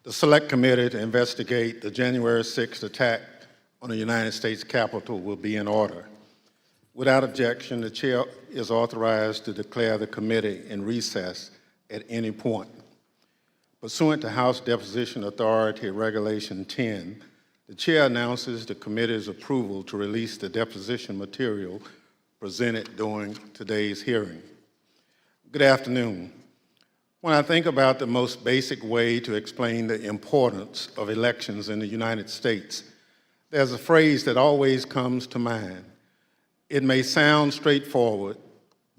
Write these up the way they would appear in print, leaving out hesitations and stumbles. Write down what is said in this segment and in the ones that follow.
The Select Committee to investigate the January 6th attack on the United States Capitol will be in order. Without objection, the Chair is authorized to declare the committee in recess at any point. Pursuant to House Deposition Authority Regulation 10, the Chair announces the committee's approval to release the deposition material presented during today's hearing. Good afternoon. When I think about the most basic way to explain the importance of elections in the United States, there's a phrase that always comes to mind. It may sound straightforward,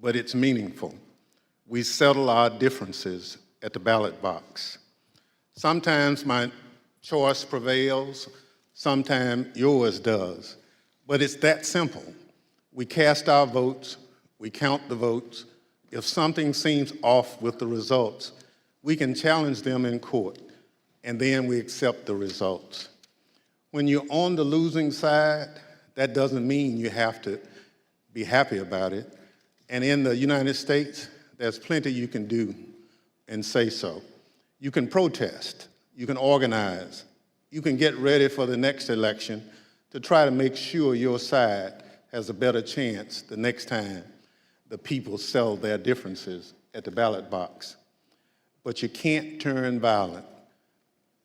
but it's meaningful. We settle our differences at the ballot box. Sometimes my choice prevails, sometimes yours does, but it's that simple. We cast our votes, we count the votes. If something seems off with the results, we can challenge them in court, and then we accept the results. When you're on the losing side, that doesn't mean you have to be happy about it. And in the United States, there's plenty you can do and say so. You can protest, you can organize, you can get ready for the next election to try to make sure your side has a better chance the next time the people settle their differences at the ballot box. But you can't turn violent.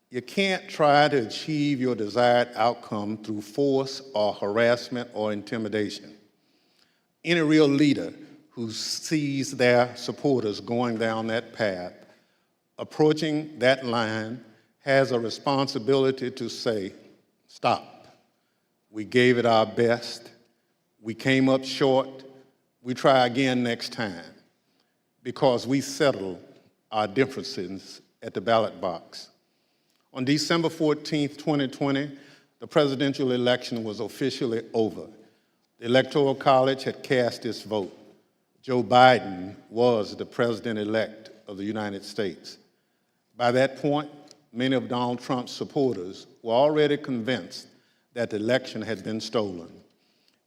You can't try to achieve your desired outcome through force or harassment or intimidation. Any real leader who sees their supporters going down that path, approaching that line, has a responsibility to say, stop. We gave it our best. We came up short. We try again next time, because we settle our differences at the ballot box. On December 14th, 2020, the presidential election was officially over. The Electoral College had cast its vote. Joe Biden was the president-elect of the United States. By that point, many of Donald Trump's supporters were already convinced that the election had been stolen,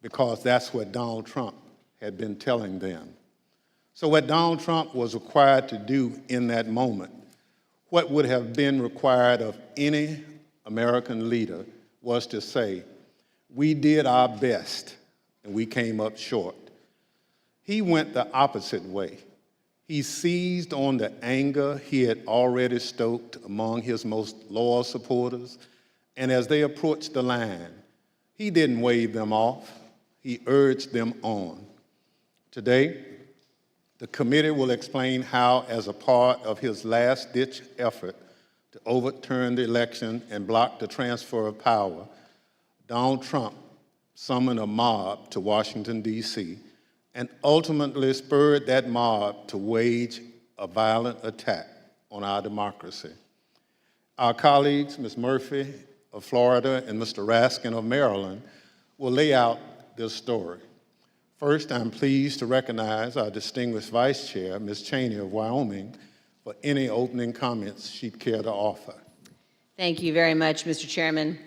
because that's what Donald Trump had been telling them. So what Donald Trump was required to do in that moment, what would have been required of any American leader, was to say, we did our best and we came up short. He went the opposite way. He seized on the anger he had already stoked among his most loyal supporters, and as they approached the line, he didn't wave them off, he urged them on. Today, the committee will explain how, as a part of his last-ditch effort to overturn the election and block the transfer of power, Donald Trump summoned a mob to Washington, D.C., and ultimately spurred that mob to wage a violent attack on our democracy. Our colleagues, Ms. Murphy of Florida and Mr. Raskin of Maryland, will lay out this story. First, I'm pleased to recognize our distinguished Vice Chair, Ms. Cheney of Wyoming, for any opening comments she'd care to offer. Thank you very much, Mr. Chairman.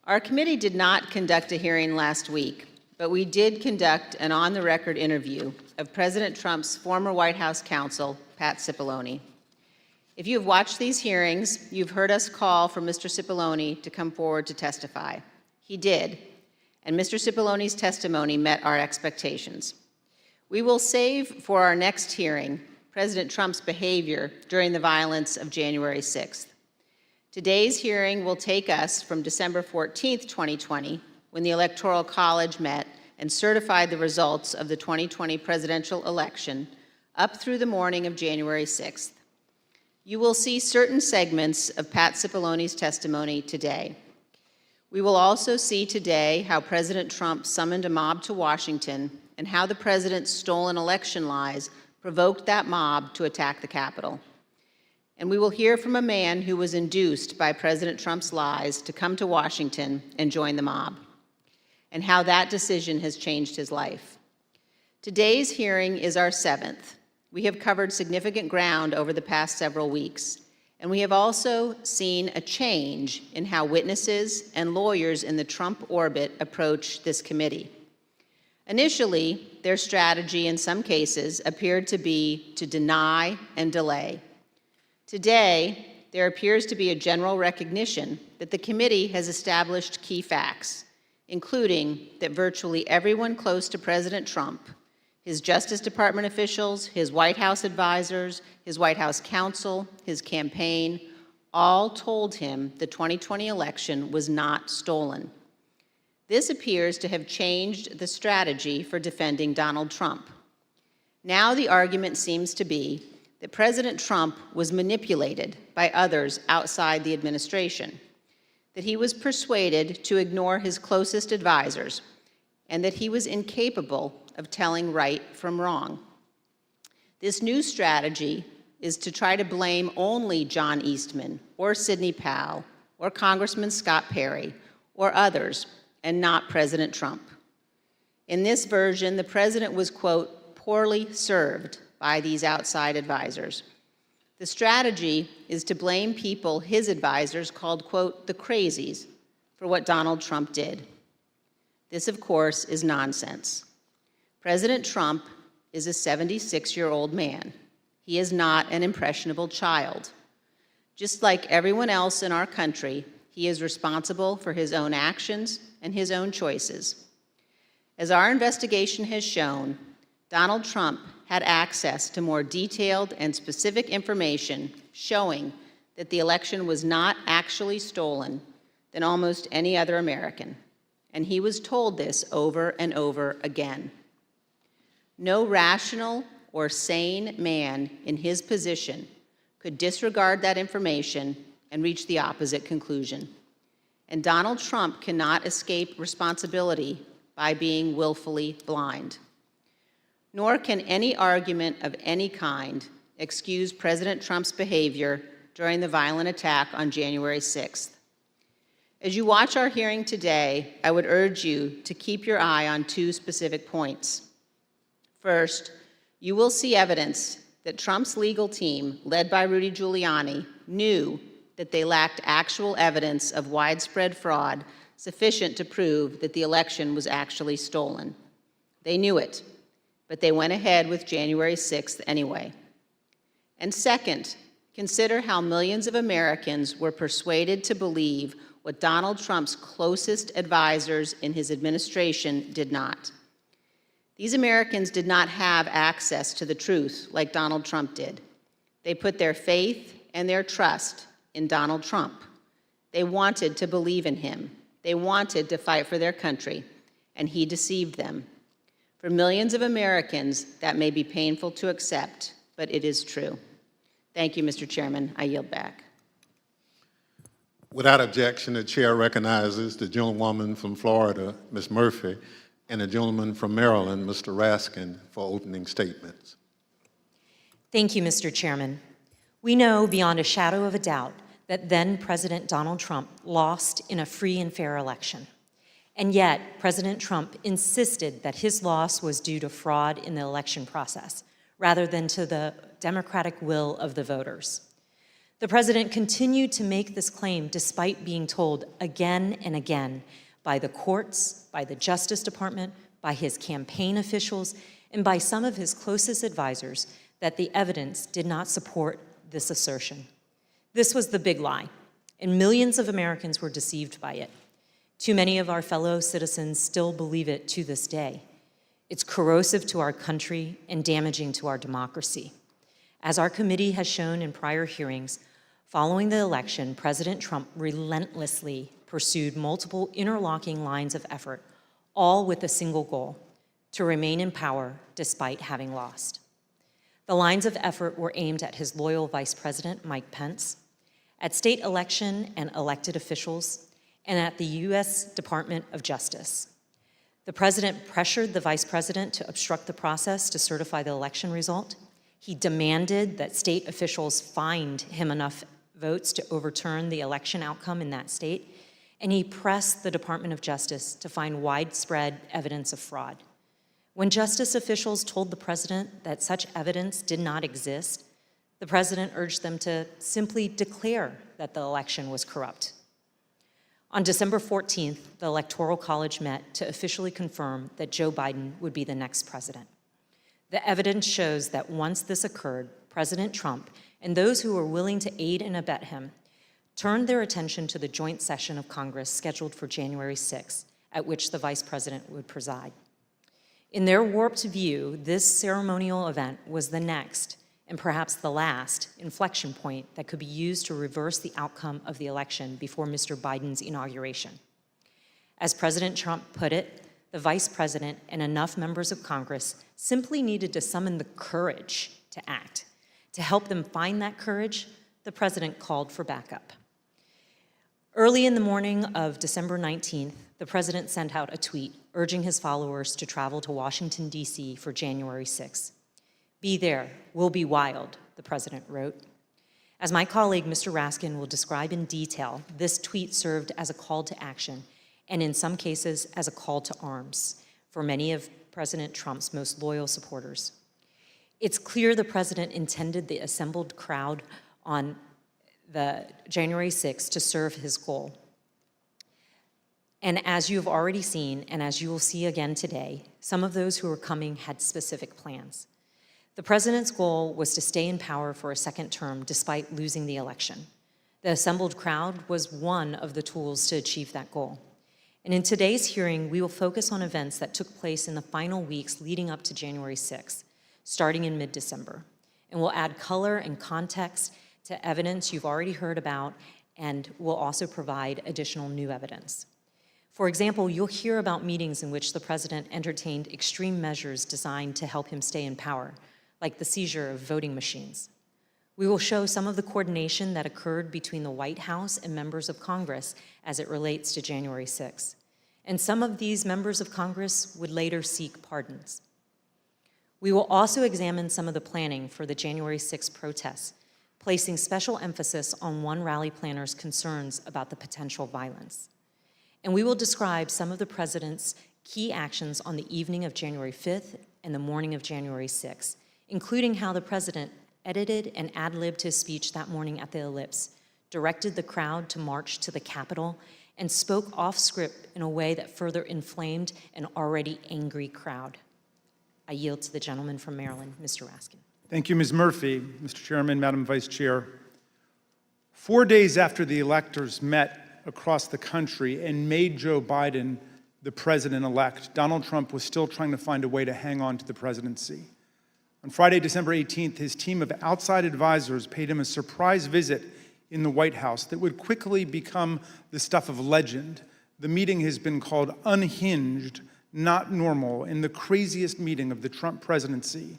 Our committee did not conduct a hearing last week, but we did conduct an on-the-record interview of President Trump's former White House counsel, Pat Cipollone. If you have watched these hearings, you've heard us call for Mr. Cipollone to come forward to testify. He did, and Mr. Cipollone's testimony met our expectations. We will save for our next hearing President Trump's behavior during the violence of January 6th. Today's hearing will take us from December 14th, 2020, when the Electoral College met and certified the results of the 2020 presidential election, up through the morning of January 6th. You will see certain segments of Pat Cipollone's testimony today. We will also see today how President Trump summoned a mob to Washington and how the president's stolen election lies provoked that mob to attack the Capitol. And we will hear from a man who was induced by President Trump's lies to come to Washington and join the mob, and how that decision has changed his life. Today's hearing is our 7th. We have covered significant ground over the past several weeks, and we have also seen a change in how witnesses and lawyers in the Trump orbit approach this committee. Initially, their strategy in some cases appeared to be to deny and delay. Today, there appears to be a general recognition that the committee has established key facts, including that virtually everyone close to President Trump, his Justice Department officials, his White House advisors, his White House counsel, his campaign, all told him the 2020 election was not stolen. This appears to have changed the strategy for defending Donald Trump. Now the argument seems to be that President Trump was manipulated by others outside the administration, that he was persuaded to ignore his closest advisors, and that he was incapable of telling right from wrong. This new strategy is to try to blame only John Eastman or Sidney Powell or Congressman Scott Perry or others, and not President Trump. In this version, the president was, quote, poorly served by these outside advisors. The strategy is to blame people his advisors called, quote, the crazies for what Donald Trump did. This, of course, is nonsense. President Trump is a 76-year-old man. He is not an impressionable child. Just like everyone else in our country, he is responsible for his own actions and his own choices. As our investigation has shown, Donald Trump had access to more detailed and specific information showing that the election was not actually stolen than almost any other American, and he was told this over and over again. No rational or sane man in his position could disregard that information and reach the opposite conclusion. And Donald Trump cannot escape responsibility by being willfully blind. Nor can any argument of any kind excuse President Trump's behavior during the violent attack on January 6th. As you watch our hearing today, I would urge you to keep your eye on two specific points. First, you will see evidence that Trump's legal team, led by Rudy Giuliani, knew that they lacked actual evidence of widespread fraud sufficient to prove that the election was actually stolen. They knew it, but they went ahead with January 6th anyway. And second, consider how millions of Americans were persuaded to believe what Donald Trump's closest advisors in his administration did not. These Americans did not have access to the truth like Donald Trump did. They put their faith and their trust in Donald Trump. They wanted to believe in him. They wanted to fight for their country, and he deceived them. For millions of Americans, that may be painful to accept, but it is true. Thank you, Mr. Chairman. I yield back. Without objection, the chair recognizes the gentlewoman from Florida, Ms. Murphy, and the gentleman from Maryland, Mr. Raskin, for opening statements. Thank you, Mr. Chairman. We know beyond a shadow of a doubt that then President Donald Trump lost in a free and fair election. And yet, President Trump insisted that his loss was due to fraud in the election process, rather than to the democratic will of the voters. The president continued to make this claim despite being told again and again by the courts, by the Justice Department, by his campaign officials, and by some of his closest advisors that the evidence did not support this assertion. This was the big lie, and millions of Americans were deceived by it. Too many of our fellow citizens still believe it to this day. It's corrosive to our country and damaging to our democracy. As our committee has shown in prior hearings, following the election, President Trump relentlessly pursued multiple interlocking lines of effort, all with a single goal: to remain in power despite having lost. The lines of effort were aimed at his loyal Vice President, Mike Pence, at state election and elected officials, and at the U.S. Department of Justice. The president pressured the vice president to obstruct the process to certify the election result. He demanded that state officials find him enough votes to overturn the election outcome in that state, and he pressed the Department of Justice to find widespread evidence of fraud. When justice officials told the president that such evidence did not exist, the president urged them to simply declare that the election was corrupt. On December 14th, the Electoral College met to officially confirm that Joe Biden would be the next president. The evidence shows that once this occurred, President Trump and those who were willing to aid and abet him turned their attention to the joint session of Congress scheduled for January 6, at which the Vice President would preside. In their warped view, this ceremonial event was the next, and perhaps the last, inflection point that could be used to reverse the outcome of the election before Mr. Biden's inauguration. As President Trump put it, the Vice President and enough members of Congress simply needed to summon the courage to act. To help them find that courage, the President called for backup. Early in the morning of December 19th, the President sent out a tweet urging his followers to travel to Washington, D.C. for January 6th. "Be there, we'll be wild," the President wrote. As my colleague, Mr. Raskin, will describe in detail, this tweet served as a call to action, and in some cases, as a call to arms for many of President Trump's most loyal supporters. It's clear the President intended the assembled crowd on the January 6th to serve his goal. And as you have already seen, and as you will see again today, some of those who were coming had specific plans. The President's goal was to stay in power for a second term despite losing the election. The assembled crowd was one of the tools to achieve that goal. And in today's hearing, we will focus on events that took place in the final weeks leading up to January 6th, starting in mid-December. And we'll add color and context to evidence you've already heard about, and we'll also provide additional new evidence. For example, you'll hear about meetings in which the President entertained extreme measures designed to help him stay in power, like the seizure of voting machines. We will show some of the coordination that occurred between the White House and members of Congress as it relates to January 6th. And some of these members of Congress would later seek pardons. We will also examine some of the planning for the January 6th protests, placing special emphasis on one rally planner's concerns about the potential violence. And we will describe some of the President's key actions on the evening of January 5th and the morning of January 6th, including how the President edited and ad-libbed his speech that morning at the Ellipse, directed the crowd to march to the Capitol, and spoke off script in a way that further inflamed an already angry crowd. I yield to the gentleman from Maryland, Mr. Raskin. Thank you, Ms. Murphy. Mr. Chairman, Madam Vice Chair. 4 days after the electors met across the country and made Joe Biden the president-elect, Donald Trump was still trying to find a way to hang on to the presidency. On Friday, December 18th, his team of outside advisors paid him a surprise visit in the White House that would quickly become the stuff of legend. The meeting has been called unhinged, not normal, and the craziest meeting of the Trump presidency.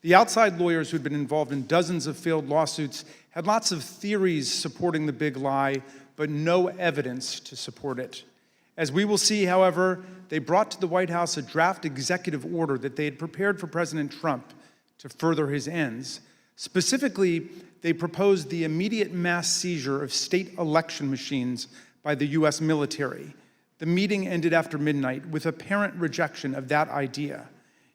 The outside lawyers who'd been involved in dozens of failed lawsuits had lots of theories supporting the big lie, but no evidence to support it. As we will see, however, they brought to the White House a draft executive order that they had prepared for President Trump to further his ends. Specifically, they proposed the immediate mass seizure of state election machines by the U.S. military. The meeting ended after midnight with apparent rejection of that idea.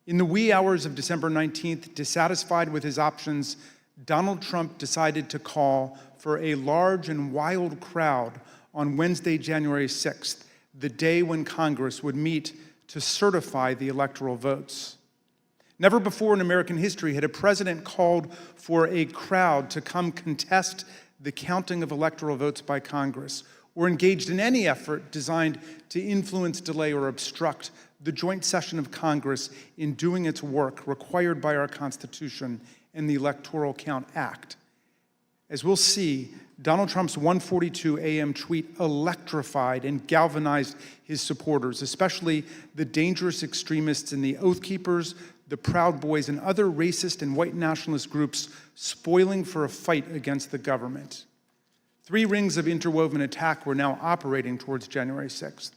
In the wee hours of December 19th, dissatisfied with his options, Donald Trump decided to call for a large and wild crowd on Wednesday, January 6th, the day when Congress would meet to certify the electoral votes. Never before in American history had a president called for a crowd to come contest the counting of electoral votes by Congress, or engaged in any effort designed to influence, delay, or obstruct the joint session of Congress in doing its work required by our Constitution and the Electoral Count Act. As we'll see, Donald Trump's 1:42 a.m. tweet electrified and galvanized his supporters, especially the dangerous extremists in the Oath Keepers, the Proud Boys, and other racist and white nationalist groups spoiling for a fight against the government. 3 rings of interwoven attack were now operating towards January 6th.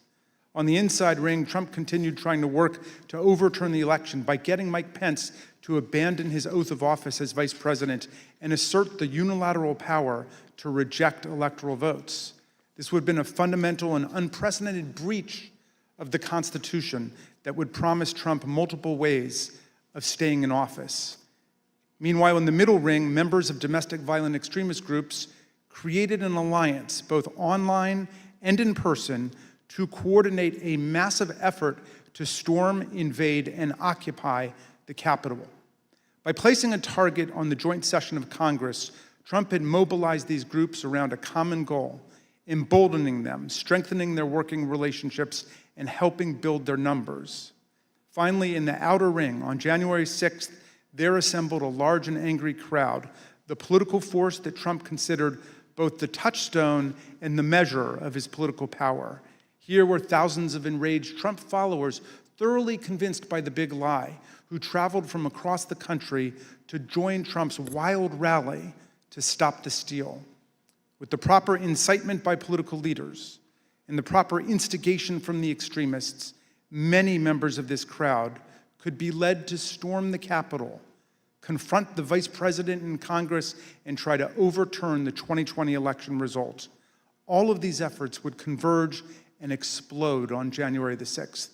On the inside ring, Trump continued trying to work to overturn the election by getting Mike Pence to abandon his oath of office as vice president and assert the unilateral power to reject electoral votes. This would have been a fundamental and unprecedented breach of the Constitution that would promise Trump multiple ways of staying in office. Meanwhile, in the middle ring, members of domestic violent extremist groups created an alliance, both online and in person, to coordinate a massive effort to storm, invade, and occupy the Capitol. By placing a target on the joint session of Congress, Trump had mobilized these groups around a common goal, emboldening them, strengthening their working relationships, and helping build their numbers. Finally, in the outer ring, on January 6th, there assembled a large and angry crowd, the political force that Trump considered both the touchstone and the measure of his political power. Here were thousands of enraged Trump followers, thoroughly convinced by the big lie, who traveled from across the country to join Trump's wild rally to stop the steal. With the proper incitement by political leaders and the proper instigation from the extremists, many members of this crowd could be led to storm the Capitol, confront the vice president in Congress, and try to overturn the 2020 election result. All of these efforts would converge and explode on January the 6th.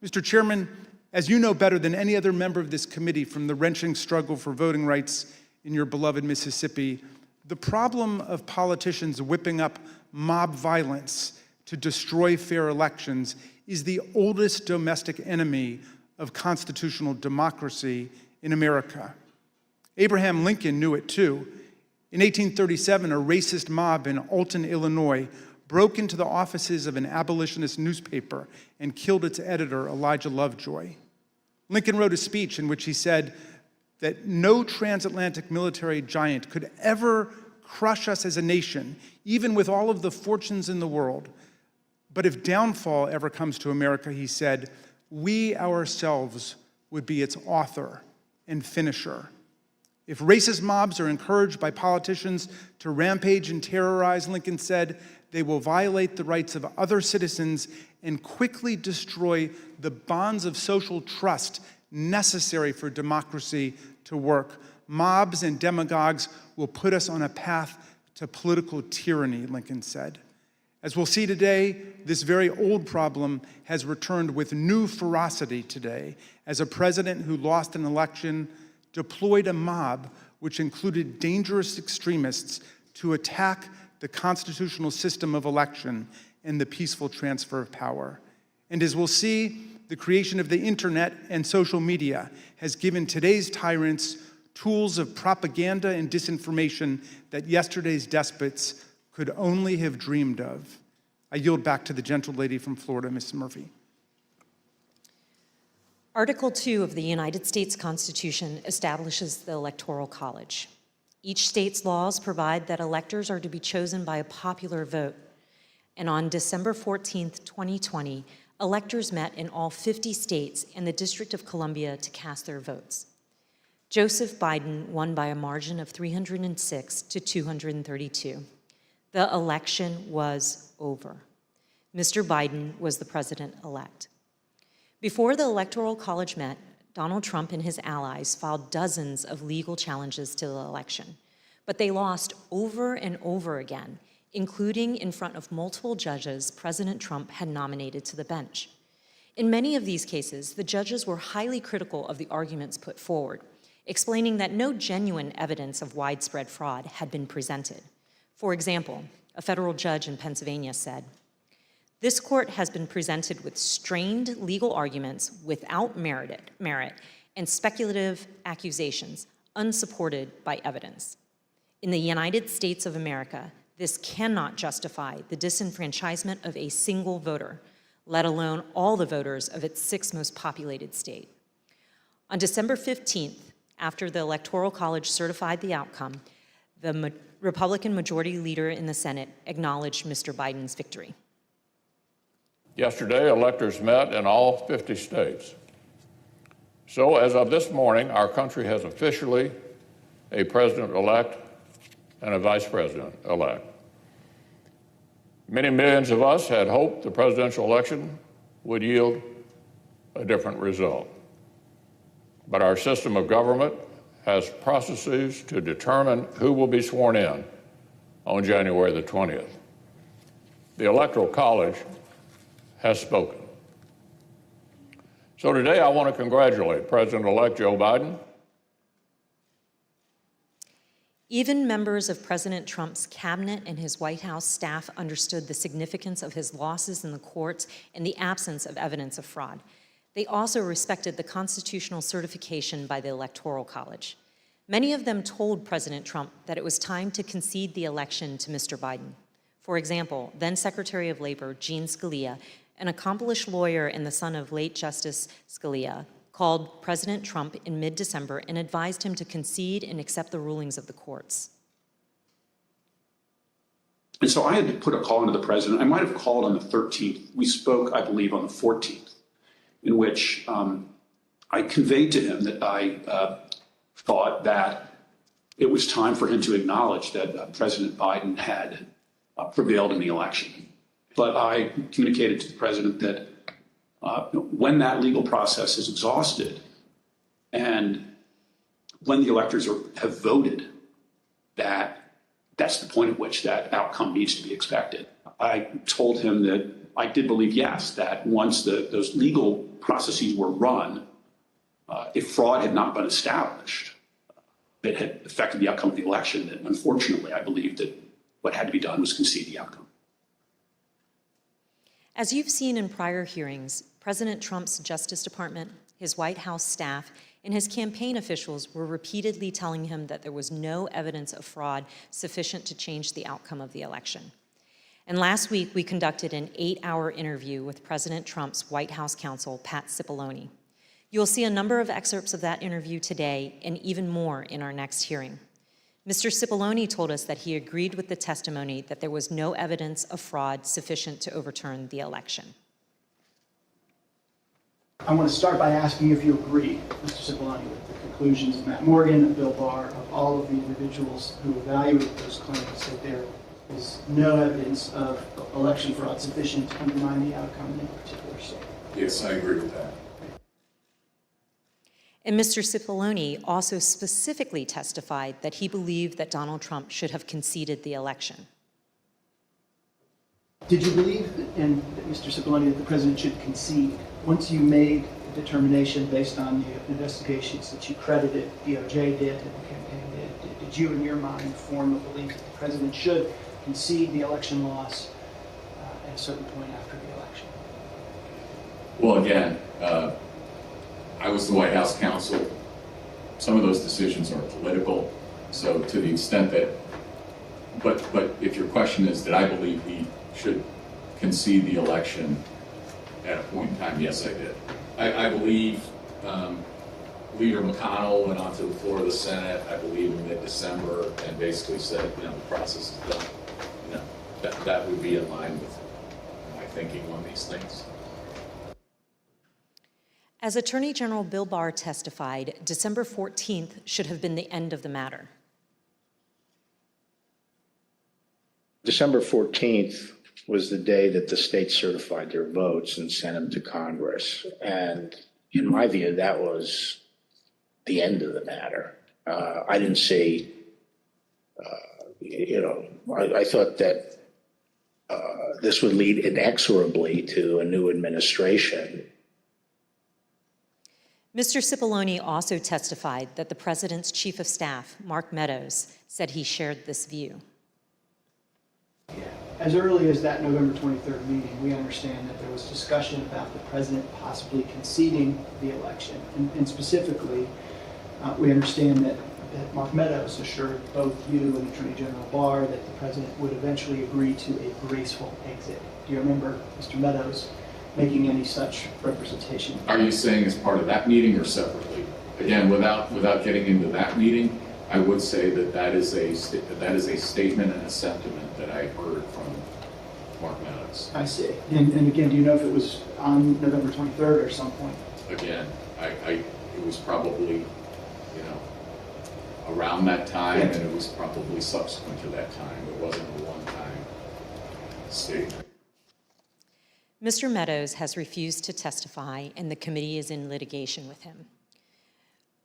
Mr. Chairman, as you know better than any other member of this committee from the wrenching struggle for voting rights in your beloved Mississippi, the problem of politicians whipping up mob violence to destroy fair elections is the oldest domestic enemy of constitutional democracy in America. Abraham Lincoln knew it too. In 1837, a racist mob in Alton, Illinois, broke into the offices of an abolitionist newspaper and killed its editor, Elijah Lovejoy. Lincoln wrote a speech in which he said that no transatlantic military giant could ever crush us as a nation, even with all of the fortunes in the world. But if downfall ever comes to America, he said, we ourselves would be its author and finisher. If racist mobs are encouraged by politicians to rampage and terrorize, Lincoln said, they will violate the rights of other citizens and quickly destroy the bonds of social trust necessary for democracy to work. Mobs and demagogues will put us on a path to political tyranny, Lincoln said. As we'll see today, this very old problem has returned with new ferocity today as a president who lost an election deployed a mob which included dangerous extremists to attack the constitutional system of election and the peaceful transfer of power. And as we'll see, the creation of the internet and social media has given today's tyrants tools of propaganda and disinformation that yesterday's despots could only have dreamed of. I yield back to the gentle lady from Florida, Ms. Murphy. Article 2 of the United States Constitution establishes the Electoral College. Each state's laws provide that electors are to be chosen by a popular vote. And on December 14th, 2020, electors met in all 50 states and the District of Columbia to cast their votes. Joseph Biden won by a margin of 306 to 232. The election was over. Mr. Biden was the president-elect. Before the Electoral College met, Donald Trump and his allies filed dozens of legal challenges to the election, but they lost over and over again, including in front of multiple judges President Trump had nominated to the bench. In many of these cases, the judges were highly critical of the arguments put forward, explaining that no genuine evidence of widespread fraud had been presented. For example, a federal judge in Pennsylvania said, "This court has been presented with strained legal arguments without merit and speculative accusations unsupported by evidence. In the United States of America, this cannot justify the disenfranchisement of a single voter, let alone all the voters of its sixth most populated state." On December 15th, after the Electoral College certified the outcome, the Republican Majority Leader in the Senate acknowledged Mr. Biden's victory. Yesterday, electors met in all 50 states. So as of this morning, our country has officially a president-elect and a vice president-elect. Many millions of us had hoped the presidential election would yield a different result. But our system of government has processes to determine who will be sworn in on January the 20th. The Electoral College has spoken. So today I want to congratulate President-elect Joe Biden. Even members of President Trump's cabinet and his White House staff understood the significance of his losses in the courts and the absence of evidence of fraud. They also respected the constitutional certification by the Electoral College. Many of them told President Trump that it was time to concede the election to Mr. Biden. For example, then Secretary of Labor Gene Scalia, an accomplished lawyer and the son of late Justice Scalia, called President Trump in mid-December and advised him to concede and accept the rulings of the courts. And so I had to put a call into the president. I might have called on the 13th. We spoke, I believe, on the 14th, in which I conveyed to him that I thought that it was time for him to acknowledge that President Biden had prevailed in the election. But I communicated to the president that when that legal process is exhausted and when the electors have voted, that's the point at which that outcome needs to be expected. I told him that I did believe, yes, that once those legal processes were run, if fraud had not been established, that had affected the outcome of the election, that unfortunately I believed that what had to be done was concede the outcome. As you've seen in prior hearings, President Trump's Justice Department, his White House staff, and his campaign officials were repeatedly telling him that there was no evidence of fraud sufficient to change the outcome of the election. And last week, we conducted an 8-hour interview with President Trump's White House counsel, Pat Cipollone. You'll see a number of excerpts of that interview today and even more in our next hearing. Mr. Cipollone told us that he agreed with the testimony that there was no evidence of fraud sufficient to overturn the election. I want to start by asking if you agree, Mr. Cipollone, with the conclusions of Matt Morgan, of Bill Barr, of all of the individuals who evaluated those claims, that there is no evidence of election fraud sufficient to undermine the outcome in a particular state. Yes, I agree with that. And Mr. Cipollone also specifically testified that he believed that Donald Trump should have conceded the election. Did you believe, Mr. Cipollone, that the president should concede once you made the determination based on the investigations that you credited DOJ did and the campaign did? Did you, in your mind, form a belief that the president should concede the election loss at a certain point after the election? Well, again, I was the White House counsel. Some of those decisions are political. So to the extent that, but if your question is, did I believe he should concede the election at a point in time? Yes, I did. I believe Leader McConnell went onto the floor of the Senate, I believe in mid-December, and basically said, the process is done. That would be in line with my thinking on these things. As Attorney General Bill Barr testified, December 14th should have been the end of the matter. December 14th was the day that the states certified their votes and sent them to Congress. And in my view, that was the end of the matter. I didn't see, I thought that this would lead inexorably to a new administration. Mr. Cipollone also testified that the president's chief of staff, Mark Meadows, said he shared this view. As early as that November 23rd meeting, we understand that there was discussion about the president possibly conceding the election. And specifically, we understand that Mark Meadows assured both you and Attorney General Barr that the president would eventually agree to a graceful exit. Do you remember Mr. Meadows making any such representation? Are you saying as part of that meeting or separately? Again, without getting into that meeting, I would say that is a statement and a sentiment that I heard from Mark Meadows. I see. And again, do you know if it was on November 23rd or some point? Again, it was probably, around that time, and it was probably subsequent to that time. It wasn't a one-time statement. Mr. Meadows has refused to testify, and the committee is in litigation with him.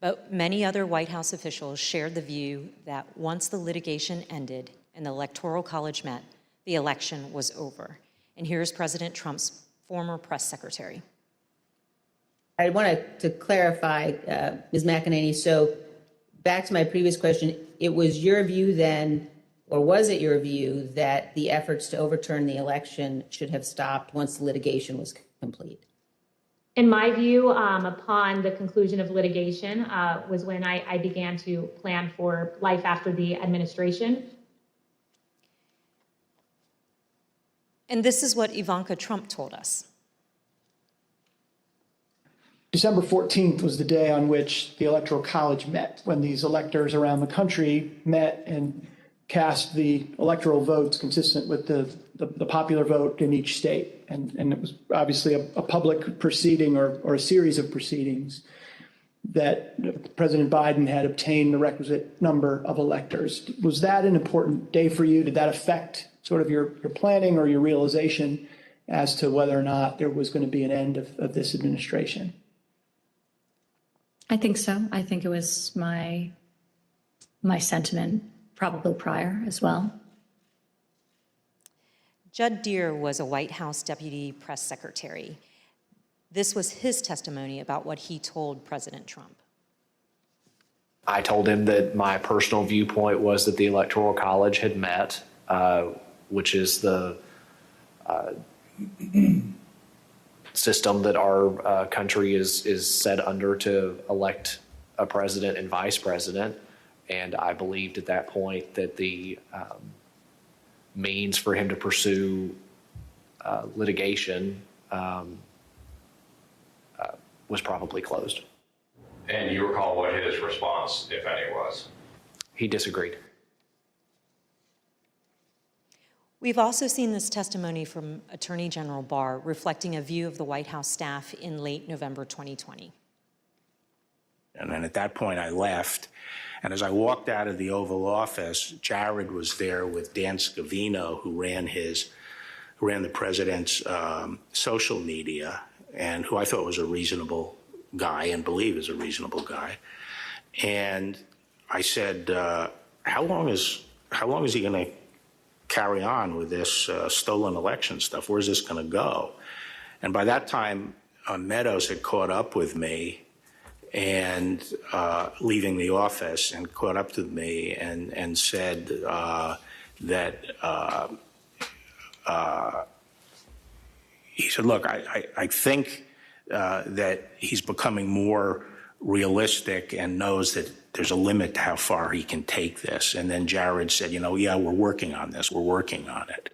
But many other White House officials shared the view that once the litigation ended and the Electoral College met, the election was over. And here's President Trump's former press secretary. I wanted to clarify, Ms. McEnany, so back to my previous question, it was your view then, or was it your view, that the efforts to overturn the election should have stopped once the litigation was complete? In my view, upon the conclusion of litigation was when I began to plan for life after the administration. And this is what Ivanka Trump told us. December 14th was the day on which the Electoral College met, when these electors around the country met and cast the electoral votes consistent with the popular vote in each state. And it was obviously a public proceeding or a series of proceedings that President Biden had obtained the requisite number of electors. Was that an important day for you? Did that affect sort of your planning or your realization as to whether or not there was going to be an end of this administration? I think so. I think it was my sentiment probably prior as well. Judd Deere was a White House deputy press secretary. This was his testimony about what he told President Trump. I told him that my personal viewpoint was that the Electoral College had met, which is the system that our country is set under to elect a president and vice president. And I believed at that point that the means for him to pursue litigation was probably closed. And you recall what his response, if any, was? He disagreed. We've also seen this testimony from Attorney General Barr reflecting a view of the White House staff in late November 2020. And then at that point, I left. And as I walked out of the Oval Office, Jared was there with Dan Scavino, who ran the president's social media, and who I thought was a reasonable guy and believe is a reasonable guy. And I said, how long is he going to carry on with this stolen election stuff? Where's this going to go? And by that time, Meadows had caught up with me and leaving the office, and caught up with me and said that he said, look, I think that he's becoming more realistic and knows that there's a limit to how far he can take this. And then Jared said, yeah, we're working on this. We're working on it.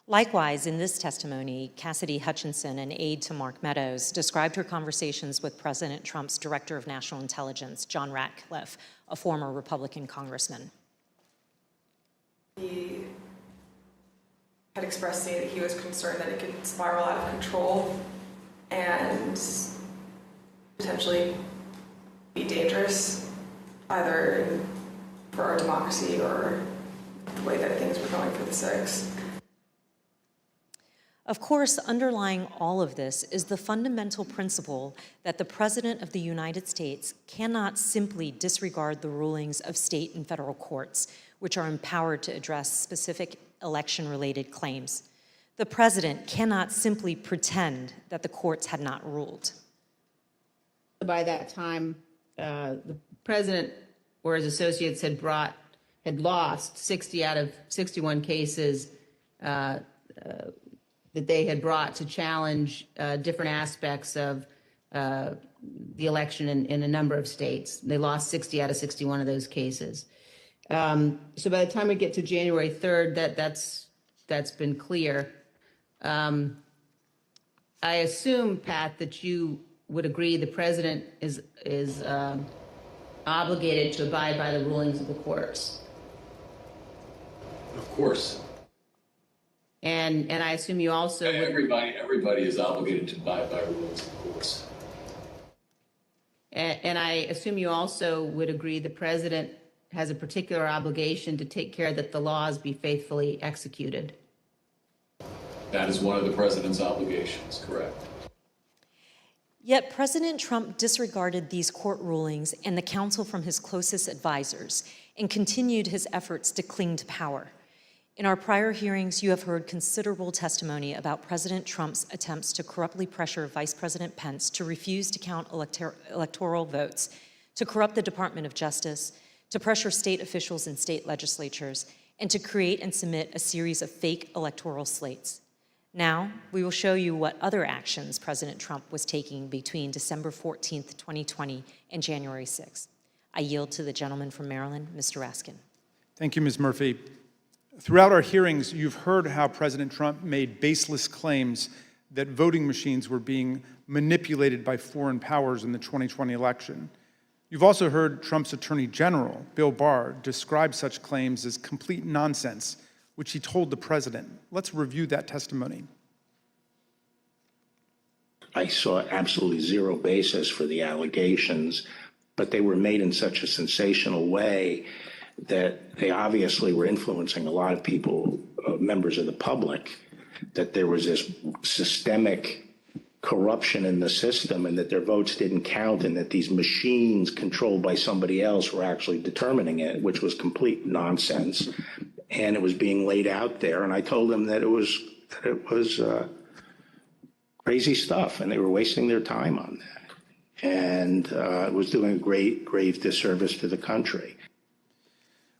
Likewise, in this testimony, Cassidy Hutchinson, an aide to Mark Meadows, described her conversations with President Trump's Director of National Intelligence, John Ratcliffe, a former Republican congressman. He had expressed to me that he was concerned that it could spiral out of control and potentially be dangerous, either for our democracy or the way that things were going for the 6th. Of course, underlying all of this is the fundamental principle that the President of the United States cannot simply disregard the rulings of state and federal courts, which are empowered to address specific election-related claims. The President cannot simply pretend that the courts had not ruled. By that time, the President or his associates had lost 60 out of 61 cases that they had brought to challenge different aspects of the election in a number of states. They lost 60 out of 61 of those cases. So by the time we get to January 3rd, that's been clear. I assume, Pat, that you would agree the President is obligated to abide by the rulings of the courts. Of course. And I assume you also would... Everybody is obligated to abide by rules, of course. And I assume you also would agree the President has a particular obligation to take care that the laws be faithfully executed. That is one of the president's obligations, correct. Yet President Trump disregarded these court rulings and the counsel from his closest advisors and continued his efforts to cling to power. In our prior hearings, you have heard considerable testimony about President Trump's attempts to corruptly pressure Vice President Pence to refuse to count electoral votes, to corrupt the Department of Justice, to pressure state officials and state legislatures, and to create and submit a series of fake electoral slates. Now, we will show you what other actions President Trump was taking between December 14th, 2020 and January 6th. I yield to the gentleman from Maryland, Mr. Raskin. Thank you, Ms. Murphy. Throughout our hearings, you've heard how President Trump made baseless claims that voting machines were being manipulated by foreign powers in the 2020 election. You've also heard Trump's Attorney General, Bill Barr, describe such claims as complete nonsense, which he told the president. Let's review that testimony. I saw absolutely zero basis for the allegations, but they were made in such a sensational way that they obviously were influencing a lot of people, members of the public, that there was this systemic corruption in the system and that their votes didn't count and that these machines controlled by somebody else were actually determining it, which was complete nonsense. And it was being laid out there. And I told them that it was crazy stuff and they were wasting their time on that. And it was doing a grave disservice to the country.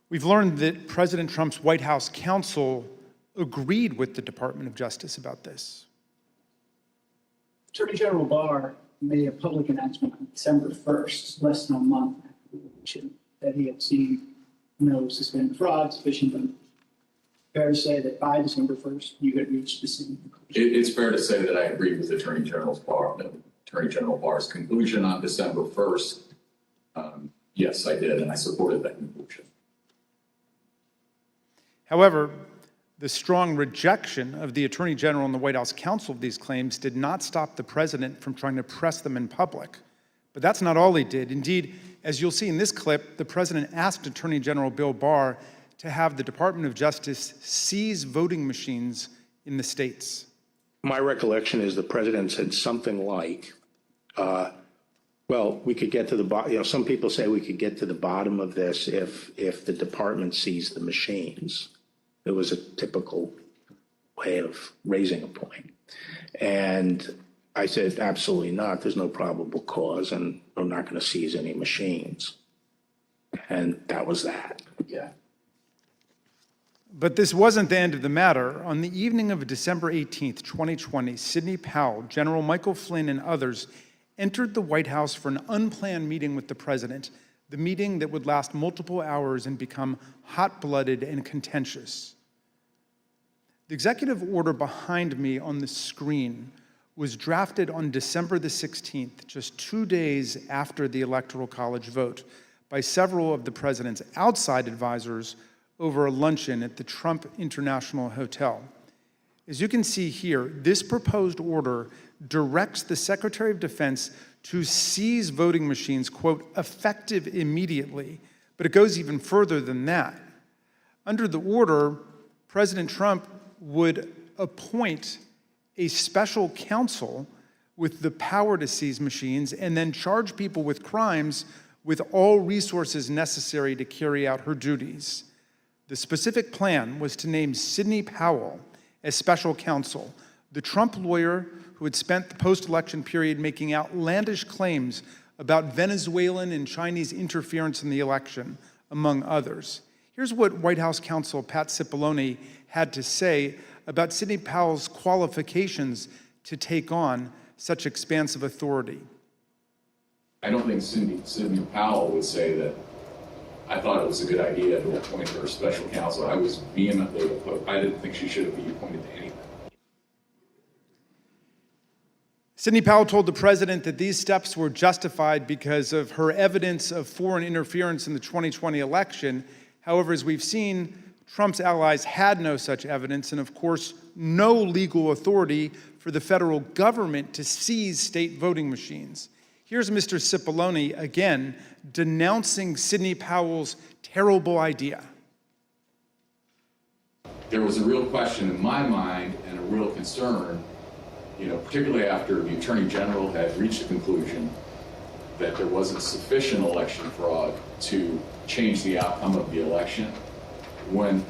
We've learned that President Trump's White House counsel agreed with the Department of Justice about this. Attorney General Barr made a public announcement on December 1st, less than a month after the election, that he had seen no suspended fraud sufficient. But fair to say that by December 1st, you had reached the same conclusion? It's fair to say that I agree with Attorney General Barr's conclusion on December 1st. Yes, I did, and I supported that conclusion. However, the strong rejection of the Attorney General and the White House counsel of these claims did not stop the president from trying to press them in public. But that's not all he did. Indeed, as you'll see in this clip, the president asked Attorney General Bill Barr to have the Department of Justice seize voting machines in the states. My recollection is the president said something like, well, we could get to the bottom, some people say we could get to the bottom of this if the department seized the machines. It was a typical way of raising a point. And I said, absolutely not. There's no probable cause, and we're not going to seize any machines. And that was that. Yeah. But this wasn't the end of the matter. On the evening of December 18th, 2020, Sidney Powell, General Michael Flynn, and others entered the White House for an unplanned meeting with the president, the meeting that would last multiple hours and become hot-blooded and contentious. The executive order behind me on the screen was drafted on December the 16th, just 2 days after the Electoral College vote, by several of the president's outside advisors over a luncheon at the Trump International Hotel. As you can see here, this proposed order directs the Secretary of Defense to seize voting machines, quote, effective immediately, but it goes even further than that. Under the order, President Trump would appoint a special counsel with the power to seize machines and then charge people with crimes with all resources necessary to carry out her duties. The specific plan was to name Sidney Powell as special counsel, the Trump lawyer who had spent the post-election period making outlandish claims about Venezuelan and Chinese interference in the election, among others. Here's what White House counsel Pat Cipollone had to say about Sidney Powell's qualifications to take on such expansive authority. I don't think Sidney Powell would say that I thought it was a good idea to appoint her special counsel. I was vehemently opposed. I didn't think she should be appointed to anything. Sidney Powell told the president that these steps were justified because of her evidence of foreign interference in the 2020 election. However, as we've seen, Trump's allies had no such evidence and, of course, no legal authority for the federal government to seize state voting machines. Here's Mr. Cipollone again denouncing Sidney Powell's terrible idea. There was a real question in my mind and a real concern, particularly after the Attorney General had reached a conclusion that there wasn't sufficient election fraud to change the outcome of the election. When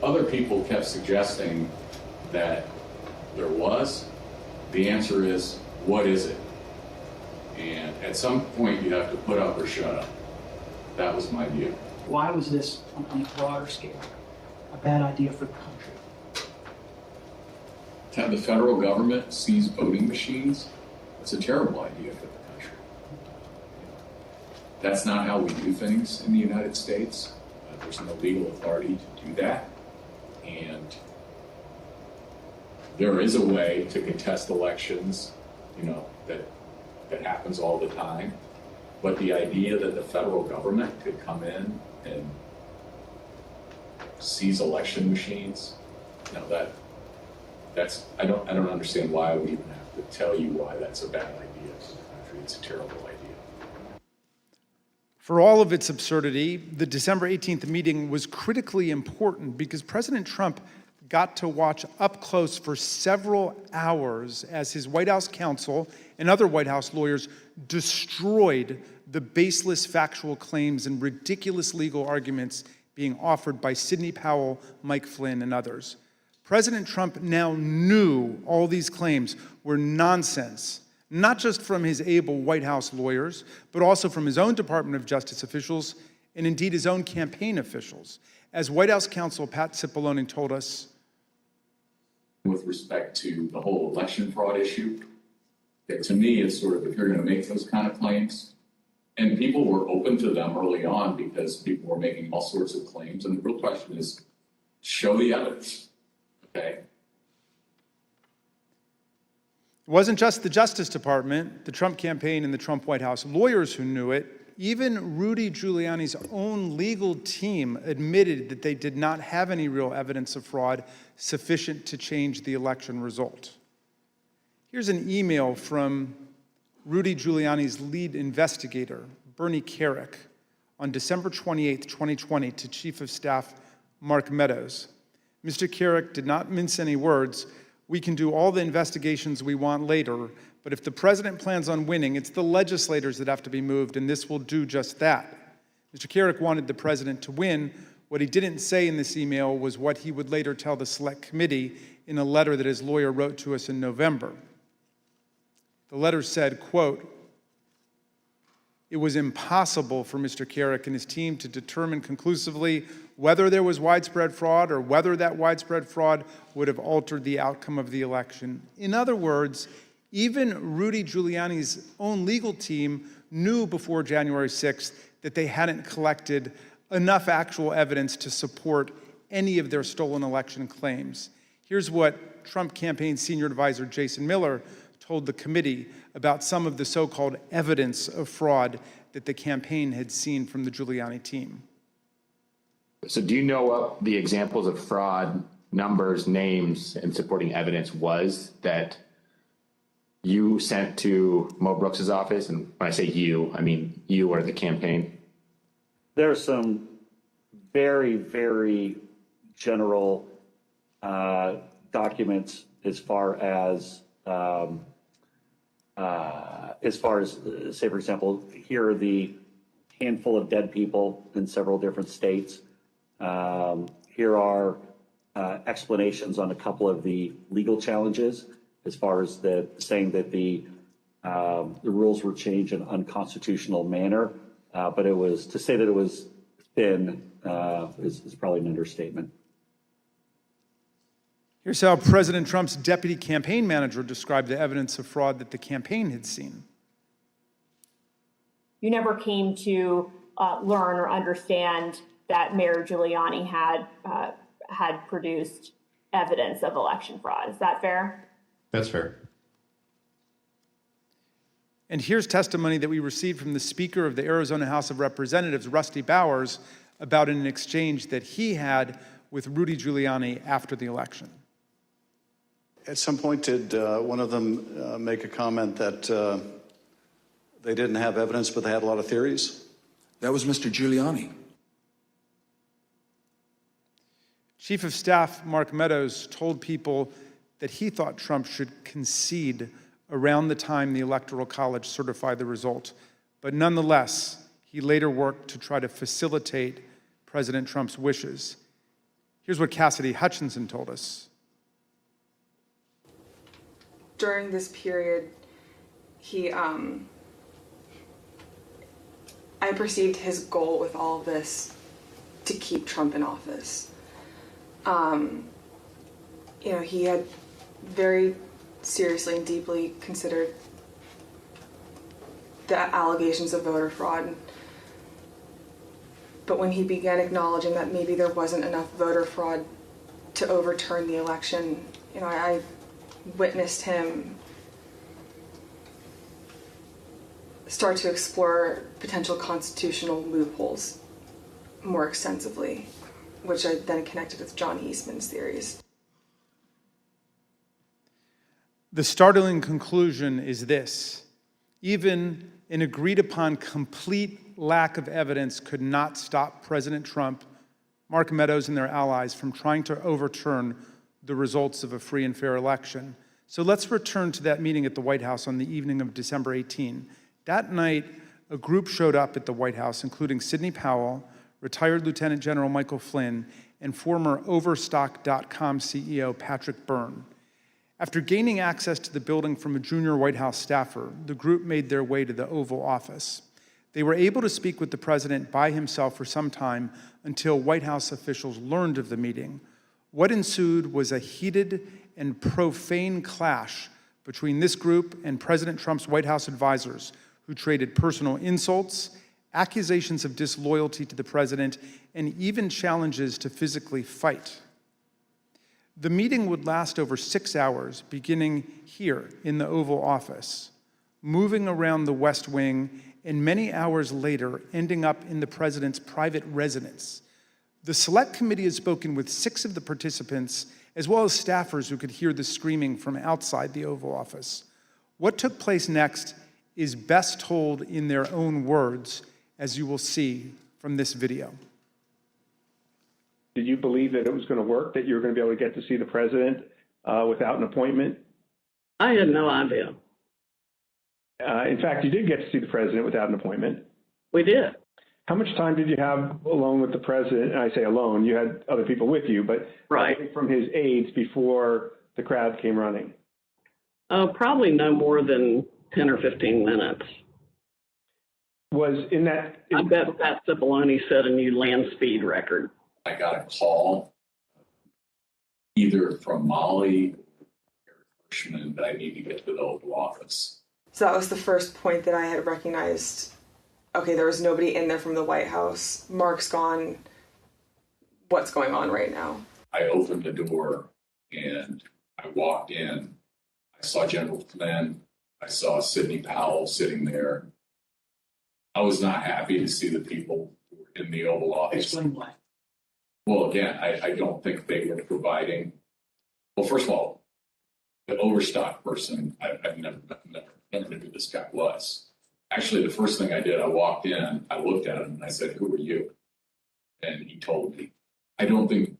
other people kept suggesting that there was, the answer is, what is it? And at some point, you have to put up or shut up. That was my view. Why was this, on a broader scale, a bad idea for the country? To have the federal government seize voting machines, that's a terrible idea for the country. That's not how we do things in the United States. There's no legal authority to do that. And there is a way to contest elections, that happens all the time. But the idea that the federal government could come in and seize election machines, I don't understand why we even have to tell you why that's a bad idea for the country. It's a terrible idea. For all of its absurdity, the December 18th meeting was critically important because President Trump got to watch up close for several hours as his White House counsel and other White House lawyers destroyed the baseless factual claims and ridiculous legal arguments being offered by Sidney Powell, Mike Flynn, and others. President Trump now knew all these claims were nonsense, not just from his able White House lawyers, but also from his own Department of Justice officials and indeed his own campaign officials. As White House counsel Pat Cipollone told us, with respect to the whole election fraud issue, that to me it's sort of, if you're going to make those kind of claims, and people were open to them early on because people were making all sorts of claims, and the real question is, show the evidence, okay? It wasn't just the Justice Department, the Trump campaign, and the Trump White House lawyers who knew it. Even Rudy Giuliani's own legal team admitted that they did not have any real evidence of fraud sufficient to change the election result. Here's an email from Rudy Giuliani's lead investigator, Bernie Kerik, on December 28, 2020, to Chief of Staff Mark Meadows. Mr. Kerik did not mince any words. We can do all the investigations we want later, but if the president plans on winning, it's the legislators that have to be moved, and this will do just that. Mr. Kerik wanted the president to win. What he didn't say in this email was what he would later tell the Select Committee in a letter that his lawyer wrote to us in November. The letter said, quote, "It was impossible for Mr. Kerik and his team to determine conclusively whether there was widespread fraud or whether that widespread fraud would have altered the outcome of the election." In other words, even Rudy Giuliani's own legal team knew before January 6th that they hadn't collected enough actual evidence to support any of their stolen election claims. Here's what Trump campaign senior advisor Jason Miller told the committee about some of the so-called evidence of fraud that the campaign had seen from the Giuliani team. So do you know what the examples of fraud, numbers, names, and supporting evidence was that you sent to Mo Brooks's office? And when I say you, I mean you or the campaign. There are some very, very general documents as far as, say, for example, here are the handful of dead people in several different states. Here are explanations on a couple of the legal challenges as far as saying that the rules were changed in an unconstitutional manner. But it was, to say that it was thin is probably an understatement. Here's how President Trump's deputy campaign manager described the evidence of fraud that the campaign had seen. You never came to learn or understand that Mayor Giuliani had produced evidence of election fraud. Is that fair? That's fair. And here's testimony that we received from the Speaker of the Arizona House of Representatives, Rusty Bowers, about an exchange that he had with Rudy Giuliani after the election. At some point, did one of them make a comment that they didn't have evidence, but they had a lot of theories? That was Mr. Giuliani. Chief of Staff Mark Meadows told people that he thought Trump should concede around the time the Electoral College certified the result. But nonetheless, he later worked to try to facilitate President Trump's wishes. Here's what Cassidy Hutchinson told us. During this period, I perceived his goal with all of this to keep Trump in office. He had very seriously and deeply considered the allegations of voter fraud. But when he began acknowledging that maybe there wasn't enough voter fraud to overturn the election, I witnessed him start to explore potential constitutional loopholes more extensively, which I then connected with John Eastman's theories. The startling conclusion is this: even an agreed upon complete lack of evidence could not stop President Trump, Mark Meadows, and their allies from trying to overturn the results of a free and fair election. So let's return to that meeting at the White House on the evening of December 18. That night, a group showed up at the White House, including Sidney Powell, retired Lieutenant General Michael Flynn, and former Overstock.com CEO Patrick Byrne. After gaining access to the building from a junior White House staffer, the group made their way to the Oval Office. They were able to speak with the president by himself for some time until White House officials learned of the meeting. What ensued was a heated and profane clash between this group and President Trump's White House advisors, who traded personal insults, accusations of disloyalty to the president, and even challenges to physically fight. The meeting would last over 6 hours, beginning here in the Oval Office, moving around the West Wing, and many hours later, ending up in the president's private residence. The Select Committee has spoken with 6 of the participants, as well as staffers who could hear the screaming from outside the Oval Office. What took place next is best told in their own words, as you will see from this video. Did you believe that it was going to work, that you were going to be able to get to see the president without an appointment? I had no idea. In fact, you did get to see the president without an appointment. We did. How much time did you have alone with the president? And I say alone, you had other people with you, but right from his aides before the crowd came running? Probably no more than 10 or 15 minutes. Was in that... I bet Pat Cipollone set a new land speed record. I got a call either from Molly or Hirschman that I need to get to the Oval Office. So that was the first point that I had recognized, okay, there was nobody in there from the White House. Mark's gone. What's going on right now? I opened the door and I walked in. I saw General Flynn. I saw Sidney Powell sitting there. I was not happy to see the people who were in the Oval Office. Explain why. Well, again, I don't think they were providing. Well, first of all, the Overstock person, I've never knew who this guy was. Actually, the first thing I did, I walked in, I looked at him, and I said, "Who are you?" And he told me. I don't think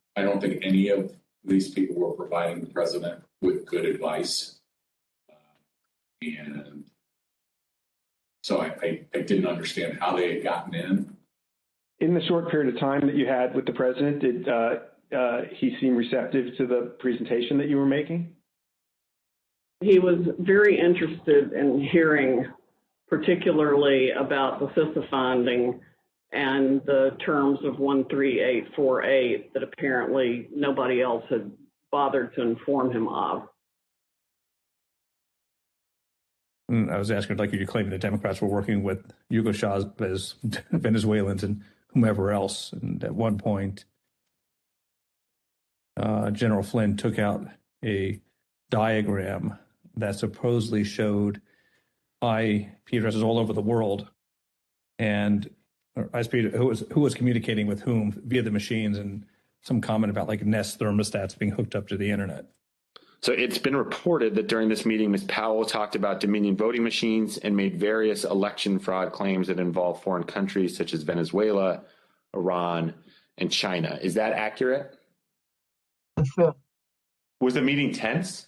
any of these people were providing the president with good advice, and so I didn't understand how they had gotten in. In the short period of time that you had with the president, did he seem receptive to the presentation that you were making? He was very interested in hearing particularly about the CISA finding and the terms of 13848 that apparently nobody else had bothered to inform him of. I was asking, like, you claiming the Democrats were working with Yugoslavs, Venezuelans, and whomever else. And at one point, General Flynn took out a diagram that supposedly showed IP addresses all over the world, and who was communicating with whom via the machines, and some comment about like Nest thermostats being hooked up to the internet. So it's been reported that during this meeting, Ms. Powell talked about Dominion voting machines and made various election fraud claims that involve foreign countries such as Venezuela, Iran, and China. Is that accurate? Sure. Was the meeting tense?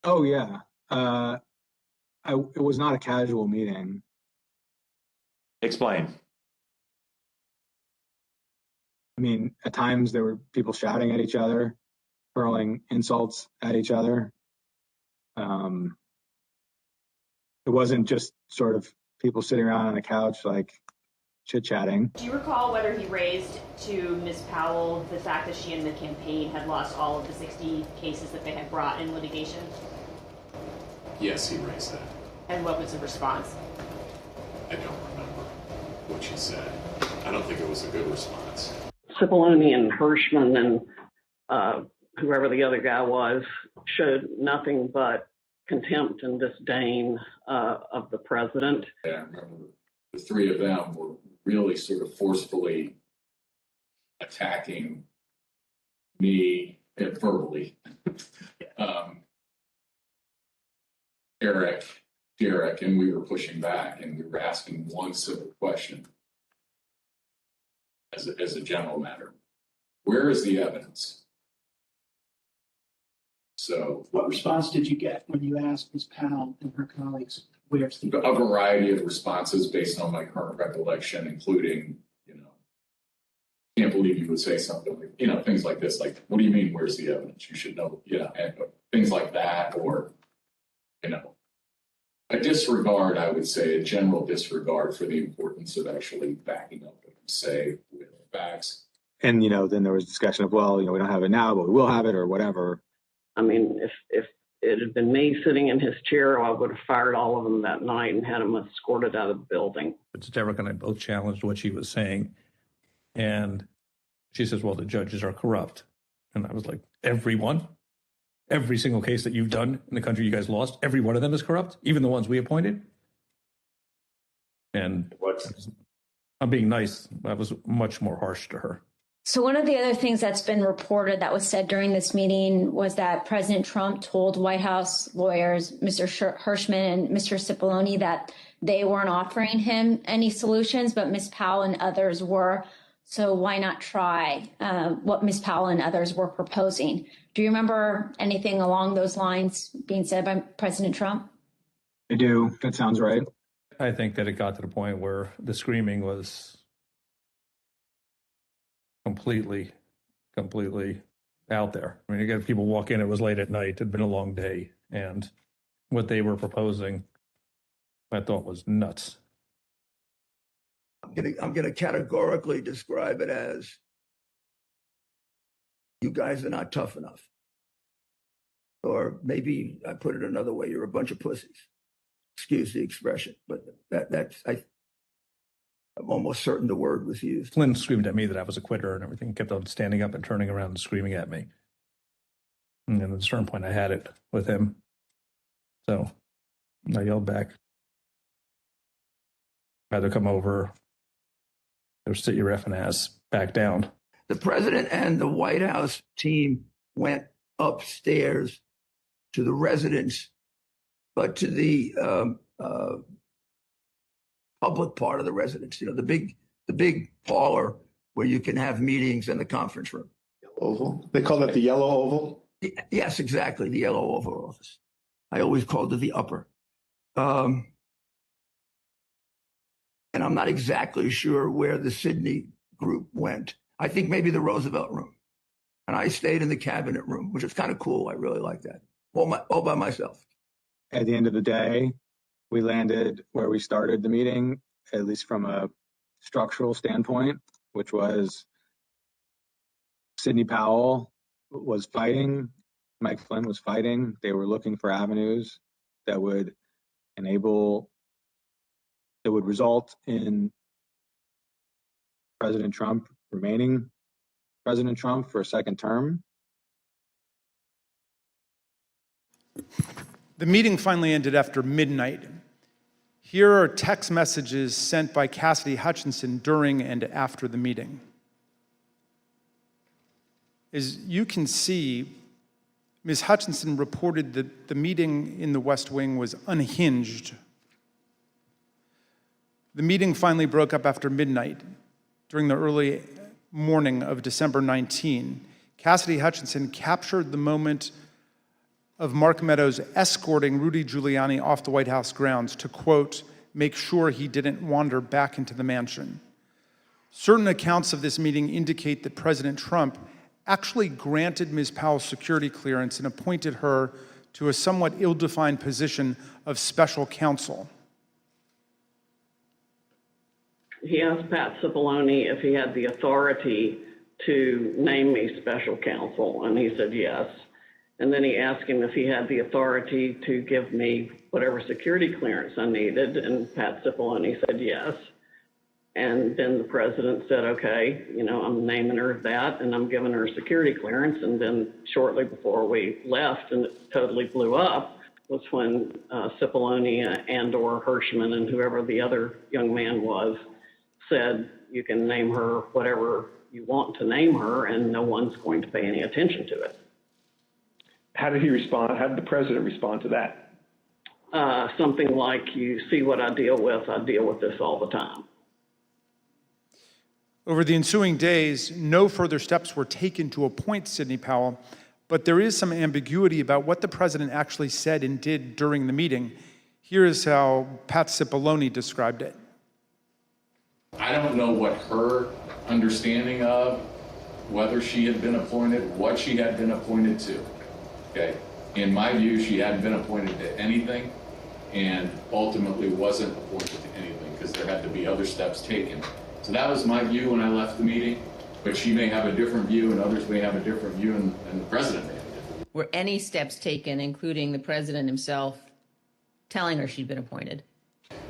Oh, yeah. It was not a casual meeting. Explain. I mean, at times there were people shouting at each other, hurling insults at each other. It wasn't just sort of people sitting around on a couch like chit-chatting. Do you recall whether he raised to Ms. Powell the fact that she and the campaign had lost all of the 60 cases that they had brought in litigation? Yes, he raised that. And what was the response? I don't remember what she said. I don't think it was a good response. Cipollone and Hirschman and whoever the other guy was showed nothing but contempt and disdain of the president. Yeah, I remember the three of them were really sort of forcefully attacking me verbally. Derek, and we were pushing back, and we were asking one simple question as a general matter. Where is the evidence? So, what response did you get when you asked Ms. Powell and her colleagues, where's the a variety of responses based on my current recollection, including, can't believe you would say something like, things like this, like, what do you mean, where's the evidence? You should know, and things like that, or, a disregard, I would say, a general disregard for the importance of actually backing up what you say with facts. And, then there was discussion of, well, we don't have it now, but we will have it or whatever. I mean, if it had been me sitting in his chair, I would have fired all of them that night and had them escorted out of the building. But Derek and I both challenged what she was saying. And she says, well, the judges are corrupt. And I was like, everyone? Every single case that you've done in the country you guys lost, every one of them is corrupt, even the ones we appointed? And I'm being nice. I was much more harsh to her. So one of the other things that's been reported that was said during this meeting was that President Trump told White House lawyers, Mr. Hirschman and Mr. Cipollone, that they weren't offering him any solutions, but Ms. Powell and others were. So why not try what Ms. Powell and others were proposing? Do you remember anything along those lines being said by President Trump? I do. That sounds right. I think that it got to the point where the screaming was completely out there. I mean, you got people walk in, it was late at night, it had been a long day, and what they were proposing, I thought was nuts. I'm gonna categorically describe it as, you guys are not tough enough. Or maybe I put it another way, you're a bunch of pussies. Excuse the expression, but I'm almost certain the word was used. Flynn screamed at me that I was a quitter and everything, kept on standing up and turning around and screaming at me. And then at a certain point I had it with him. So I yelled back. I had to come over, or sit your effing ass back down. The president and the White House team went upstairs to the residence, but to the public part of the residence, the big parlor where you can have meetings in the conference room. Oval? They call it the yellow oval? Yes, exactly, the yellow oval office. I always called it the upper. And I'm not exactly sure where the Sydney group went. I think maybe the Roosevelt room. And I stayed in the cabinet room, which is kind of cool. I really like that. All by myself. At the end of the day, we landed where we started the meeting, at least from a structural standpoint, which was Sidney Powell was fighting, Mike Flynn was fighting. They were looking for avenues that would result in President Trump remaining President Trump for a second term. The meeting finally ended after midnight. Here are text messages sent by Cassidy Hutchinson during and after the meeting. As you can see, Ms. Hutchinson reported that the meeting in the West Wing was unhinged. The meeting finally broke up after midnight during the early morning of December 19. Cassidy Hutchinson captured the moment of Mark Meadows escorting Rudy Giuliani off the White House grounds to, quote, make sure he didn't wander back into the mansion. Certain accounts of this meeting indicate that President Trump actually granted Ms. Powell's security clearance and appointed her to a somewhat ill-defined position of special counsel. he asked Pat Cipollone if he had the authority to name me special counsel, and he said yes. And then he asked him if he had the authority to give me whatever security clearance I needed, and Pat Cipollone said yes. And then the president said, okay, I'm naming her that, and I'm giving her security clearance. And then shortly before we left, and it totally blew up, was when Cipollone and/or Hirschman and whoever the other young man was said, you can name her whatever you want to name her, and no one's going to pay any attention to it. How did he respond? How did the president respond to that? Something like, you see what I deal with this all the time. Over the ensuing days, no further steps were taken to appoint Sidney Powell, but there is some ambiguity about what the president actually said and did during the meeting. Here is how Pat Cipollone described it. I don't know what her understanding of whether she had been appointed, what she had been appointed to. Okay. In my view, she hadn't been appointed to anything and ultimately wasn't appointed to anything because there had to be other steps taken. So that was my view when I left the meeting, but she may have a different view and others may have a different view and the president may have a different view. Were any steps taken, including the president himself telling her she'd been appointed?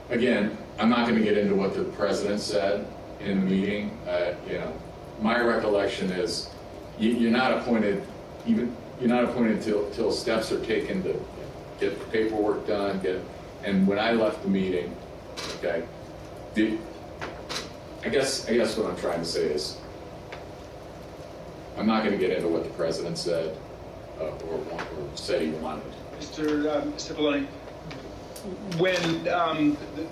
Again, I'm not going to get into what the president said in the meeting. My recollection is you're not appointed until steps are taken to get the paperwork done. And when I left the meeting, okay, I guess what I'm trying to say is I'm not going to get into what the president said or said he wanted. Mr. Cipollone, when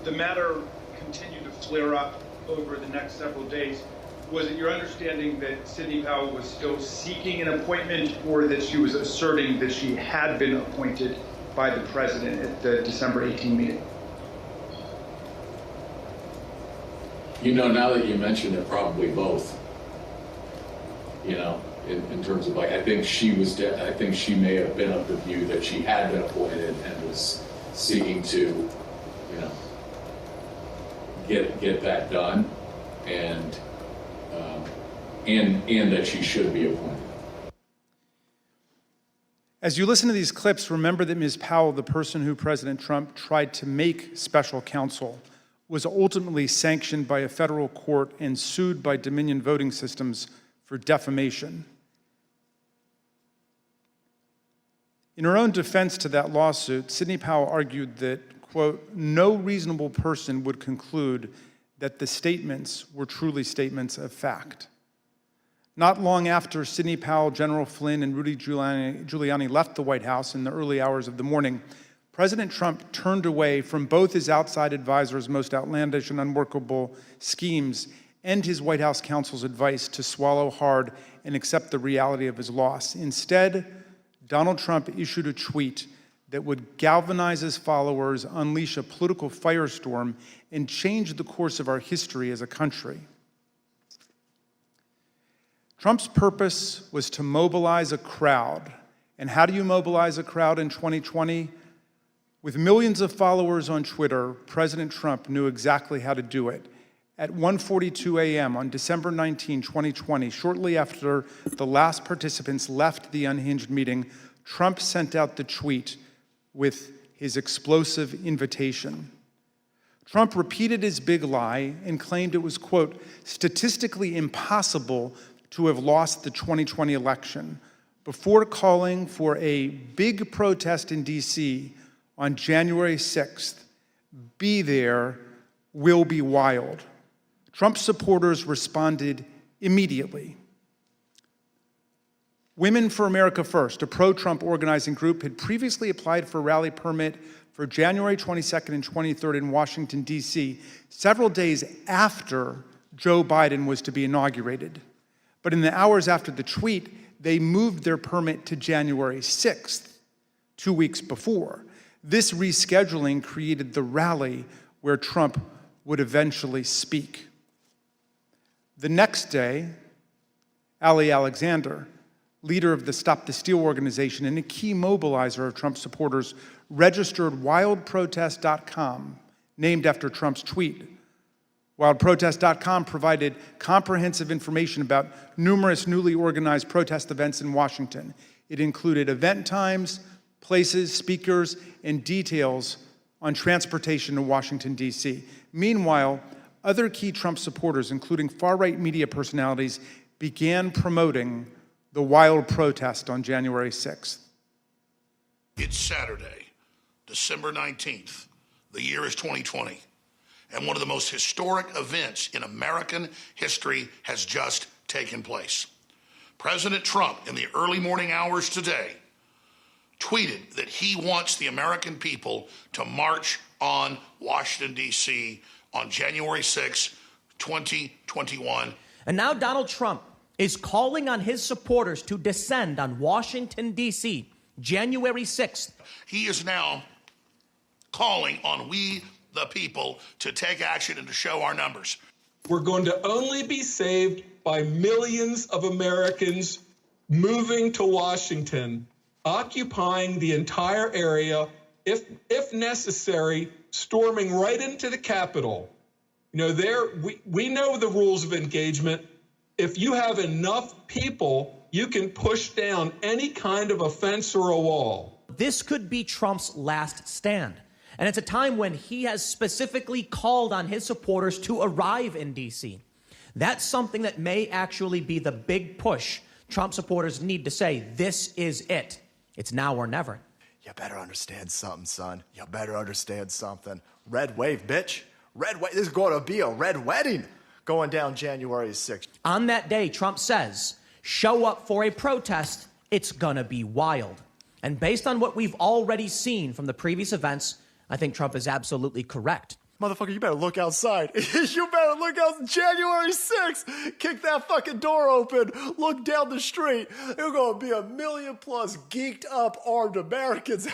the matter continued to flare up over the next several days, was it your understanding that Sidney Powell was still seeking an appointment, or that she was asserting that she had been appointed by the president at the December 18 meeting? Now that you mentioned it, probably both. In terms of I think she may have been of the view that she had been appointed and was seeking to, get that done, and that she should be appointed. As you listen to these clips, remember that Ms. Powell, the person who President Trump tried to make special counsel, was ultimately sanctioned by a federal court and sued by Dominion Voting Systems for defamation. In her own defense to that lawsuit, Sidney Powell argued that, quote, no reasonable person would conclude that the statements were truly statements of fact. Not long after Sidney Powell, General Flynn, and Rudy Giuliani left the White House in the early hours of the morning, President Trump turned away from both his outside advisors' most outlandish and unworkable schemes and his White House counsel's advice to swallow hard and accept the reality of his loss. Instead, Donald Trump issued a tweet that would galvanize his followers, unleash a political firestorm, and change the course of our history as a country. Trump's purpose was to mobilize a crowd. And how do you mobilize a crowd in 2020? With millions of followers on Twitter, President Trump knew exactly how to do it. At 1:42 a.m. on December 19, 2020, shortly after the last participants left the unhinged meeting, Trump sent out the tweet with his explosive invitation. Trump repeated his big lie and claimed it was, quote, statistically impossible to have lost the 2020 election, before calling for a big protest in D.C. on January 6th. Be there, will be wild. Trump supporters responded immediately. Women for America First, a pro-Trump organizing group, had previously applied for a rally permit for January 22nd and 23rd in Washington, D.C., several days after Joe Biden was to be inaugurated. But in the hours after the tweet, they moved their permit to January 6th, 2 weeks before. This rescheduling created the rally where Trump would eventually speak. The next day, Ali Alexander, leader of the Stop the Steal organization and a key mobilizer of Trump supporters, registered wildprotest.com, named after Trump's tweet, WildProtest.com provided comprehensive information about numerous newly organized protest events in Washington. It included event times, places, speakers, and details on transportation to Washington, D.C. Meanwhile, other key Trump supporters, including far-right media personalities, began promoting the wild protest on January 6th. It's Saturday, December 19th. The year is 2020. And one of the most historic events in American history has just taken place. President Trump, in the early morning hours today, tweeted that he wants the American people to march on Washington, D.C. on January 6, 2021. And now Donald Trump is calling on his supporters to descend on Washington, D.C., January 6th. He is now calling on we, the people, to take action and to show our numbers. We're going to only be saved by millions of Americans moving to Washington, occupying the entire area, if necessary, storming right into the Capitol. You know, we know the rules of engagement. If you have enough people, you can push down any kind of a fence or a wall. This could be Trump's last stand. And it's a time when he has specifically called on his supporters to arrive in D.C. That's something that may actually be the big push Trump supporters need to say, this is it. It's now or never. You better understand something, son. You better understand something. Red wave, bitch. Red wave. This is going to be a red wedding going down January 6th. On that day, Trump says, show up for a protest. It's going to be wild. And based on what we've already seen from the previous events, I think Trump is absolutely correct. Motherfucker, you better look outside. You better look out January 6th. Kick that fucking door open. Look down the street. There's going to be 1 million plus geeked up armed Americans.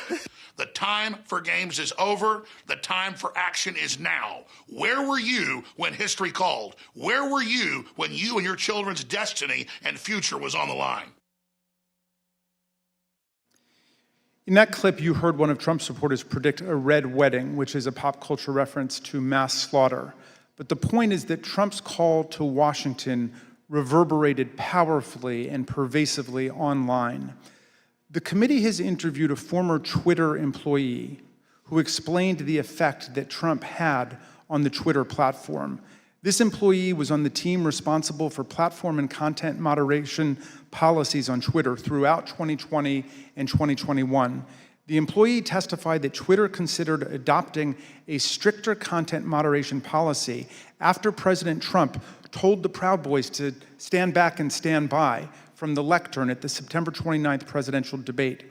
The time for games is over. The time for action is now. Where were you when history called? Where were you when you and your children's destiny and future was on the line? In that clip, you heard one of Trump's supporters predict a red wedding, which is a pop culture reference to mass slaughter. But the point is that Trump's call to Washington reverberated powerfully and pervasively online. The committee has interviewed a former Twitter employee who explained the effect that Trump had on the Twitter platform. This employee was on the team responsible for platform and content moderation policies on Twitter throughout 2020 and 2021. The employee testified that Twitter considered adopting a stricter content moderation policy after President Trump told the Proud Boys to stand back and stand by from the lectern at the September 29th presidential debate.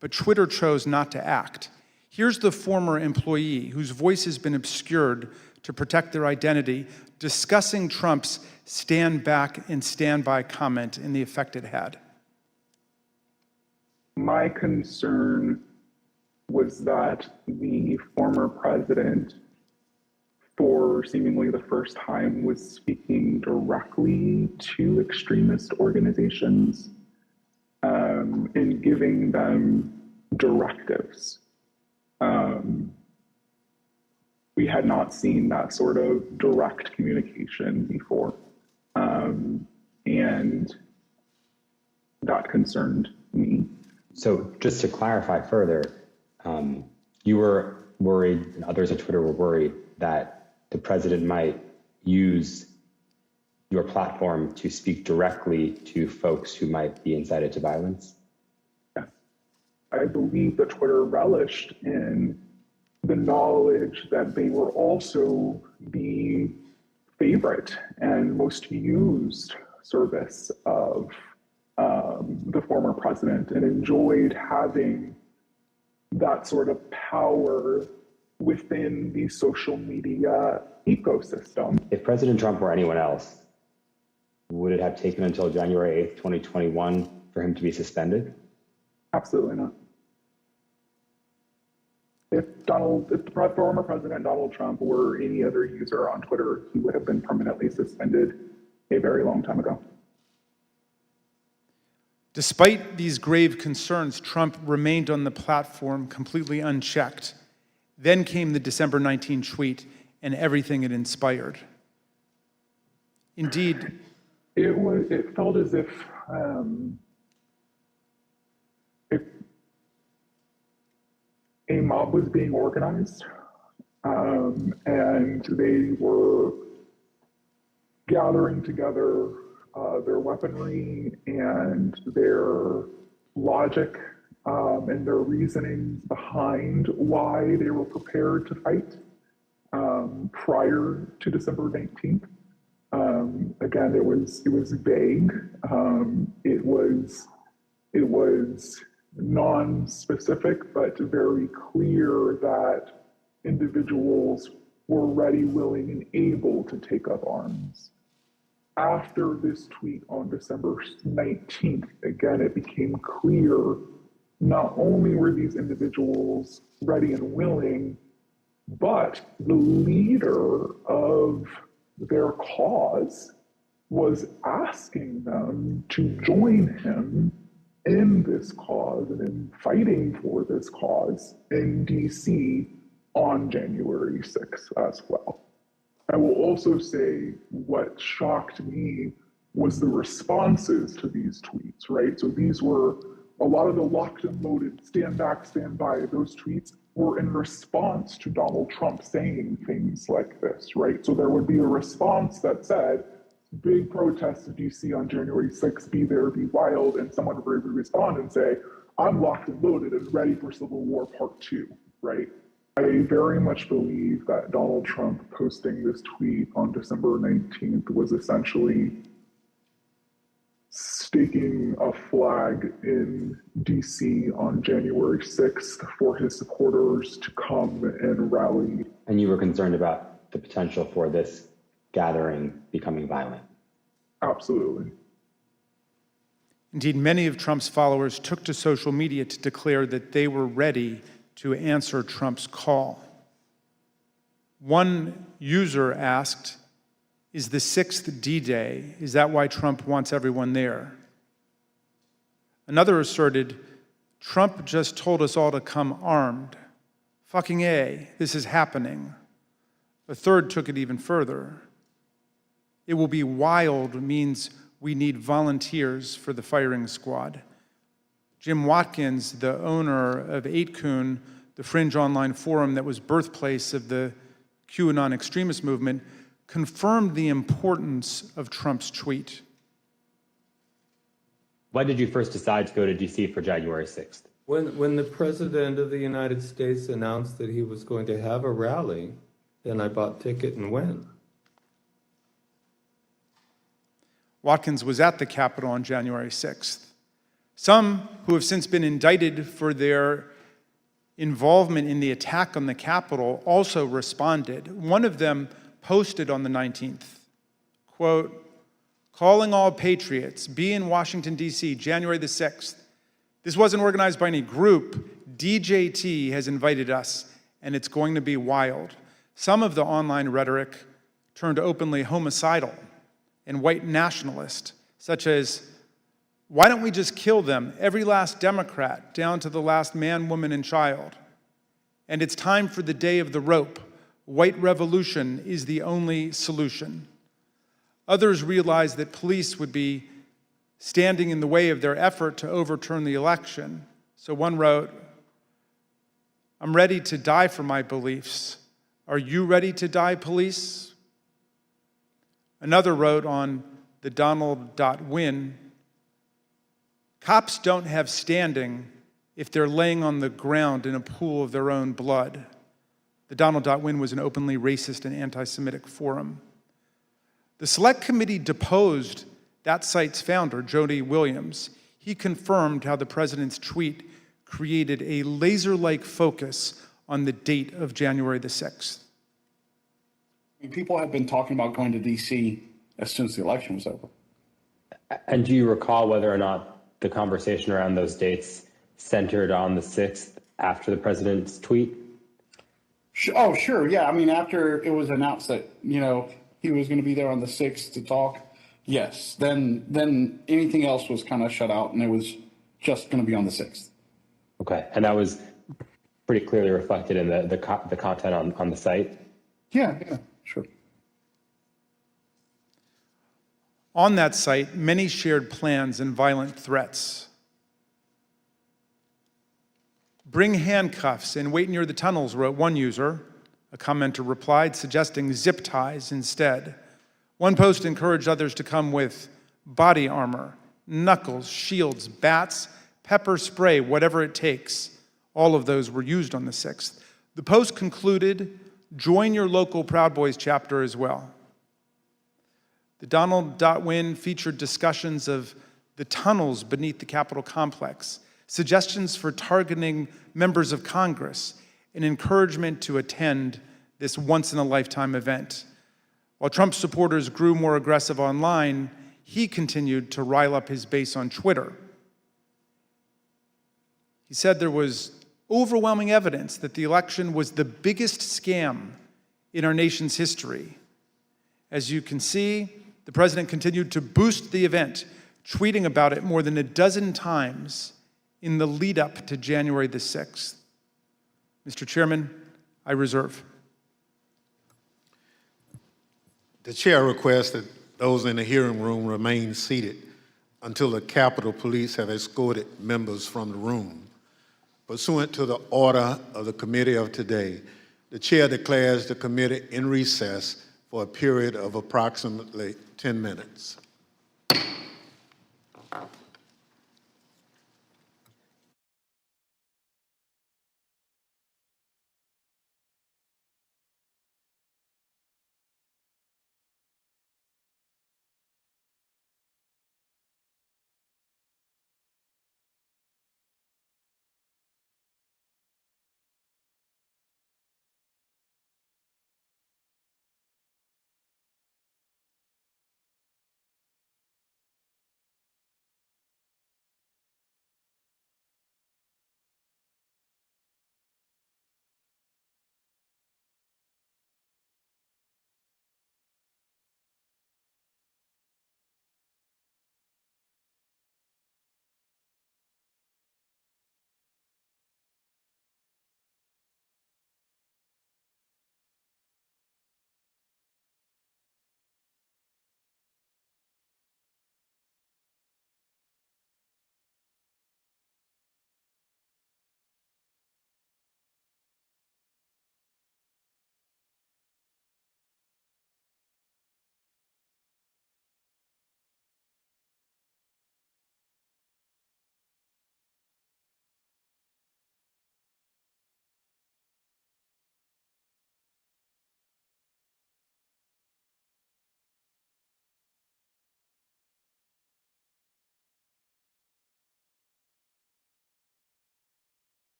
But Twitter chose not to act. Here's the former employee, whose voice has been obscured to protect their identity, discussing Trump's stand back and stand by comment and the effect it had. My concern was that the former president, for seemingly the first time, was speaking directly to extremist organizations and giving them directives. We had not seen that sort of direct communication before. And that concerned me. So just to clarify further, you were worried, and others on Twitter were worried, that the president might use your platform to speak directly to folks who might be incited to violence? Yes. I believe that Twitter relished in the knowledge that they were also the favorite and most used service of the former president, and enjoyed having that sort of power within the social media ecosystem. If President Trump or anyone else, would it have taken until January 8th, 2021 for him to be suspended? Absolutely not. If the former President Donald Trump were any other user on Twitter, he would have been permanently suspended a very long time ago. Despite these grave concerns, Trump remained on the platform completely unchecked. Then came the December 19 tweet and everything it inspired. Indeed, it felt as if a mob was being organized, and they were gathering together their weaponry and their logic and their reasonings behind why they were prepared to fight prior to December 19th. Again, it was vague. It was non-specific, but very clear that individuals were ready, willing, and able to take up arms. After this tweet on December 19th, again, it became clear not only were these individuals ready and willing, but the leader of their cause was asking them to join him in this cause and in fighting for this cause in DC on January 6th as well. I will also say what shocked me was the responses to these tweets, right? So these were a lot of the locked and loaded, stand back, stand by, those tweets were in response to Donald Trump saying things like this, right? So there would be a response that said, big protests in DC on January 6th, be there, be wild, and someone would respond and say, I'm locked and loaded and ready for Civil War Part 2, right? I very much believe that Donald Trump posting this tweet on December 19th was essentially staking a flag in DC on January 6th for his supporters to come and rally. And you were concerned about the potential for this gathering becoming violent? Absolutely. Indeed, many of Trump's followers took to social media to declare that they were ready to answer Trump's call. One user asked, is the 6th D-Day? Is that why Trump wants everyone there? Another asserted, Trump just told us all to come armed. Fucking A, this is happening. A third took it even further. It will be wild means we need volunteers for the firing squad. Jim Watkins, the owner of 8kun, the fringe online forum that was birthplace of the QAnon extremist movement, confirmed the importance of Trump's tweet. Why did you first decide to go to DC for January 6th? When the President of the United States announced that he was going to have a rally, then I bought ticket and went. Watkins was at the Capitol on January 6th. Some who have since been indicted for their involvement in the attack on the Capitol also responded. One of them posted on the 19th, quote, calling all patriots, be in Washington, D.C., January the 6th. This wasn't organized by any group. DJT has invited us, and it's going to be wild. Some of the online rhetoric turned openly homicidal and white nationalist, such as, why don't we just kill them, every last Democrat, down to the last man, woman, and child? And it's time for the day of the rope. White revolution is the only solution. Others realized that police would be standing in the way of their effort to overturn the election. So one wrote, I'm ready to die for my beliefs. Are you ready to die, police? Another wrote on the Donald.win, cops don't have standing if they're laying on the ground in a pool of their own blood. The Donald.win was an openly racist and anti-Semitic forum. The Select Committee deposed that site's founder, Jody Williams. He confirmed how the president's tweet created a laser-like focus on the date of January the 6th. People have been talking about going to D.C. as soon as the election was over. And do you recall whether or not the conversation around those dates centered on the 6th after the president's tweet? Oh, sure. Yeah. I mean, after it was announced that, he was going to be there on the 6th to talk, yes. Then anything else was kind of shut out, and it was just going to be on the 6th. Okay. And that was pretty clearly reflected in the content on the site? Yeah, sure. On that site, many shared plans and violent threats. Bring handcuffs and wait near the tunnels, wrote one user. A commenter replied, suggesting zip ties instead. One post encouraged others to come with body armor, knuckles, shields, bats, pepper spray, whatever it takes. All of those were used on the 6th. The post concluded, join your local Proud Boys chapter as well. The Donald.win featured discussions of the tunnels beneath the Capitol complex, suggestions for targeting members of Congress, and encouragement to attend this once-in-a-lifetime event. While Trump supporters grew more aggressive online, he continued to rile up his base on Twitter. He said there was overwhelming evidence that the election was the biggest scam in our nation's history. As you can see, the president continued to boost the event, tweeting about it more than a dozen times in the lead up to January the 6th. Mr. Chairman, I reserve. The chair requests that those in the hearing room remain seated until the Capitol Police have escorted members from the room. Pursuant to the order of the committee of today, the chair declares the committee in recess for a period of approximately 10 minutes.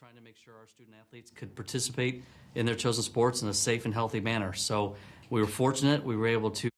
trying to make sure our student athletes could participate in their chosen sports in a safe and healthy manner. So we were fortunate. We were able to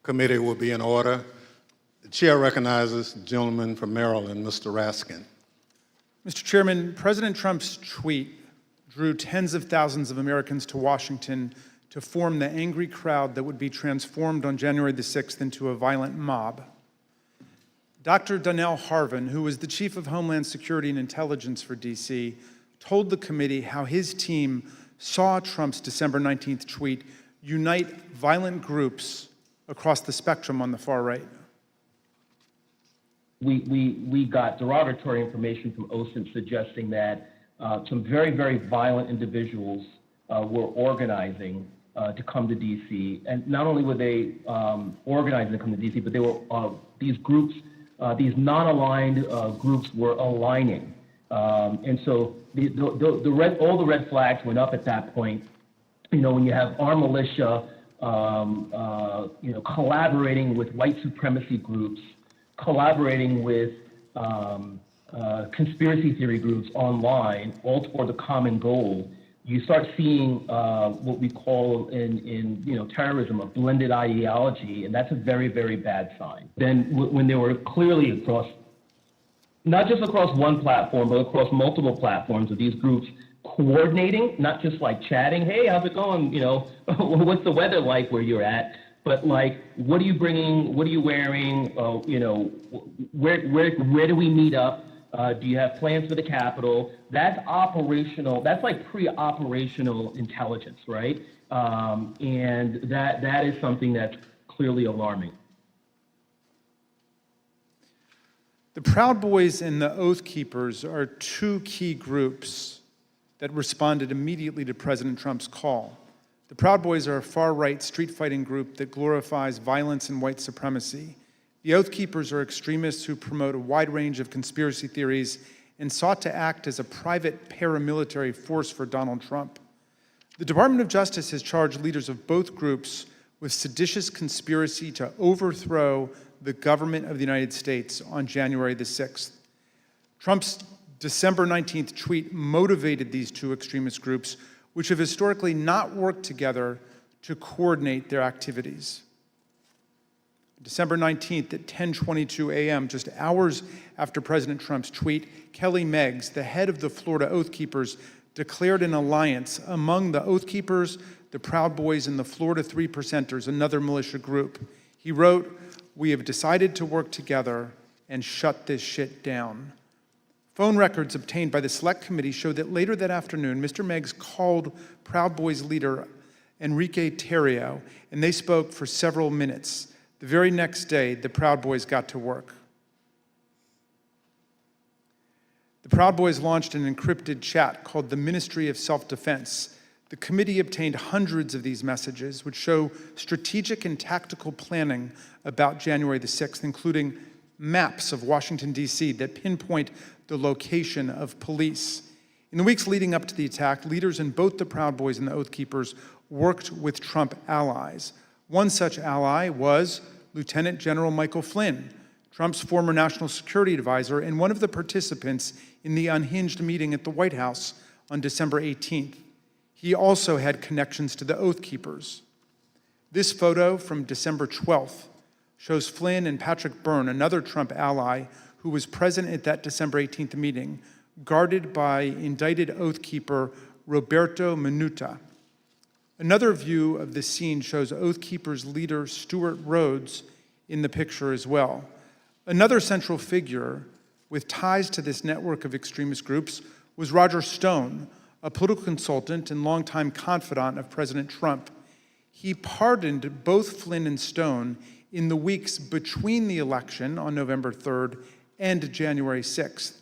Committee will be in order. The chair recognizes the gentleman from Maryland, Mr. Raskin. Mr. Chairman, President Trump's tweet drew tens of thousands of Americans to Washington to form the angry crowd that would be transformed on January the 6th into a violent mob. Dr. Donnell Harvin, who was the Chief of Homeland Security and Intelligence for D.C., told the committee how his team saw Trump's December 19th tweet unite violent groups across the spectrum on the far right. We got derogatory information from OSINT suggesting that some very, very violent individuals were organizing to come to D.C. And not only were they organizing to come to D.C., but they were these groups, these non-aligned groups were aligning. And so all the red flags went up at that point. You know, when you have armed militia, collaborating with white supremacy groups, collaborating with conspiracy theory groups online, all toward the common goal, you start seeing what we call in terrorism a blended ideology, and that's a very, very bad sign. Then when they were clearly across, not just across one platform, but across multiple platforms of these groups coordinating, not just like chatting, hey, how's it going? You know, what's the weather like where you're at? But like, what are you bringing? What are you wearing? Where do we meet up? Do you have plans for the Capitol? That's operational. That's like pre-operational intelligence, right? And that is something that's clearly alarming. The Proud Boys and the Oath Keepers are two key groups that responded immediately to President Trump's call. The Proud Boys are a far-right street-fighting group that glorifies violence and white supremacy. The Oath Keepers are extremists who promote a wide range of conspiracy theories and sought to act as a private paramilitary force for Donald Trump. The Department of Justice has charged leaders of both groups with seditious conspiracy to overthrow the government of the United States on January the 6th. Trump's December 19th tweet motivated these two extremist groups, which have historically not worked together to coordinate their activities. December 19th at 10:22 a.m., just hours after President Trump's tweet, Kelly Meggs, the head of the Florida Oath Keepers, declared an alliance among the Oath Keepers, the Proud Boys, and the Florida Three Percenters, another militia group. He wrote, "We have decided to work together and shut this shit down." Phone records obtained by the Select Committee show that later that afternoon, Mr. Meggs called Proud Boys leader Enrique Tarrio, and they spoke for several minutes. The very next day, the Proud Boys got to work. The Proud Boys launched an encrypted chat called the Ministry of Self-Defense. The committee obtained hundreds of these messages, which show strategic and tactical planning about January the 6th, including maps of Washington, D.C. that pinpoint the location of police. In the weeks leading up to the attack, leaders in both the Proud Boys and the Oath Keepers worked with Trump allies. One such ally was Lieutenant General Michael Flynn, Trump's former national security advisor and one of the participants in the unhinged meeting at the White House on December 18th. He also had connections to the Oath Keepers. This photo from December 12th shows Flynn and Patrick Byrne, another Trump ally who was present at that December 18th meeting, guarded by indicted Oath Keeper Roberto Minuta. Another view of the scene shows Oath Keepers leader Stuart Rhodes in the picture as well. Another central figure with ties to this network of extremist groups was Roger Stone, a political consultant and longtime confidant of President Trump. He pardoned both Flynn and Stone in the weeks between the election on November 3rd and January 6th.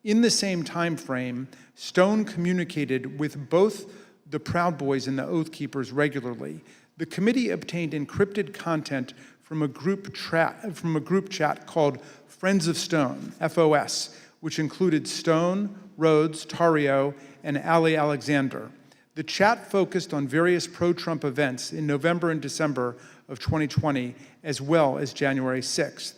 In the same time frame, Stone communicated with both the Proud Boys and the Oath Keepers regularly. The committee obtained encrypted content from a group chat called Friends of Stone, FOS, which included Stone, Rhodes, Tarrio, and Ali Alexander. The chat focused on various pro-Trump events in November and December of 2020, as well as January 6th.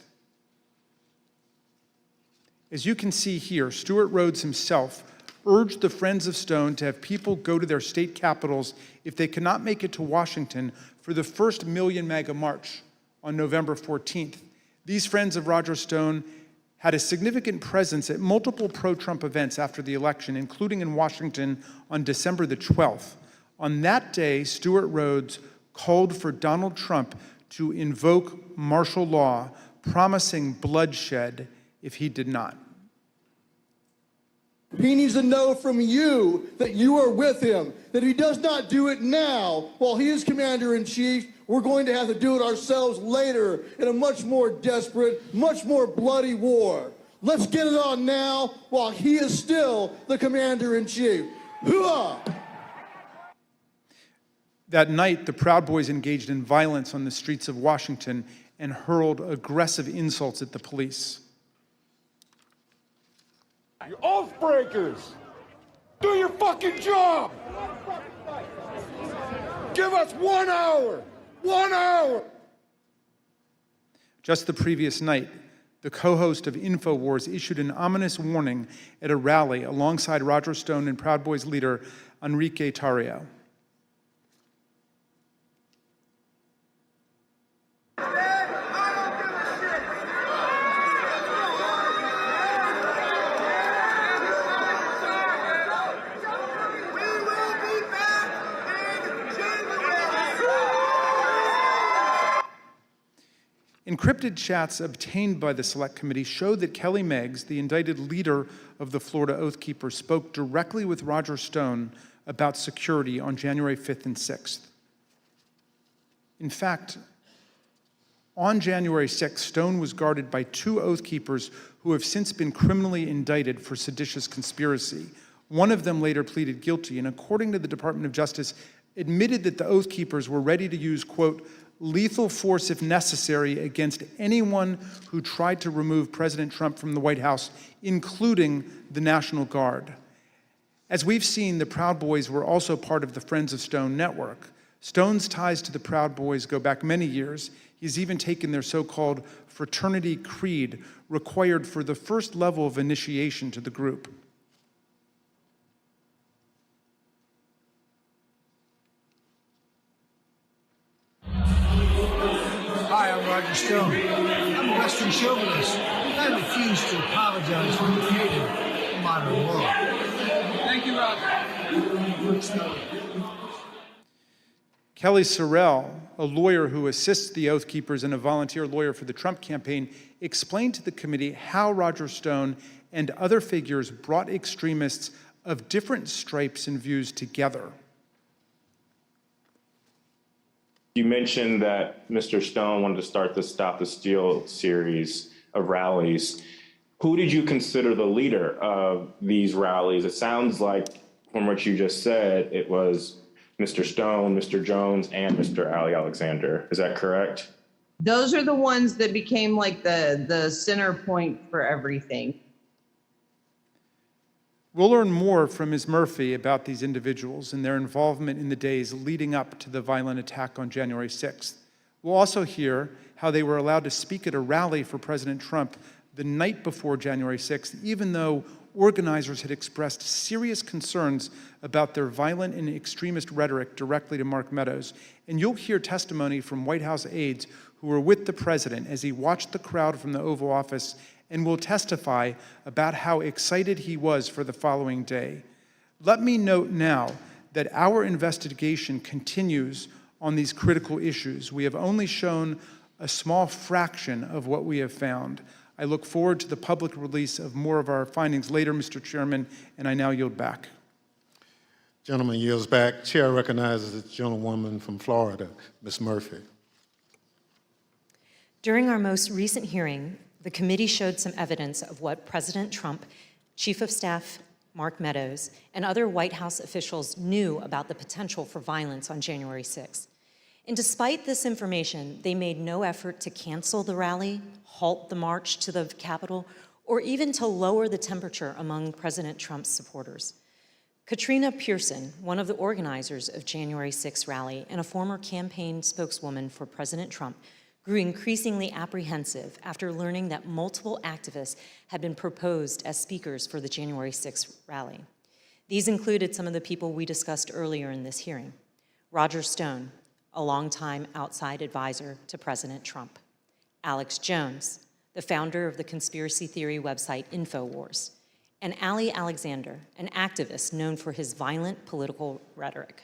As you can see here, Stuart Rhodes himself urged the Friends of Stone to have people go to their state capitals if they could not make it to Washington for the first Million MAGA March on November 14th. These friends of Roger Stone had a significant presence at multiple pro-Trump events after the election, including in Washington on December the 12th. On that day, Stewart Rhodes called for Donald Trump to invoke martial law, promising bloodshed if he did not. He needs to know from you that you are with him, that if he does not do it now while he is commander-in-chief, we're going to have to do it ourselves later in a much more desperate, much more bloody war. Let's get it on now while he is still the commander-in-chief. Hooah! That night, the Proud Boys engaged in violence on the streets of Washington and hurled aggressive insults at the police. You oath breakers! Do your fucking job! Give us 1 hour! 1 hour! Just the previous night, the co-host of InfoWars issued an ominous warning at a rally alongside Roger Stone and Proud Boys leader Enrique Tarrio. Encrypted chats obtained by the Select Committee show that Kelly Meggs, the indicted leader of the Florida Oath Keepers, spoke directly with Roger Stone about security on January 5th and 6th. In fact, on January 6th, Stone was guarded by 2 Oath Keepers who have since been criminally indicted for seditious conspiracy. One of them later pleaded guilty, and according to the Department of Justice, admitted that the Oath Keepers were ready to use, quote, lethal force if necessary against anyone who tried to remove President Trump from the White House, including the National Guard. As we've seen, the Proud Boys were also part of the Friends of Stone network. Stone's ties to the Proud Boys go back many years. He's even taken their so-called fraternity creed, required for the first level of initiation to the group. Hi, I'm Roger Stone. I'm a Western chauvinist. I refuse to apologize for creating the modern world. Thank you, Roger. Kelly Sorrell, a lawyer who assists the Oath Keepers and a volunteer lawyer for the Trump campaign, explained to the committee how Roger Stone and other figures brought extremists of different stripes and views together. You mentioned that Mr. Stone wanted to start the Stop the Steal series of rallies. Who did you consider the leader of these rallies? It sounds like, from what you just said, it was Mr. Stone, Mr. Jones, and Mr. Ali Alexander. Is that correct? Those are the ones that became like the center point for everything. We'll learn more from Ms. Murphy about these individuals and their involvement in the days leading up to the violent attack on January 6th. We'll also hear how they were allowed to speak at a rally for President Trump the night before January 6th, even though organizers had expressed serious concerns about their violent and extremist rhetoric directly to Mark Meadows. And you'll hear testimony from White House aides who were with the president as he watched the crowd from the Oval Office and will testify about how excited he was for the following day. Let me note now that our investigation continues on these critical issues. We have only shown a small fraction of what we have found. I look forward to the public release of more of our findings later, Mr. Chairman, and I now yield back. Gentleman yields back. Chair recognizes the gentlewoman from Florida, Ms. Murphy. During our most recent hearing, the committee showed some evidence of what President Trump, Chief of Staff Mark Meadows, and other White House officials knew about the potential for violence on January 6th. And despite this information, they made no effort to cancel the rally, halt the march to the Capitol, or even to lower the temperature among President Trump's supporters. Katrina Pearson, one of the organizers of January 6th rally and a former campaign spokeswoman for President Trump, grew increasingly apprehensive after learning that multiple activists had been proposed as speakers for the January 6th rally. These included some of the people we discussed earlier in this hearing: Roger Stone, a longtime outside advisor to President Trump. Alex Jones, the founder of the conspiracy theory website InfoWars, and Ali Alexander, an activist known for his violent political rhetoric.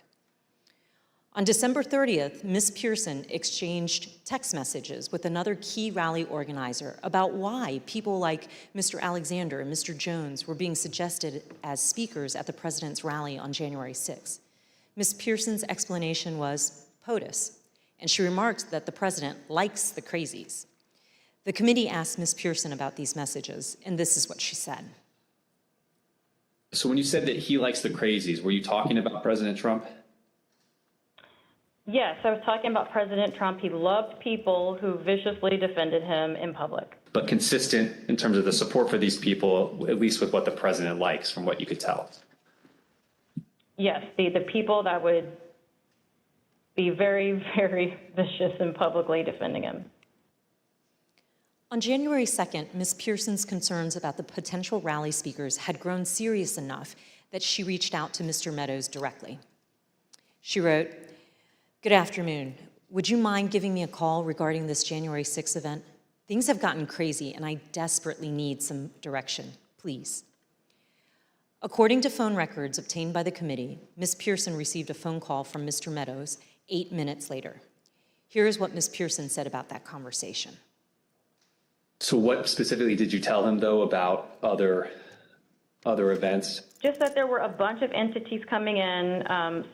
On December 30th, Ms. Pearson exchanged text messages with another key rally organizer about why people like Mr. Alexander and Mr. Jones were being suggested as speakers at the president's rally on January 6th. Ms. Pearson's explanation was POTUS, and she remarked that the president likes the crazies. The committee asked Ms. Pearson about these messages, and this is what she said. So when you said that he likes the crazies, were you talking about President Trump? Yes, I was talking about President Trump. He loved people who viciously defended him in public. But consistent in terms of the support for these people, at least with what the president likes, from what you could tell. Yes, the people that would be very, very vicious in publicly defending him. On January 2nd, Ms. Pearson's concerns about the potential rally speakers had grown serious enough that she reached out to Mr. Meadows directly. She wrote, "Good afternoon. Would you mind giving me a call regarding this January 6th event? Things have gotten crazy and I desperately need some direction, please." According to phone records obtained by the committee, Ms. Pearson received a phone call from Mr. Meadows 8 minutes later. Here is what Ms. Pearson said about that conversation. So what specifically did you tell him, though, about other events? Just that there were a bunch of entities coming in.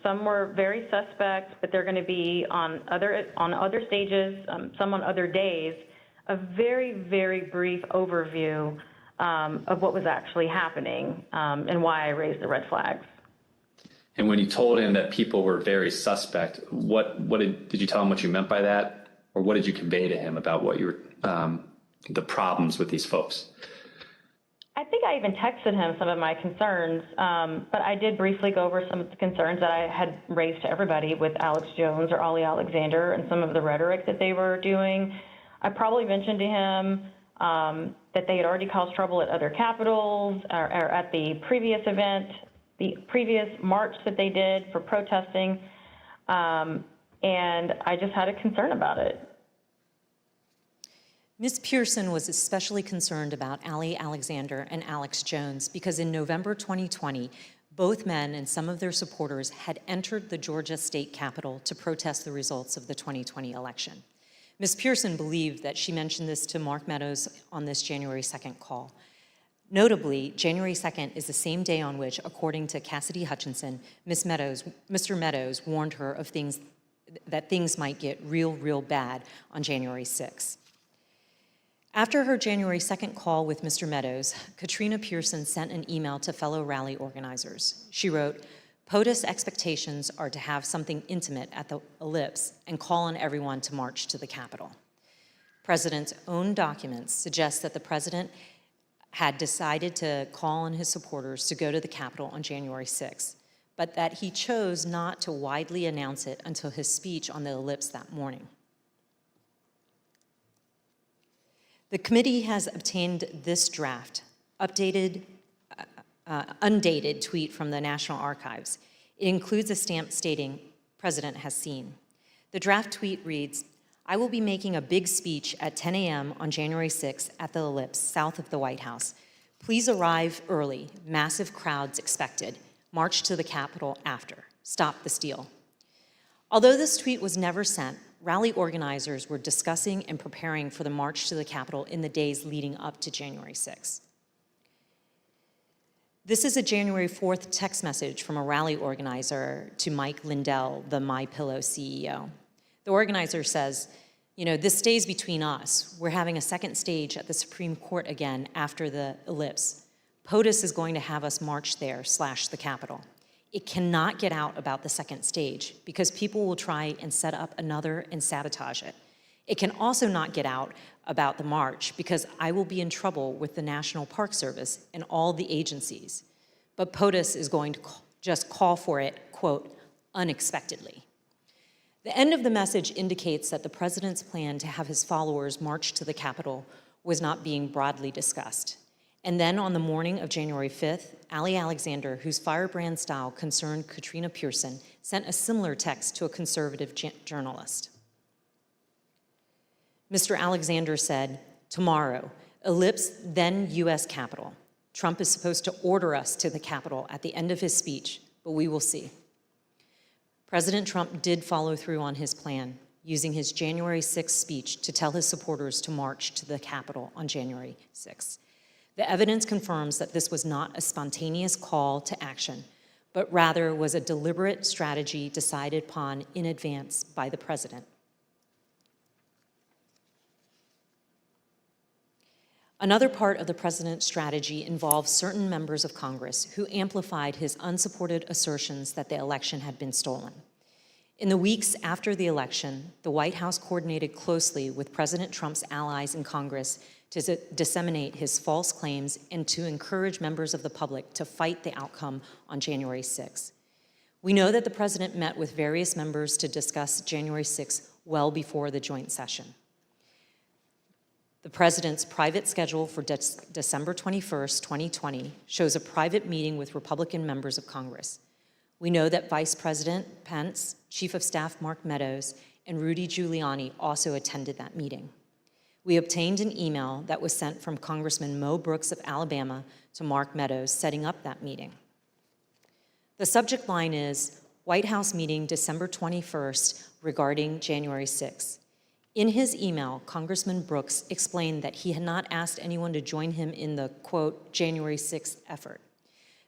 Some were very suspect, but they're going to be on other stages, some on other days. A very, very brief overview of what was actually happening and why I raised the red flags. And when you told him that people were very suspect, what did you tell him what you meant by that? Or what did you convey to him about what you were, the problems with these folks? I think I even texted him some of my concerns, but I did briefly go over some of the concerns that I had raised to everybody with Alex Jones or Ali Alexander and some of the rhetoric that they were doing. I probably mentioned to him that they had already caused trouble at other capitals or at the previous event, the previous march that they did for protesting, and I just had a concern about it. Ms. Pearson was especially concerned about Ali Alexander and Alex Jones because in November 2020, both men and some of their supporters had entered the Georgia state capitol to protest the results of the 2020 election. Ms. Pearson believed that she mentioned this to Mark Meadows on this January 2nd call. Notably, January 2nd is the same day on which, according to Cassidy Hutchinson, Mr. Meadows warned her of that things might get real bad on January 6th. After her January 2nd call with Mr. Meadows, Katrina Pearson sent an email to fellow rally organizers. She wrote, "POTUS expectations are to have something intimate at the Ellipse and call on everyone to march to the Capitol." President's own documents suggest that the president had decided to call on his supporters to go to the Capitol on January 6th, but that he chose not to widely announce it until his speech on the Ellipse that morning. The committee has obtained this draft, undated tweet from the National Archives. It includes a stamp stating, "President has seen." The draft tweet reads, "I will be making a big speech at 10 a.m. on January 6th at the Ellipse, south of the White House. Please arrive early. Massive crowds expected. March to the Capitol after. Stop the steal." Although this tweet was never sent, rally organizers were discussing and preparing for the march to the Capitol in the days leading up to January 6th. This is a January 4th text message from a rally organizer to Mike Lindell, the MyPillow CEO. The organizer says, "This stays between us. We're having a second stage at the Supreme Court again after the Ellipse. POTUS is going to have us march there / the Capitol. It cannot get out about the second stage because people will try and set up another and sabotage it. It can also not get out about the march because I will be in trouble with the National Park Service and all the agencies. But POTUS is going to just call for it, quote, unexpectedly." The end of the message indicates that the president's plan to have his followers march to the Capitol was not being broadly discussed. And then on the morning of January 5th, Ali Alexander, whose firebrand style concerned Katrina Pearson, sent a similar text to a conservative journalist. Mr. Alexander said, "Tomorrow, ellipse then U.S. Capitol. Trump is supposed to order us to the Capitol at the end of his speech, but we will see." President Trump did follow through on his plan, using his January 6th speech to tell his supporters to march to the Capitol on January 6th. The evidence confirms that this was not a spontaneous call to action, but rather was a deliberate strategy decided upon in advance by the president. Another part of the president's strategy involves certain members of Congress who amplified his unsupported assertions that the election had been stolen. In the weeks after the election, the White House coordinated closely with President Trump's allies in Congress to disseminate his false claims and to encourage members of the public to fight the outcome on January 6th. We know that the president met with various members to discuss January 6th well before the joint session. The president's private schedule for December 21st, 2020 shows a private meeting with Republican members of Congress. We know that Vice President Pence, Chief of Staff Mark Meadows, and Rudy Giuliani also attended that meeting. We obtained an email that was sent from Congressman Mo Brooks of Alabama to Mark Meadows setting up that meeting. The subject line is White House meeting December 21st regarding January 6th. In his email, Congressman Brooks explained that he had not asked anyone to join him in the, quote, January 6th effort,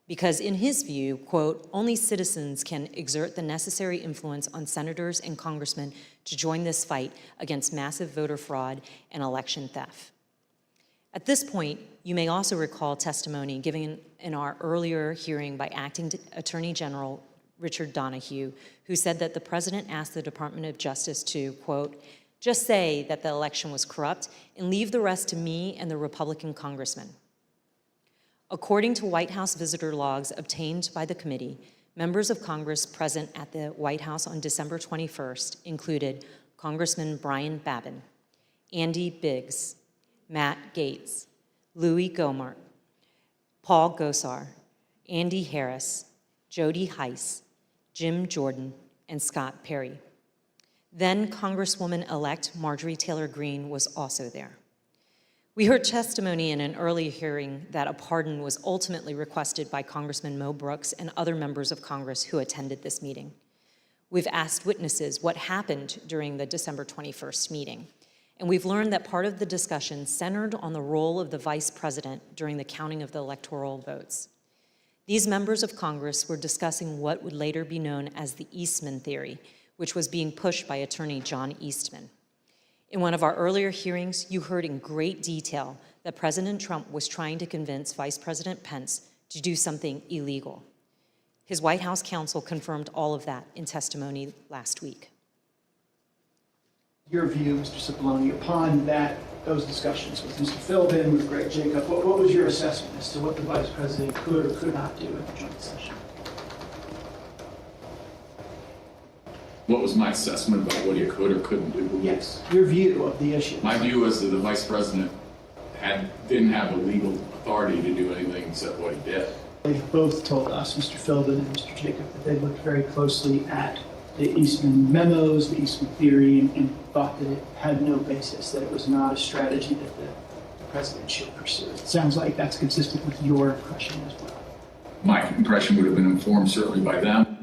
because in his view, quote, only citizens can exert the necessary influence on senators and congressmen to join this fight against massive voter fraud and election theft. At this point, you may also recall testimony given in our earlier hearing by Acting Attorney General Richard Donahue, who said that the president asked the Department of Justice to, quote, just say that the election was corrupt and leave the rest to me and the Republican congressmen. According to White House visitor logs obtained by the committee, members of Congress present at the White House on December 21st included Congressman Brian Babin, Andy Biggs, Matt Gaetz, Louis Gohmert, Paul Gosar, Andy Harris, Jody Heiss, Jim Jordan, and Scott Perry. Then Congresswoman-elect Marjorie Taylor Greene was also there. We heard testimony in an early hearing that a pardon was ultimately requested by Congressman Mo Brooks and other members of Congress who attended this meeting. We've asked witnesses what happened during the December 21st meeting, and we've learned that part of the discussion centered on the role of the vice president during the counting of the electoral votes. These members of Congress were discussing what would later be known as the Eastman theory, which was being pushed by attorney John Eastman. In one of our earlier hearings, you heard in great detail that President Trump was trying to convince Vice President Pence to do something illegal. His White House counsel confirmed all of that in testimony last week. Your view, Mr. Cipollone, upon those discussions with Mr. Philbin, with Greg Jacob, what was your assessment as to what the Vice President could or could not do at the joint session? What was my assessment about what he could or couldn't do? Yes, your view of the issue. My view is that the vice president didn't have the legal authority to do anything except what he did. They've both told us, Mr. Philbin and Mr. Jacob, that they looked very closely at the Eastman memos, the Eastman theory, and thought that it had no basis, that it was not a strategy that the president should pursue. It sounds like that's consistent with your impression as well. My impression would have been informed certainly by them.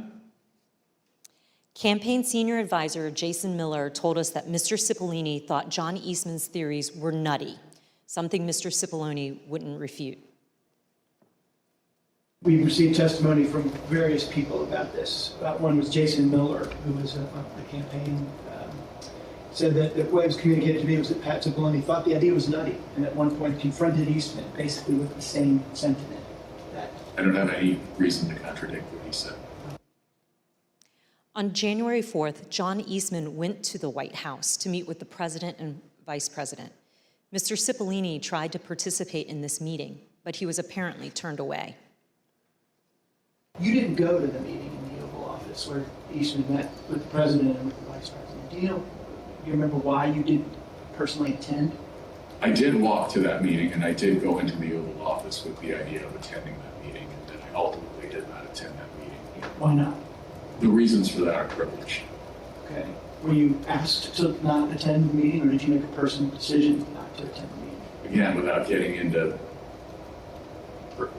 Campaign senior advisor Jason Miller told us that Mr. Cipollone thought John Eastman's theories were nutty, something Mr. Cipollone wouldn't refute. We've received testimony from various people about this. One was Jason Miller, who was a campaign, said that what was communicated to me was that Pat Cipollone thought the idea was nutty, and at one point confronted Eastman basically with the same sentiment. I don't have any reason to contradict what he said. On January 4th, John Eastman went to the White House to meet with the president and vice president. Mr. Cipollone tried to participate in this meeting, but he was apparently turned away. You didn't go to the meeting in the Oval Office where Eastman met with the president and with the vice president. Do you remember why you didn't personally attend? I did walk to that meeting, and I did go into the Oval Office with the idea of attending that meeting, and then I ultimately did not attend that meeting. Why not? The reasons for that are privilege. Okay. Were you asked to not attend the meeting, or did you make a personal decision not to attend the meeting? Again, without getting into privilege.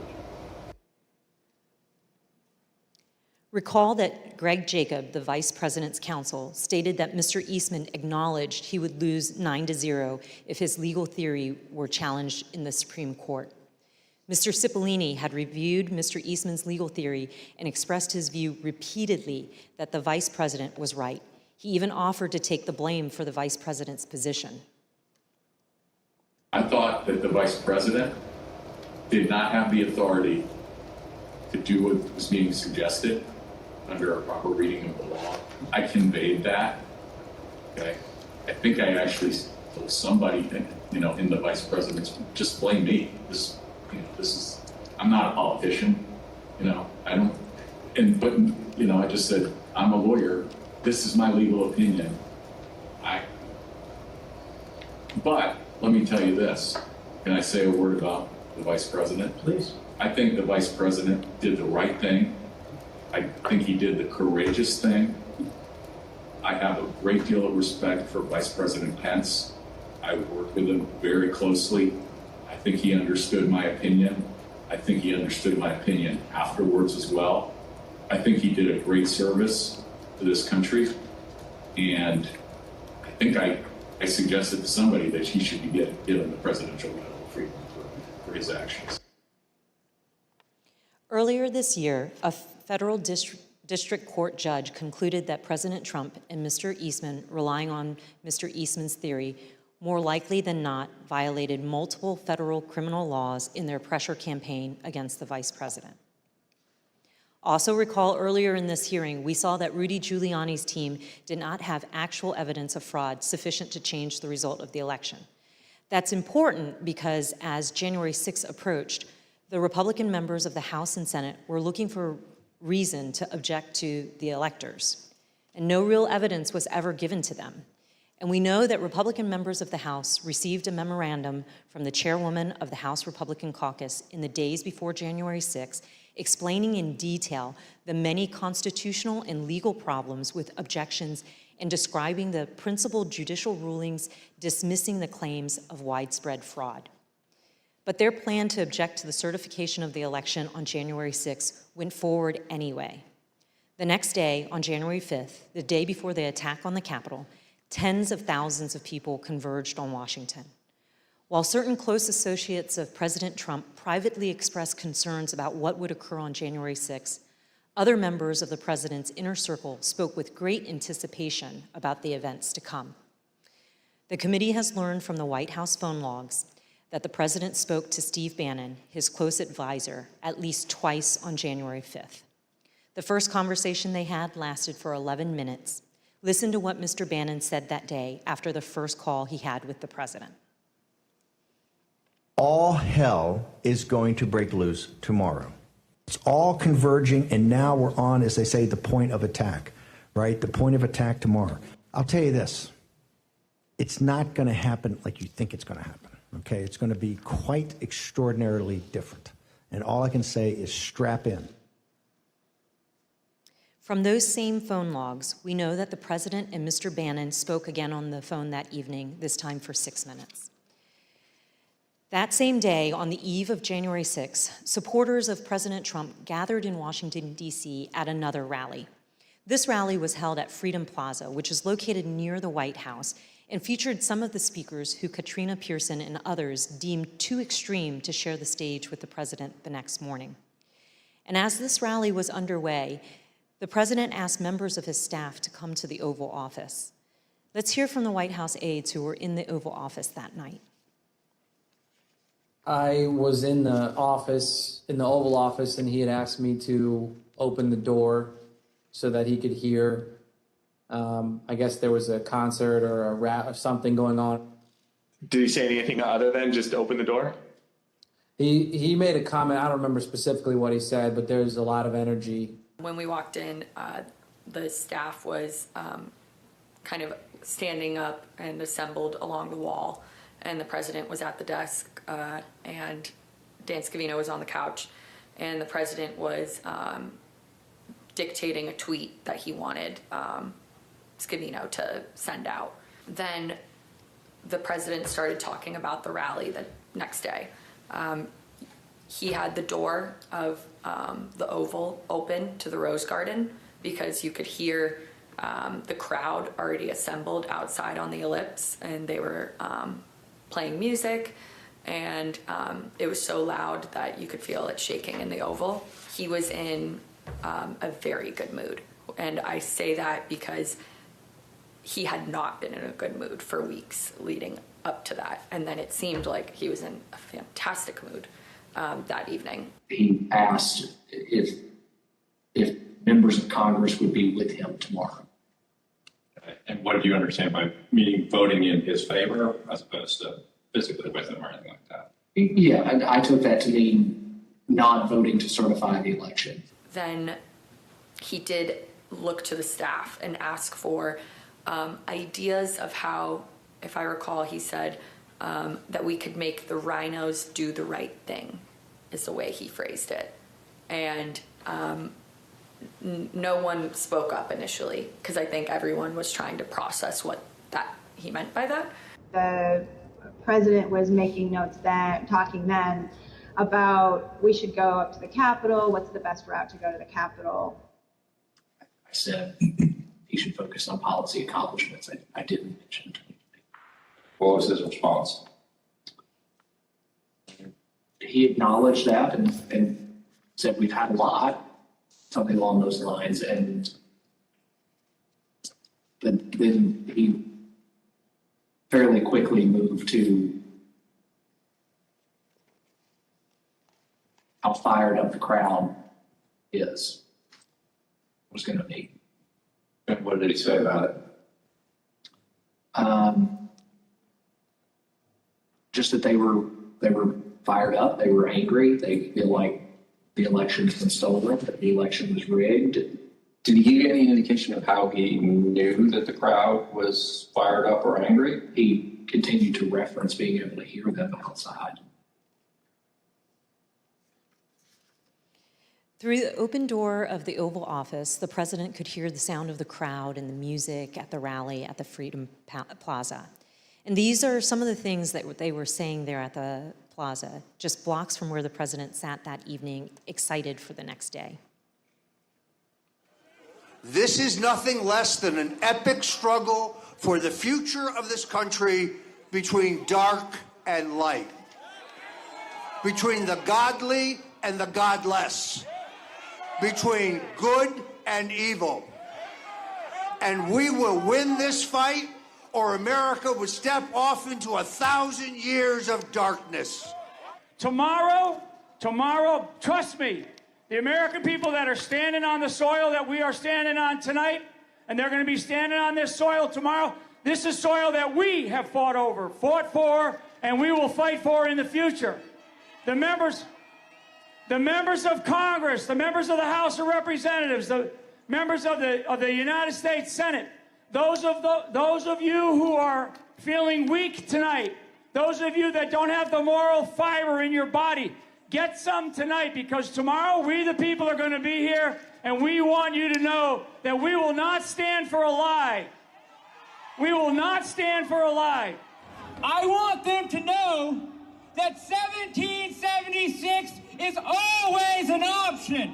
Recall that Greg Jacob, the vice president's counsel, stated that Mr. Eastman acknowledged he would lose 9-0 if his legal theory were challenged in the Supreme Court. Mr. Cipollini had reviewed Mr. Eastman's legal theory and expressed his view repeatedly that the vice president was right. He even offered to take the blame for the vice president's position. I thought that the vice president did not have the authority to do what was being suggested under a proper reading of the law. I conveyed that. Okay. I think I actually told somebody, in the vice president's, just blame me. This is, I'm not a politician. I don't, I just said, I'm a lawyer. This is my legal opinion. But let me tell you this. Can I say a word about the vice president? Please. I think the vice president did the right thing. I think he did the courageous thing. I have a great deal of respect for Vice President Pence. I worked with him very closely. I think he understood my opinion. I think he understood my opinion afterwards as well. I think he did a great service to this country. And I think I suggested to somebody that he should be given the Presidential Medal of Freedom for his actions. Earlier this year, a federal district court judge concluded that President Trump and Mr. Eastman, relying on Mr. Eastman's theory, more likely than not violated multiple federal criminal laws in their pressure campaign against the vice president. Also recall earlier in this hearing, we saw that Rudy Giuliani's team did not have actual evidence of fraud sufficient to change the result of the election. That's important because as January 6th approached, the Republican members of the House and Senate were looking for reason to object to the electors, and no real evidence was ever given to them. And we know that Republican members of the House received a memorandum from the chairwoman of the House Republican Caucus in the days before January 6th, explaining in detail the many constitutional and legal problems with objections and describing the principal judicial rulings dismissing the claims of widespread fraud. But their plan to object to the certification of the election on January 6th went forward anyway. The next day, on January 5th, the day before the attack on the Capitol, tens of thousands of people converged on Washington. While certain close associates of President Trump privately expressed concerns about what would occur on January 6th, other members of the president's inner circle spoke with great anticipation about the events to come. The committee has learned from the White House phone logs that the president spoke to Steve Bannon, his close advisor, at least twice on January 5th. The first conversation they had lasted for 11 minutes. Listen to what Mr. Bannon said that day after the first call he had with the president. All hell is going to break loose tomorrow. It's all converging, and now we're on, as they say, the point of attack, right? The point of attack tomorrow. I'll tell you this. It's not going to happen like you think it's going to happen, okay? It's going to be quite extraordinarily different. And all I can say is strap in. From those same phone logs, we know that the president and Mr. Bannon spoke again on the phone that evening, this time for 6 minutes. That same day, on the eve of January 6th, supporters of President Trump gathered in Washington, D.C. at another rally. This rally was held at Freedom Plaza, which is located near the White House, and featured some of the speakers who Katrina Pearson and others deemed too extreme to share the stage with the president the next morning. And as this rally was underway, the president asked members of his staff to come to the Oval Office. Let's hear from the White House aides who were in the Oval Office that night. I was in the office, in the Oval Office, and he had asked me to open the door so that he could hear. I guess there was a concert or a rap or something going on. Did he say anything other than just open the door? He made a comment. I don't remember specifically what he said, but there's a lot of energy. When we walked in, the staff was kind of standing up and assembled along the wall. and the president was at the desk, and Dan Scavino was on the couch, and the president was dictating a tweet that he wanted Scavino to send out. Then the president started talking about the rally the next day. He had the door of the Oval open to the Rose Garden because you could hear the crowd already assembled outside on the ellipse, and they were playing music, and it was so loud that you could feel it shaking in the Oval. He was in a very good mood, and I say that because he had not been in a good mood for weeks leading up to that, and then it seemed like he was in a fantastic mood that evening. He asked if members of Congress would be with him tomorrow. And what do you understand by meaning voting in his favor as opposed to physically with him or anything like that? Yeah, and I took that to mean not voting to certify the election. Then he did look to the staff and ask for ideas of how, if I recall, he said that we could make the rhinos do the right thing, is the way he phrased it. And no one spoke up initially because I think everyone was trying to process what that he meant by that. The president was making notes then, talking then about we should go up to the Capitol. What's the best route to go to the Capitol? I said he should focus on policy accomplishments. I didn't mention. What was his response? He acknowledged that and said we've had a lot, something along those lines, and then he fairly quickly moved to how fired up the crowd was going to be. And what did he say about it? Just that they were fired up, they were angry, they feel like the election has been stolen, that the election was rigged. Did he give any indication of how he knew that the crowd was fired up or angry? He continued to reference being able to hear them outside. Through the open door of the Oval Office, the president could hear the sound of the crowd and the music at the rally at the Freedom Plaza. And these are some of the things that they were saying there at the plaza, just blocks from where the president sat that evening, excited for the next day. This is nothing less than an epic struggle for the future of this country between dark and light, between the godly and the godless, between good and evil. And we will win this fight, or America would step off into 1,000 years of darkness. Tomorrow, trust me, the American people that are standing on the soil that we are standing on tonight, and they're going to be standing on this soil tomorrow, this is soil that we have fought for, and we will fight for in the future. The members of Congress, the members of the House of Representatives, the members of the United States Senate, those of you who are feeling weak tonight, those of you that don't have the moral fiber in your body, get some tonight, because tomorrow we the people are going to be here, and we want you to know that we will not stand for a lie. We will not stand for a lie. I want them to know that 1776 is always an option.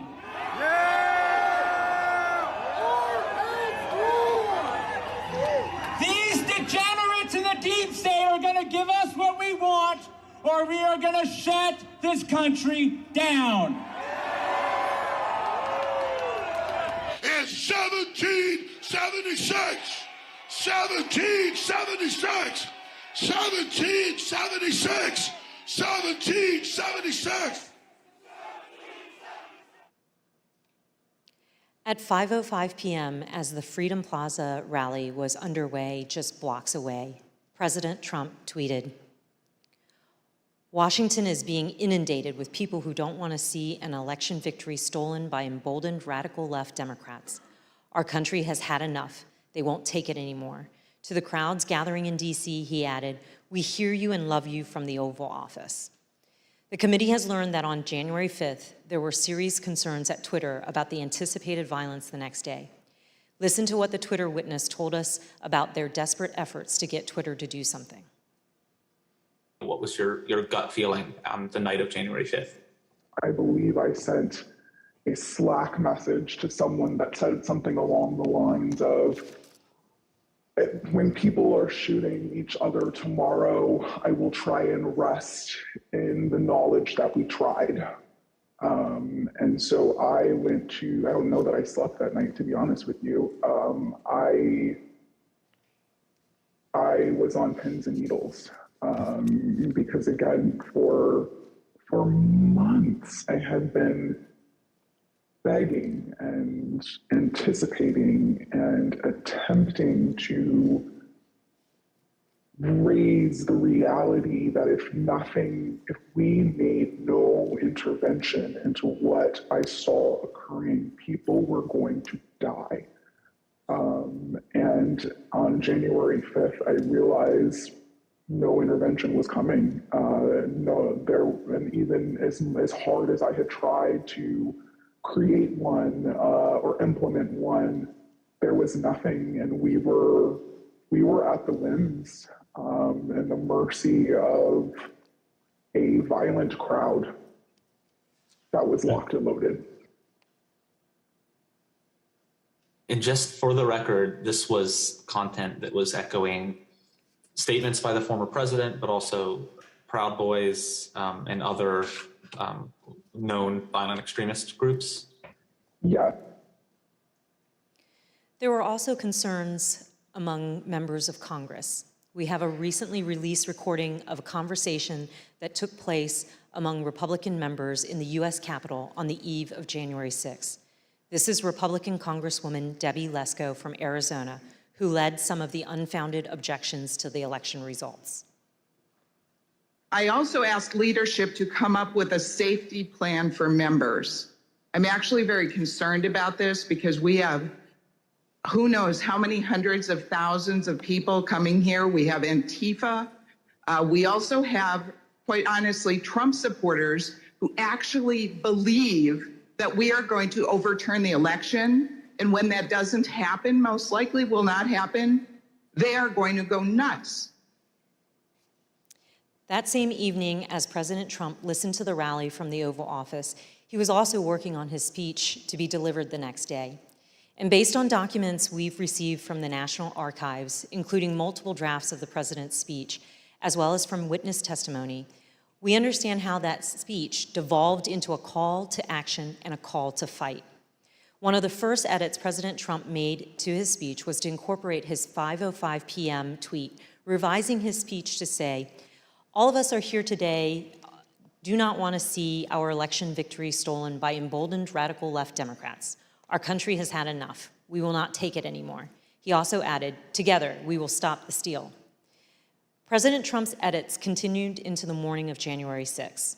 These degenerates in the deep state are going to give us what we want, or we are going to shut this country down. It's 1776! 1776! 1776! 1776! At 5:05 p.m., as the Freedom Plaza rally was underway just blocks away, President Trump tweeted, "Washington is being inundated with people who don't want to see an election victory stolen by emboldened radical left Democrats. Our country has had enough. They won't take it anymore. To the crowds gathering in D.C., he added, "We hear you and love you from the Oval Office." The committee has learned that on January 5th, there were serious concerns at Twitter about the anticipated violence the next day. Listen to what the Twitter witness told us about their desperate efforts to get Twitter to do something. What was your gut feeling on the night of January 5th? I believe I sent a Slack message to someone that said something along the lines of, when people are shooting each other tomorrow, I will try and rest in the knowledge that we tried. And so I went to, I don't know that I slept that night, to be honest with you. I was on pins and needles because, again, for months I had been begging and anticipating and attempting to raise the reality that if we made no intervention into what I saw occurring, people were going to die. And on January 5th, I realized no intervention was coming. And even as hard as I had tried to create one or implement one, there was nothing, and we were at the whims and the mercy of a violent crowd that was locked and loaded. And just for the record, this was content that was echoing statements by the former president, but also Proud Boys and other known violent extremist groups? Yeah. There were also concerns among members of Congress. We have a recently released recording of a conversation that took place among Republican members in the U.S. Capitol on the eve of January 6th. This is Republican Congresswoman Debbie Lesko from Arizona, who led some of the unfounded objections to the election results. I also asked leadership to come up with a safety plan for members. I'm actually very concerned about this because we have who knows how many hundreds of thousands of people coming here. We have Antifa. We also have, quite honestly, Trump supporters who actually believe that we are going to overturn the election. And when that doesn't happen, most likely will not happen, they are going to go nuts. That same evening, as President Trump listened to the rally from the Oval Office, he was also working on his speech to be delivered the next day. And based on documents we've received from the National Archives, including multiple drafts of the president's speech, as well as from witness testimony, we understand how that speech devolved into a call to action and a call to fight. One of the first edits President Trump made to his speech was to incorporate his 5:05 p.m. tweet, revising his speech to say, "All of us are here today, do not want to see our election victory stolen by emboldened radical left Democrats. Our country has had enough. We will not take it anymore." He also added, "Together, we will stop the steal." President Trump's edits continued into the morning of January 6th.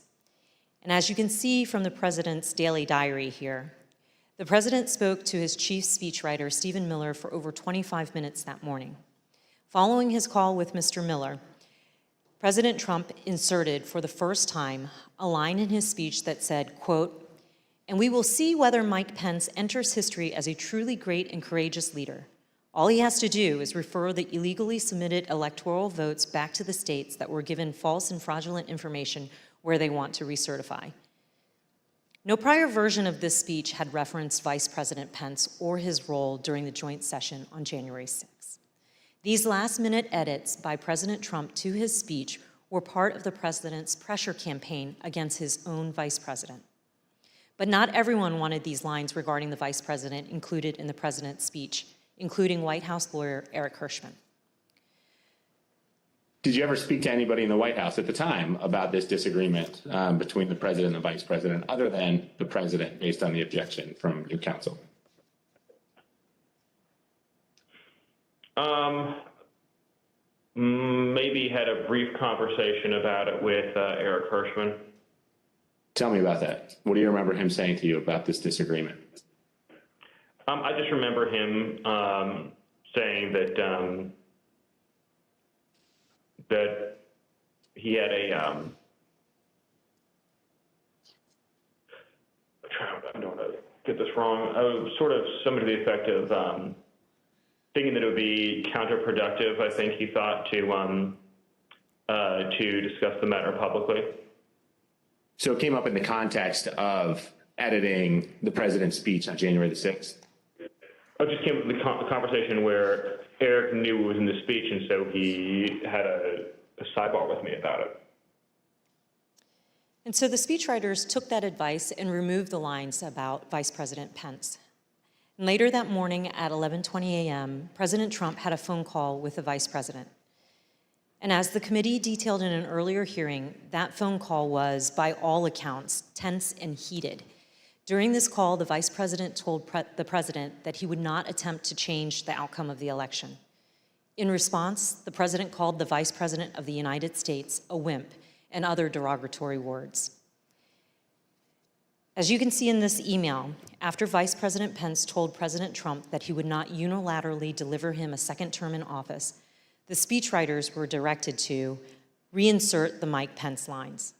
And as you can see from the president's daily diary here, the president spoke to his chief speechwriter, Stephen Miller, for over 25 minutes that morning. Following his call with Mr. Miller, President Trump inserted for the first time a line in his speech that said, quote, "And we will see whether Mike Pence enters history as a truly great and courageous leader. All he has to do is refer the illegally submitted electoral votes back to the states that were given false and fraudulent information where they want to recertify." No prior version of this speech had referenced Vice President Pence or his role during the joint session on January 6th. These last-minute edits by President Trump to his speech were part of the president's pressure campaign against his own vice president. But not everyone wanted these lines regarding the vice president included in the president's speech, including White House lawyer Eric Hirschman. Did you ever speak to anybody in the White House at the time about this disagreement between the president and the vice president, other than the president, based on the objection from your counsel? Maybe had a brief conversation about it with Eric Hirschman. Tell me about that. What do you remember him saying to you about this disagreement? I just remember him saying that that he had a, I don't want to get this wrong, sort of something to the effect of thinking that it would be counterproductive, I think he thought, to discuss the matter publicly. So it came up in the context of editing the president's speech on January the 6th? I just came up with the conversation where Eric knew it was in the speech, and so he had a sidebar with me about it. And so the speechwriters took that advice and removed the lines about Vice President Pence. And later that morning at 11:20 a.m., President Trump had a phone call with the vice president. And as the committee detailed in an earlier hearing, that phone call was, by all accounts, tense and heated. During this call, the vice president told the president that he would not attempt to change the outcome of the election. In response, the president called the vice president of the United States a wimp and other derogatory words. As you can see in this email, after Vice President Pence told President Trump that he would not unilaterally deliver him a second term in office, the speechwriters were directed to reinsert the Mike Pence lines.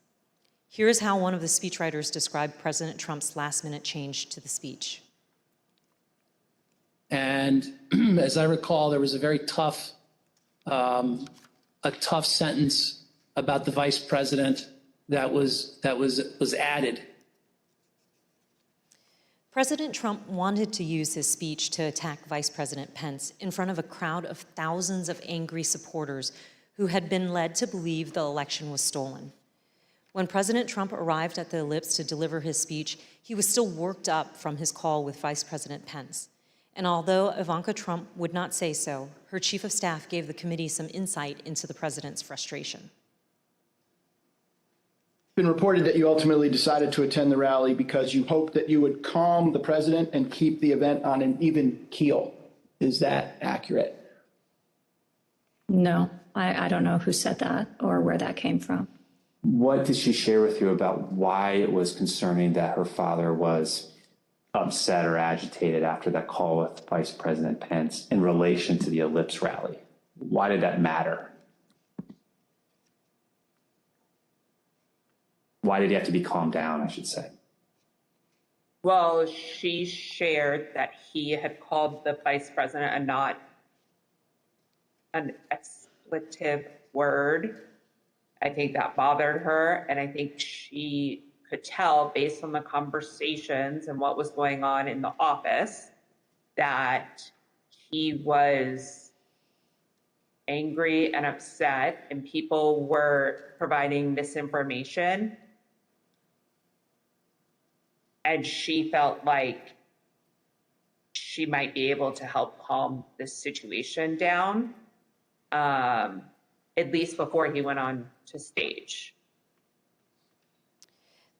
Here is how one of the speechwriters described President Trump's last-minute change to the speech. And as I recall, there was a very tough sentence about the vice president that was added. President Trump wanted to use his speech to attack Vice President Pence in front of a crowd of thousands of angry supporters who had been led to believe the election was stolen. When President Trump arrived at the Ellipse to deliver his speech, he was still worked up from his call with Vice President Pence. And although Ivanka Trump would not say so, her chief of staff gave the committee some insight into the president's frustration. It's been reported that you ultimately decided to attend the rally because you hoped that you would calm the president and keep the event on an even keel. Is that accurate? No, I don't know who said that or where that came from. What did she share with you about why it was concerning that her father was upset or agitated after that call with Vice President Pence in relation to the Ellipse rally? Why did that matter? Why did he have to be calmed down, I should say? Well, she shared that he had called the vice president a not an expletive word. I think that bothered her, and I think she could tell based on the conversations and what was going on in the office that he was angry and upset, and people were providing misinformation. And she felt like she might be able to help calm this situation down, at least before he went on to stage.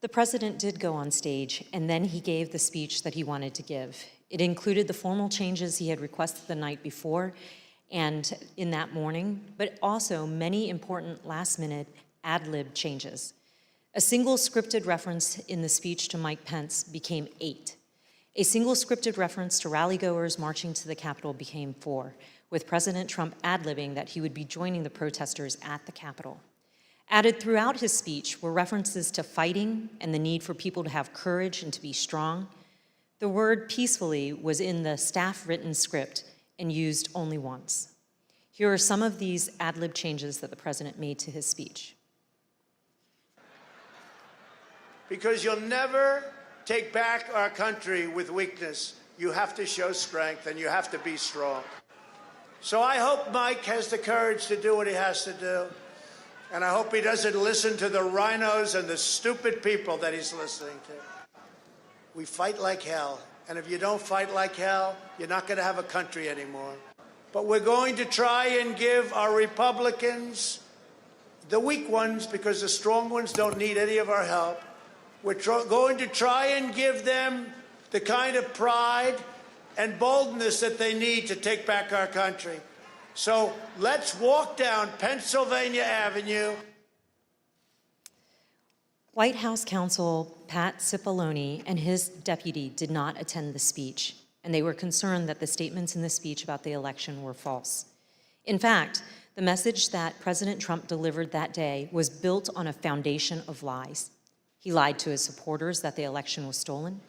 The president did go on stage, and then he gave the speech that he wanted to give. It included the formal changes he had requested the night before and in that morning, but also many important last-minute ad-lib changes. A single scripted reference in the speech to Mike Pence became 8. A single scripted reference to rally-goers marching to the Capitol became 4, with President Trump ad-libbing that he would be joining the protesters at the Capitol. Added throughout his speech were references to fighting and the need for people to have courage and to be strong. The word peacefully was in the staff-written script and used only once. Here are some of these ad-lib changes that the president made to his speech. Because you'll never take back our country with weakness. You have to show strength and you have to be strong. So I hope Mike has the courage to do what he has to do. And I hope he doesn't listen to the rhinos and the stupid people that he's listening to. We fight like hell. And if you don't fight like hell, you're not going to have a country anymore. But we're going to try and give our Republicans, the weak ones, because the strong ones don't need any of our help, we're going to try and give them the kind of pride and boldness that they need to take back our country. So let's walk down Pennsylvania Avenue. White House counsel Pat Cipollone and his deputy did not attend the speech, and they were concerned that the statements in the speech about the election were false. In fact, The message that President Trump delivered that day was built on a foundation of lies. He lied to his supporters that the election was stolen.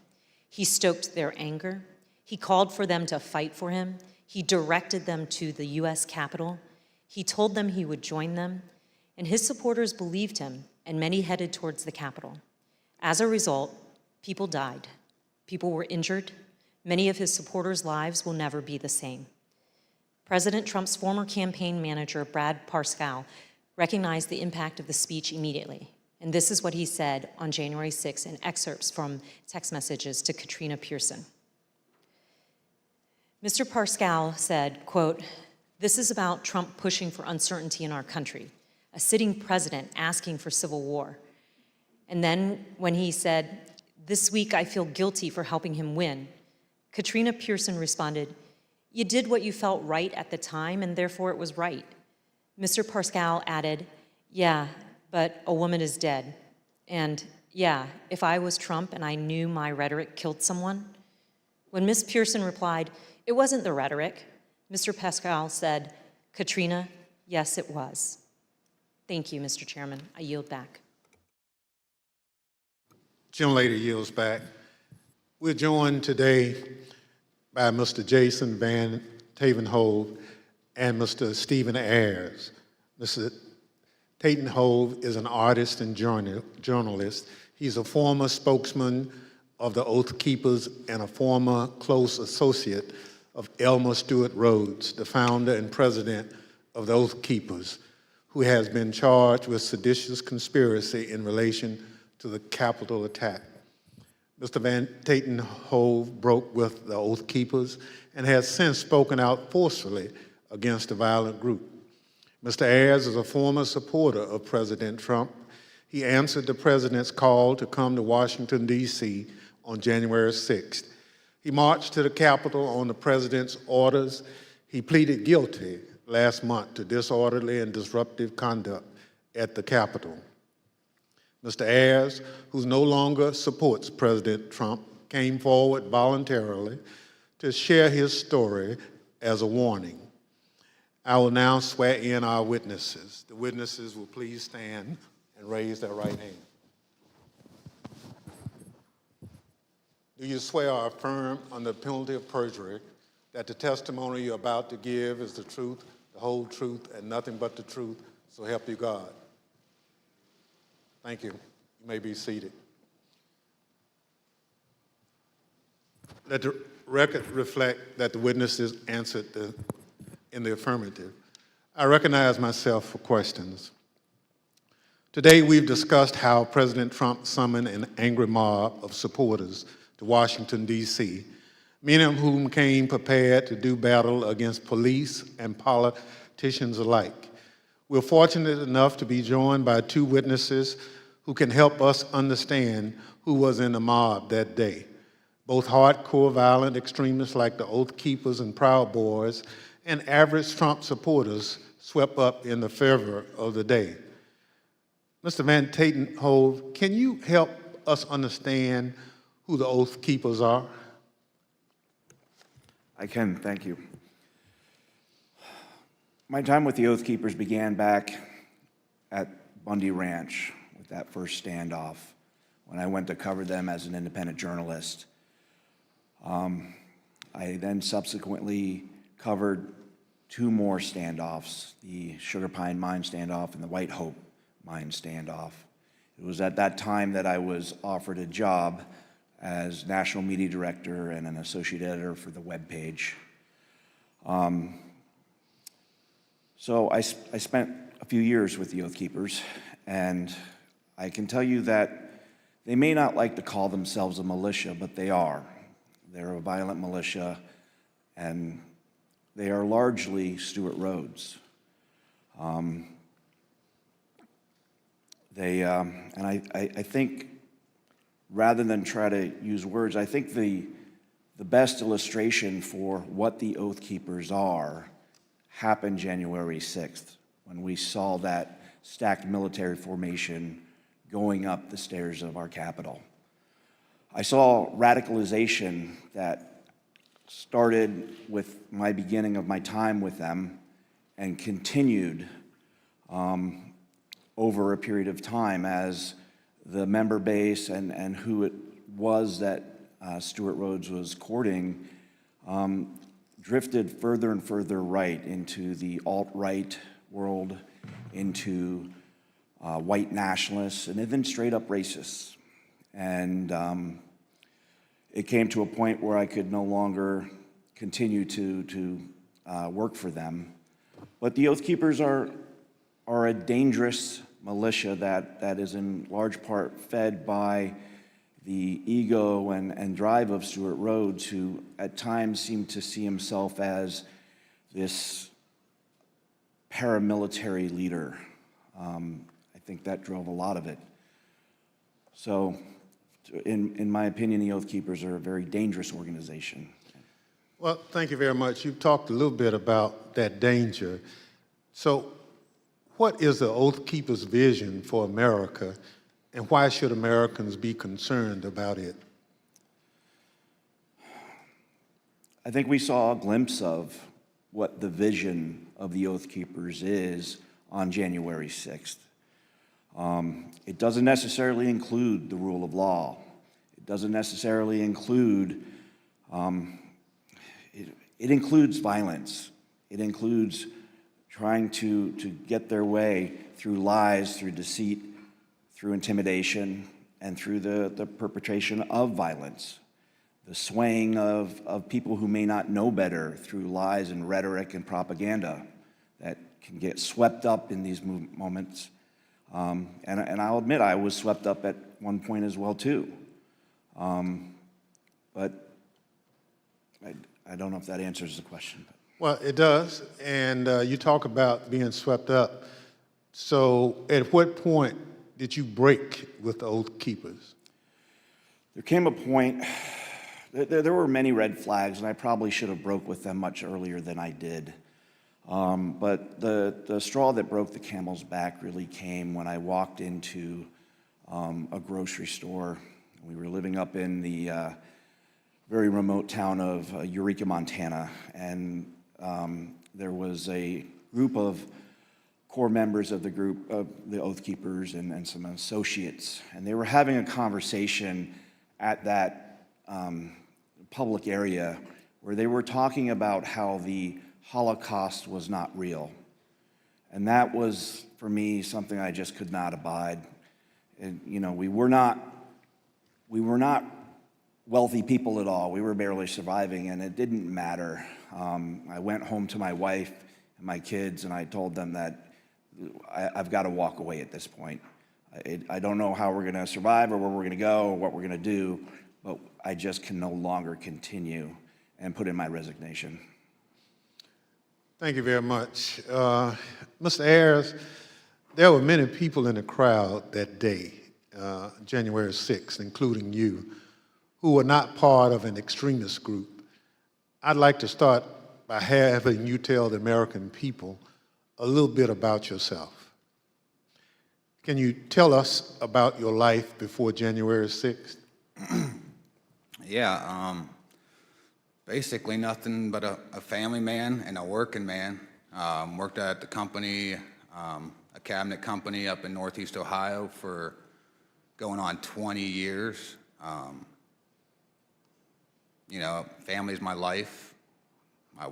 He stoked their anger. He called for them to fight for him. He directed them to the U.S. Capitol. He told them he would join them, and his supporters believed him, and many headed towards the Capitol. As a result, people died. People were injured. Many of his supporters' lives will never be the same. President Trump's former campaign manager, Brad Parscale, recognized the impact of the speech immediately. And this is what he said on January 6 in excerpts from text messages to Katrina Pearson. Mr. Parscale said, quote, "This is about Trump pushing for uncertainty in our country, a sitting president asking for civil war." And then when he said, "This week I feel guilty for helping him win," Katrina Pearson responded, "You did what you felt right at the time, and therefore it was right." Mr. Parscale added, "Yeah, but a woman is dead. And yeah, if I was Trump and I knew my rhetoric killed someone." When Ms. Pearson replied, "It wasn't the rhetoric," Mr. Parscale said, "Katrina, yes, it was." Thank you, Mr. Chairman. I yield back. Gentlelady yields back. We're joined today by Mr. Jason Van Tavenhove and Mr. Stephen Ayers. Mr. Tatenhove is an artist and journalist. He's a former spokesman of the Oath Keepers and a former close associate of Elmer Stewart Rhodes, the founder and president of the Oath Keepers, who has been charged with seditious conspiracy in relation to the Capitol attack. Mr. Van Tatenhove broke with the Oath Keepers and has since spoken out forcefully against the violent group. Mr. Ayers is a former supporter of President Trump. He answered the president's call to come to Washington, D.C. on January 6th. He marched to the Capitol on the president's orders. He pleaded guilty last month to disorderly and disruptive conduct at the Capitol. Mr. Ayers, who no longer supports President Trump, came forward voluntarily to share his story as a warning. I will now swear in our witnesses. The witnesses will please stand and raise their right hand. Do you swear or affirm under penalty of perjury that the testimony you're about to give is the truth, the whole truth, and nothing but the truth, so help you God? Thank you. You may be seated. Let the record reflect that the witnesses answered in the affirmative. I recognize myself for questions. Today, we've discussed how President Trump summoned an angry mob of supporters to Washington, D.C., many of whom came prepared to do battle against police and politicians alike. We're fortunate enough to be joined by two witnesses who can help us understand who was in the mob that day. Both hardcore violent extremists like the Oath Keepers and Proud Boys and average Trump supporters swept up in the fervor of the day. Mr. Van Tatenhove, can you help us understand who the Oath Keepers are? I can, thank you. My time with the Oath Keepers began back at Bundy Ranch with that first standoff when I went to cover them as an independent journalist. I then subsequently covered two more standoffs, the Sugar Pine Mine standoff and the White Hope Mine standoff. It was at that time that I was offered a job as national media director and an associate editor for the webpage. So I spent a few years with the Oath Keepers, and I can tell you that they may not like to call themselves a militia, but they are. They're a violent militia, and they are largely Stewart Rhodes. And I think, rather than try to use words, I think the best illustration for what the Oath Keepers are happened January 6th, when we saw that stacked military formation going up the stairs of our Capitol. I saw radicalization that started with my beginning of my time with them and continued over a period of time as the member base and who it was that Stewart Rhodes was courting drifted further and further right into the alt-right world, into white nationalists, and even straight up racists. And it came to a point where I could no longer continue to work for them. But the Oath Keepers are a dangerous militia that is in large part fed by the ego and drive of Stewart Rhodes, who at times seemed to see himself as this paramilitary leader. I think that drove a lot of it. So, in my opinion, the Oath Keepers are a very dangerous organization. Well, thank you very much. You've talked a little bit about that danger. So, what is the Oath Keepers' vision for America, and why should Americans be concerned about it? I think we saw a glimpse of what the vision of the Oath Keepers is on January 6th. It doesn't necessarily include the rule of law. It doesn't necessarily include, it includes violence. It includes trying to get their way through lies, through deceit, through intimidation, and through the perpetration of violence. The swaying of people who may not know better through lies and rhetoric and propaganda that can get swept up in these moments. And I'll admit I was swept up at one point as well too. But I don't know if that answers the question. Well, it does, and you talk about being swept up. So at what point did you break with the Oath Keepers? There came a point, there were many red flags, and I probably should have broke with them much earlier than I did. But the straw that broke the camel's back really came when I walked into a grocery store. We were living up in the very remote town of Eureka, Montana, and there was a group of core members of the group of the Oath Keepers and some associates, and they were having a conversation at that public area where they were talking about how the Holocaust was not real. And that was, for me, something I just could not abide. And, you know, we were not wealthy people at all. We were barely surviving, and it didn't matter. I went home to my wife and my kids, and I told them that I've got to walk away at this point. I don't know how we're going to survive or where we're going to go or what we're going to do, but I just can no longer continue, and put in my resignation. Thank you very much. Mr. Ayers, there were many people in the crowd that day, January 6th, including you, who were not part of an extremist group. I'd like to start by having you tell the American people a little bit about yourself. Can you tell us about your life before January 6th? Yeah, basically nothing but a family man and a working man. Worked at the company, a cabinet company up in Northeast Ohio for going on 20 years. You know, family's my life. I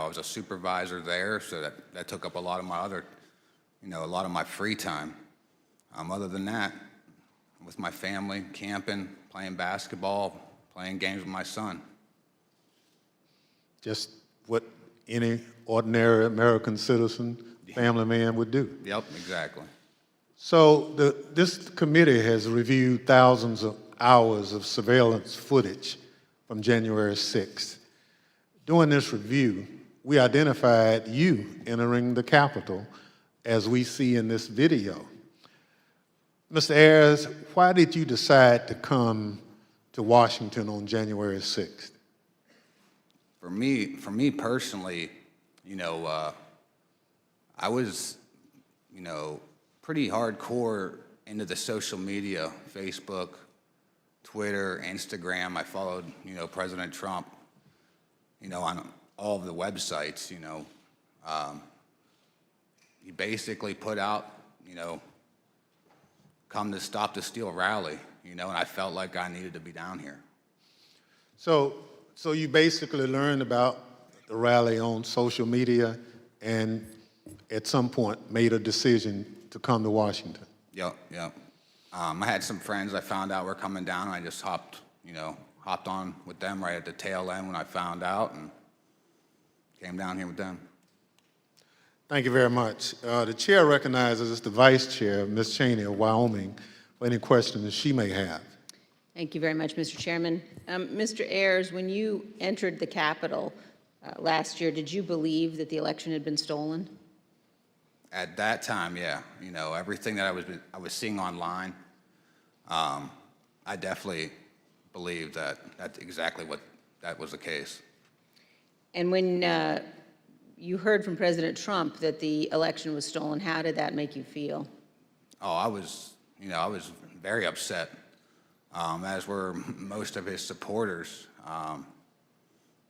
was a supervisor there, so that took up a lot of my a lot of my free time. Other than that, with my family, camping, playing basketball, playing games with my son. Just what any ordinary American citizen, family man would do. Yep, exactly. So this committee has reviewed thousands of hours of surveillance footage from January 6th. During this review, we identified you entering the Capitol as we see in this video. Mr. Ayers, why did you decide to come to Washington on January 6th? For me personally, I was, pretty hardcore into the social media, Facebook, Twitter, Instagram. I followed, President Trump, on all of the websites, he basically put out, come to stop the steal rally, and I felt like I needed to be down here. So you basically learned about the rally on social media and at some point made a decision to come to Washington. Yep. I had some friends I found out were coming down, and I just hopped on with them right at the tail end when I found out, and came down here with them. Thank you very much. The chair recognizes the vice chair, Ms. Cheney of Wyoming, for any questions she may have. Thank you very much, Mr. Chairman. Mr. Ayers, when you entered the Capitol last year, did you believe that the election had been stolen? At that time, yeah. Everything that I was seeing online, I definitely believed that that's exactly what that was the case. And when you heard from President Trump that the election was stolen, how did that make you feel? Oh, I was very upset, as were most of his supporters.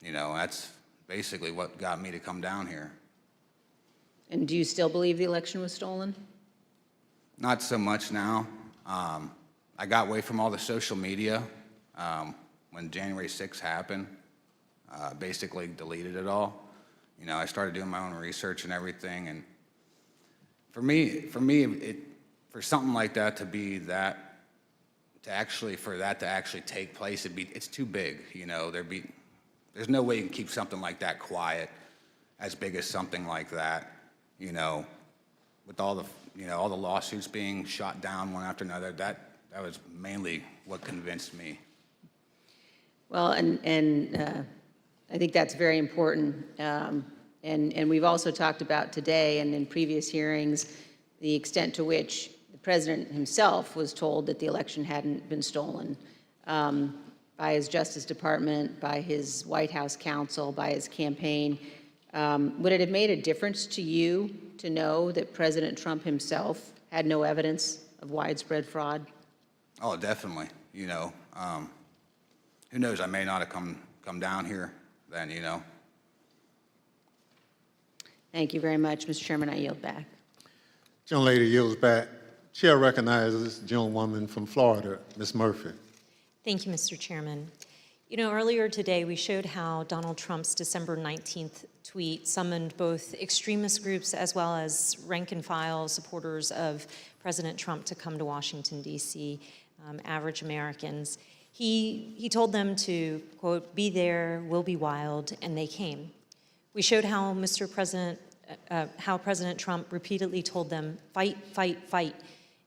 That's basically what got me to come down here. And do you still believe the election was stolen? Not so much now. I got away from all the social media when January 6th happened. Basically deleted it all. I started doing my own research and everything. And for me, for something like that to be that, for that to actually take place, it's too big. There's no way you can keep something like that quiet, as big as something like that. With all the lawsuits being shot down one after another, that was mainly what convinced me. Well, and I think that's very important. And we've also talked about today and in previous hearings the extent to which the president himself was told that the election hadn't been stolen by his Justice Department, by his White House counsel, by his campaign. Would it have made a difference to you to know that President Trump himself had no evidence of widespread fraud? Oh, definitely. Who knows? I may not have come down here then. Thank you very much, Mr. Chairman. I yield back. Gentlelady yields back. Chair recognizes the gentlewoman from Florida, Ms. Murphy. Thank you, Mr. Chairman. Earlier today, we showed how Donald Trump's December 19th tweet summoned both extremist groups as well as rank-and-file supporters of President Trump to come to Washington, D.C., average Americans. He told them to, quote, "Be there, we'll be wild," and they came. We showed how how President Trump repeatedly told them, "Fight, fight, fight,"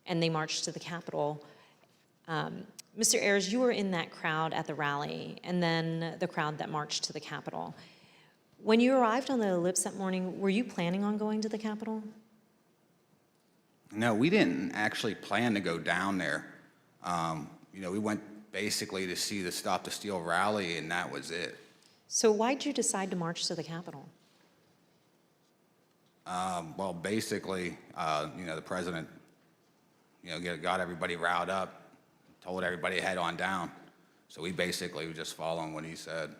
and they marched to the Capitol. Mr. Ayers, you were in that crowd at the rally, and then the crowd that marched to the Capitol. When you arrived on the ellipse that morning, were you planning on going to the Capitol? No, we didn't actually plan to go down there. We went basically to see the Stop the Steal rally, and that was it. So why'd you decide to march to the Capitol? Well, basically, the president, got everybody riled up, told everybody to head on down. So we basically were just following what he said.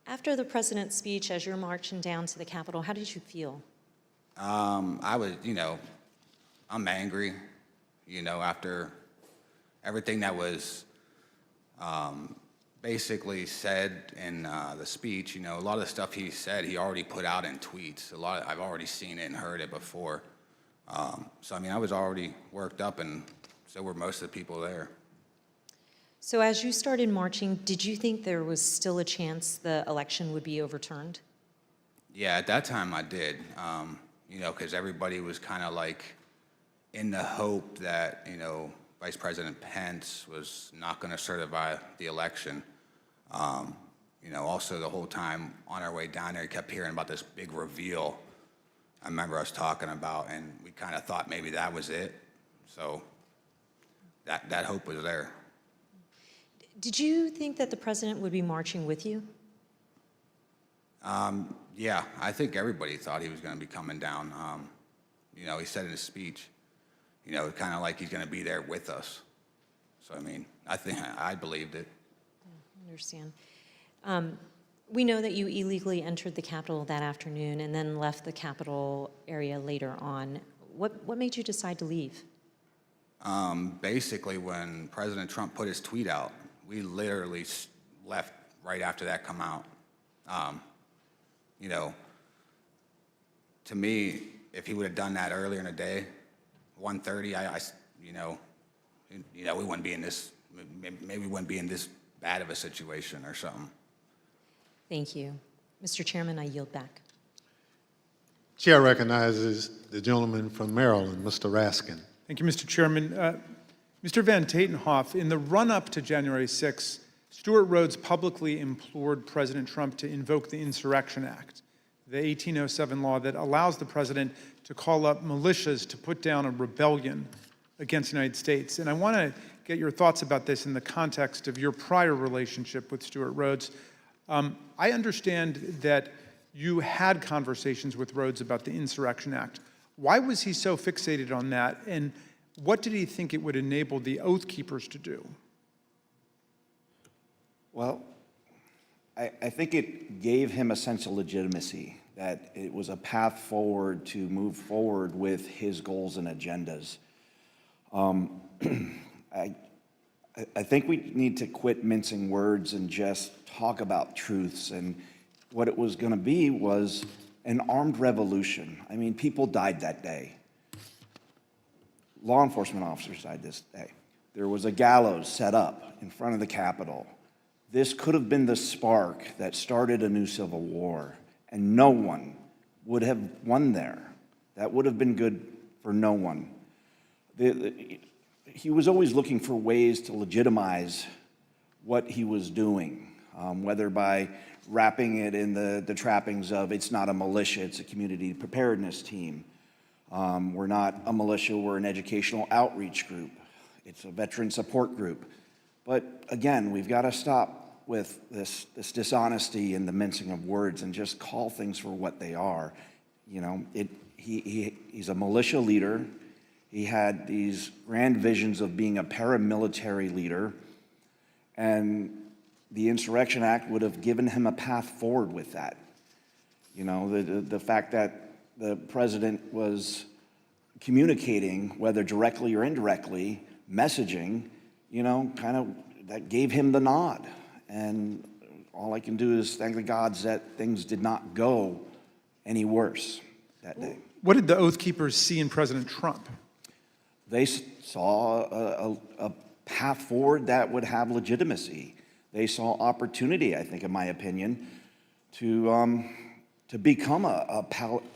After the president's speech, as you're marching down to the Capitol, how did you feel? I was, I'm angry, after everything that was basically said in the speech. A lot of the stuff he said, he already put out in tweets. I've already seen it and heard it before. So, I was already worked up, and so were most of the people there. So as you started marching, did you think there was still a chance the election would be overturned? Yeah, at that time I did, because everybody was kind of like in the hope that, Vice President Pence was not going to certify the election. Also the whole time on our way down there, we kept hearing about this big reveal I remember us talking about, and we kind of thought maybe that was it. So that hope was there. Did you think that the president would be marching with you? Yeah, I think everybody thought he was going to be coming down. He said in his speech, kind of like he's going to be there with us. So, I think I believed it. I understand. We know that you illegally entered the Capitol that afternoon and then left the Capitol area later on. What made you decide to leave? Basically, when President Trump put his tweet out, we literally left right after that come out. You know, to me, if he would have done that earlier in the day, 1:30, we wouldn't be in this. Maybe we wouldn't be in this bad of a situation or something. Thank you. Mr. Chairman, I yield back. Chair recognizes the gentleman from Maryland, Mr. Raskin. Thank you, Mr. Chairman. Mr. Van Tatenhoff, in the run-up to January 6th, Stuart Rhodes publicly implored President Trump to invoke the Insurrection Act, the 1807 law that allows the president to call up militias to put down a rebellion against the United States. And I want to get your thoughts about this in the context of your prior relationship with Stuart Rhodes. I understand that you had conversations with Rhodes about the Insurrection Act. Why was he so fixated on that, and what did he think it would enable the Oath Keepers to do? Well, I think it gave him a sense of legitimacy, that it was a path forward to move forward with his goals and agendas. I think we need to quit mincing words and just talk about truths. And what it was going to be was an armed revolution. I mean, people died that day. Law enforcement officers died this day. There was a gallows set up in front of the Capitol. This could have been the spark that started a new civil war, and no one would have won there. That would have been good for no one. He was always looking for ways to legitimize what he was doing, whether by wrapping it in the trappings of it's not a militia, it's a community preparedness team. We're not a militia, we're an educational outreach group. It's a veteran support group. But again, we've got to stop with this dishonesty and the mincing of words and just call things for what they are. You know, he's a militia leader. He had these grand visions of being a paramilitary leader, and the Insurrection Act would have given him a path forward with that. You know, the fact that the president was communicating, whether directly or indirectly, messaging, you know, kind of that gave him the nod. And all I can do is thank the gods that things did not go any worse that day. What did the Oath Keepers see in President Trump? They saw a path forward that would have legitimacy. They saw opportunity, I think, in my opinion, to become a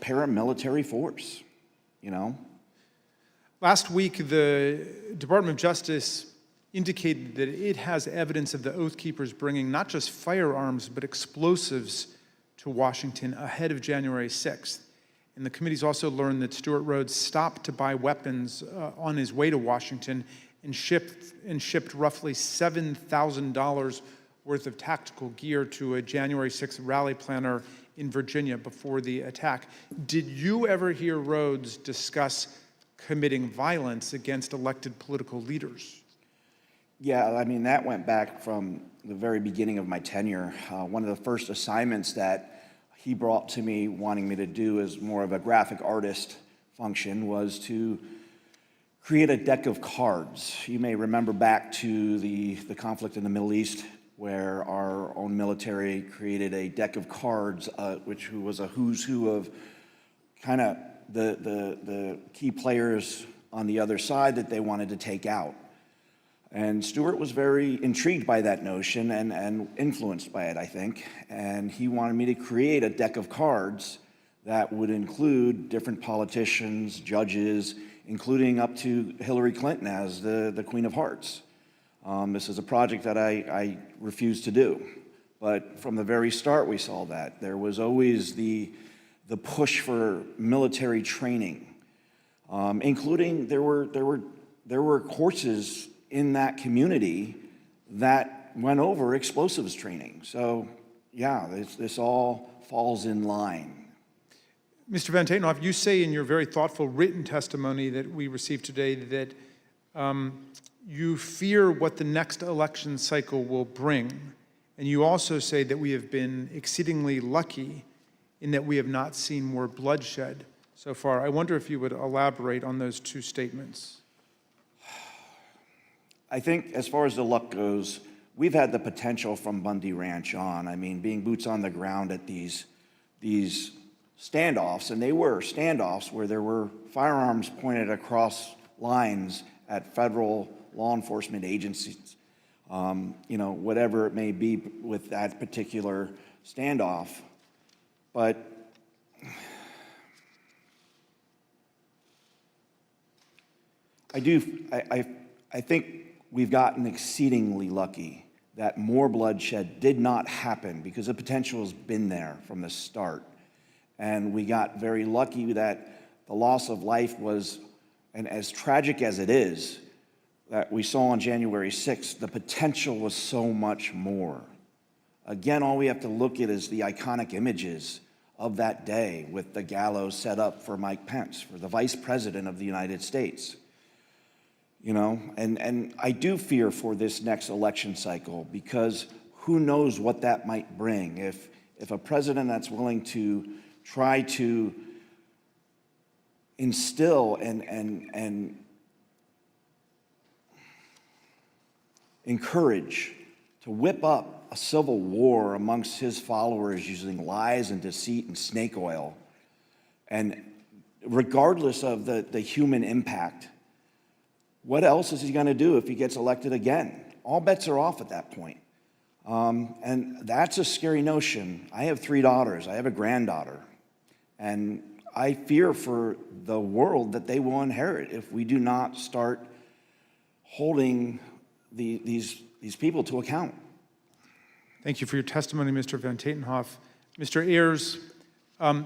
paramilitary force, you know? Last week, the Department of Justice indicated that it has evidence of the Oath Keepers bringing not just firearms, but explosives to Washington ahead of January 6th. And the committee's also learned that Stuart Rhodes stopped to buy weapons on his way to Washington and shipped roughly $7,000 worth of tactical gear to a January 6th rally planner in Virginia before the attack. Did you ever hear Rhodes discuss committing violence against elected political leaders? Yeah, I mean, that went back from the very beginning of my tenure. One of the first assignments that he brought to me, wanting me to do as more of a graphic artist function, was to create a deck of cards. You may remember back to the conflict in the Middle East, where our own military created a deck of cards, which was a who's who of kind of the key players on the other side that they wanted to take out. And Stuart was very intrigued by that notion and influenced by it, I think. And he wanted me to create a deck of cards that would include different politicians, judges, including up to Hillary Clinton as the Queen of Hearts. This is a project that I refused to do. But from the very start, we saw that. There was always the push for military training, including there were courses in that community that went over explosives training. So, yeah, this all falls in line. Mr. Van Tatenhoff, you say in your very thoughtful written testimony that we received today that you fear what the next election cycle will bring, And you also say that we have been exceedingly lucky in that we have not seen more bloodshed so far. I wonder if you would elaborate on those two statements. I think as far as the luck goes, we've had the potential from Bundy Ranch on. I mean, being boots on the ground at these standoffs, and they were standoffs where there were firearms pointed across lines at federal law enforcement agencies, whatever it may be with that particular standoff. But I think we've gotten exceedingly lucky that more bloodshed did not happen because the potential has been there from the start. And we got very lucky that the loss of life was, and as tragic as it is, that we saw on January 6th, the potential was so much more. Again, all we have to look at is the iconic images of that day with the gallows set up for Mike Pence, for the Vice President of the United States. And I do fear for this next election cycle because who knows what that might bring. If a president that's willing to try to instill and encourage to whip up a civil war amongst his followers using lies and deceit and snake oil, and regardless of the human impact, what else is he going to do if he gets elected again? All bets are off at that point. And that's a scary notion. I have 3 daughters. I have a granddaughter. And I fear for the world that they will inherit if we do not start holding these people to account. Thank you for your testimony, Mr. Van Tatenhoff. Mr. Ayers, I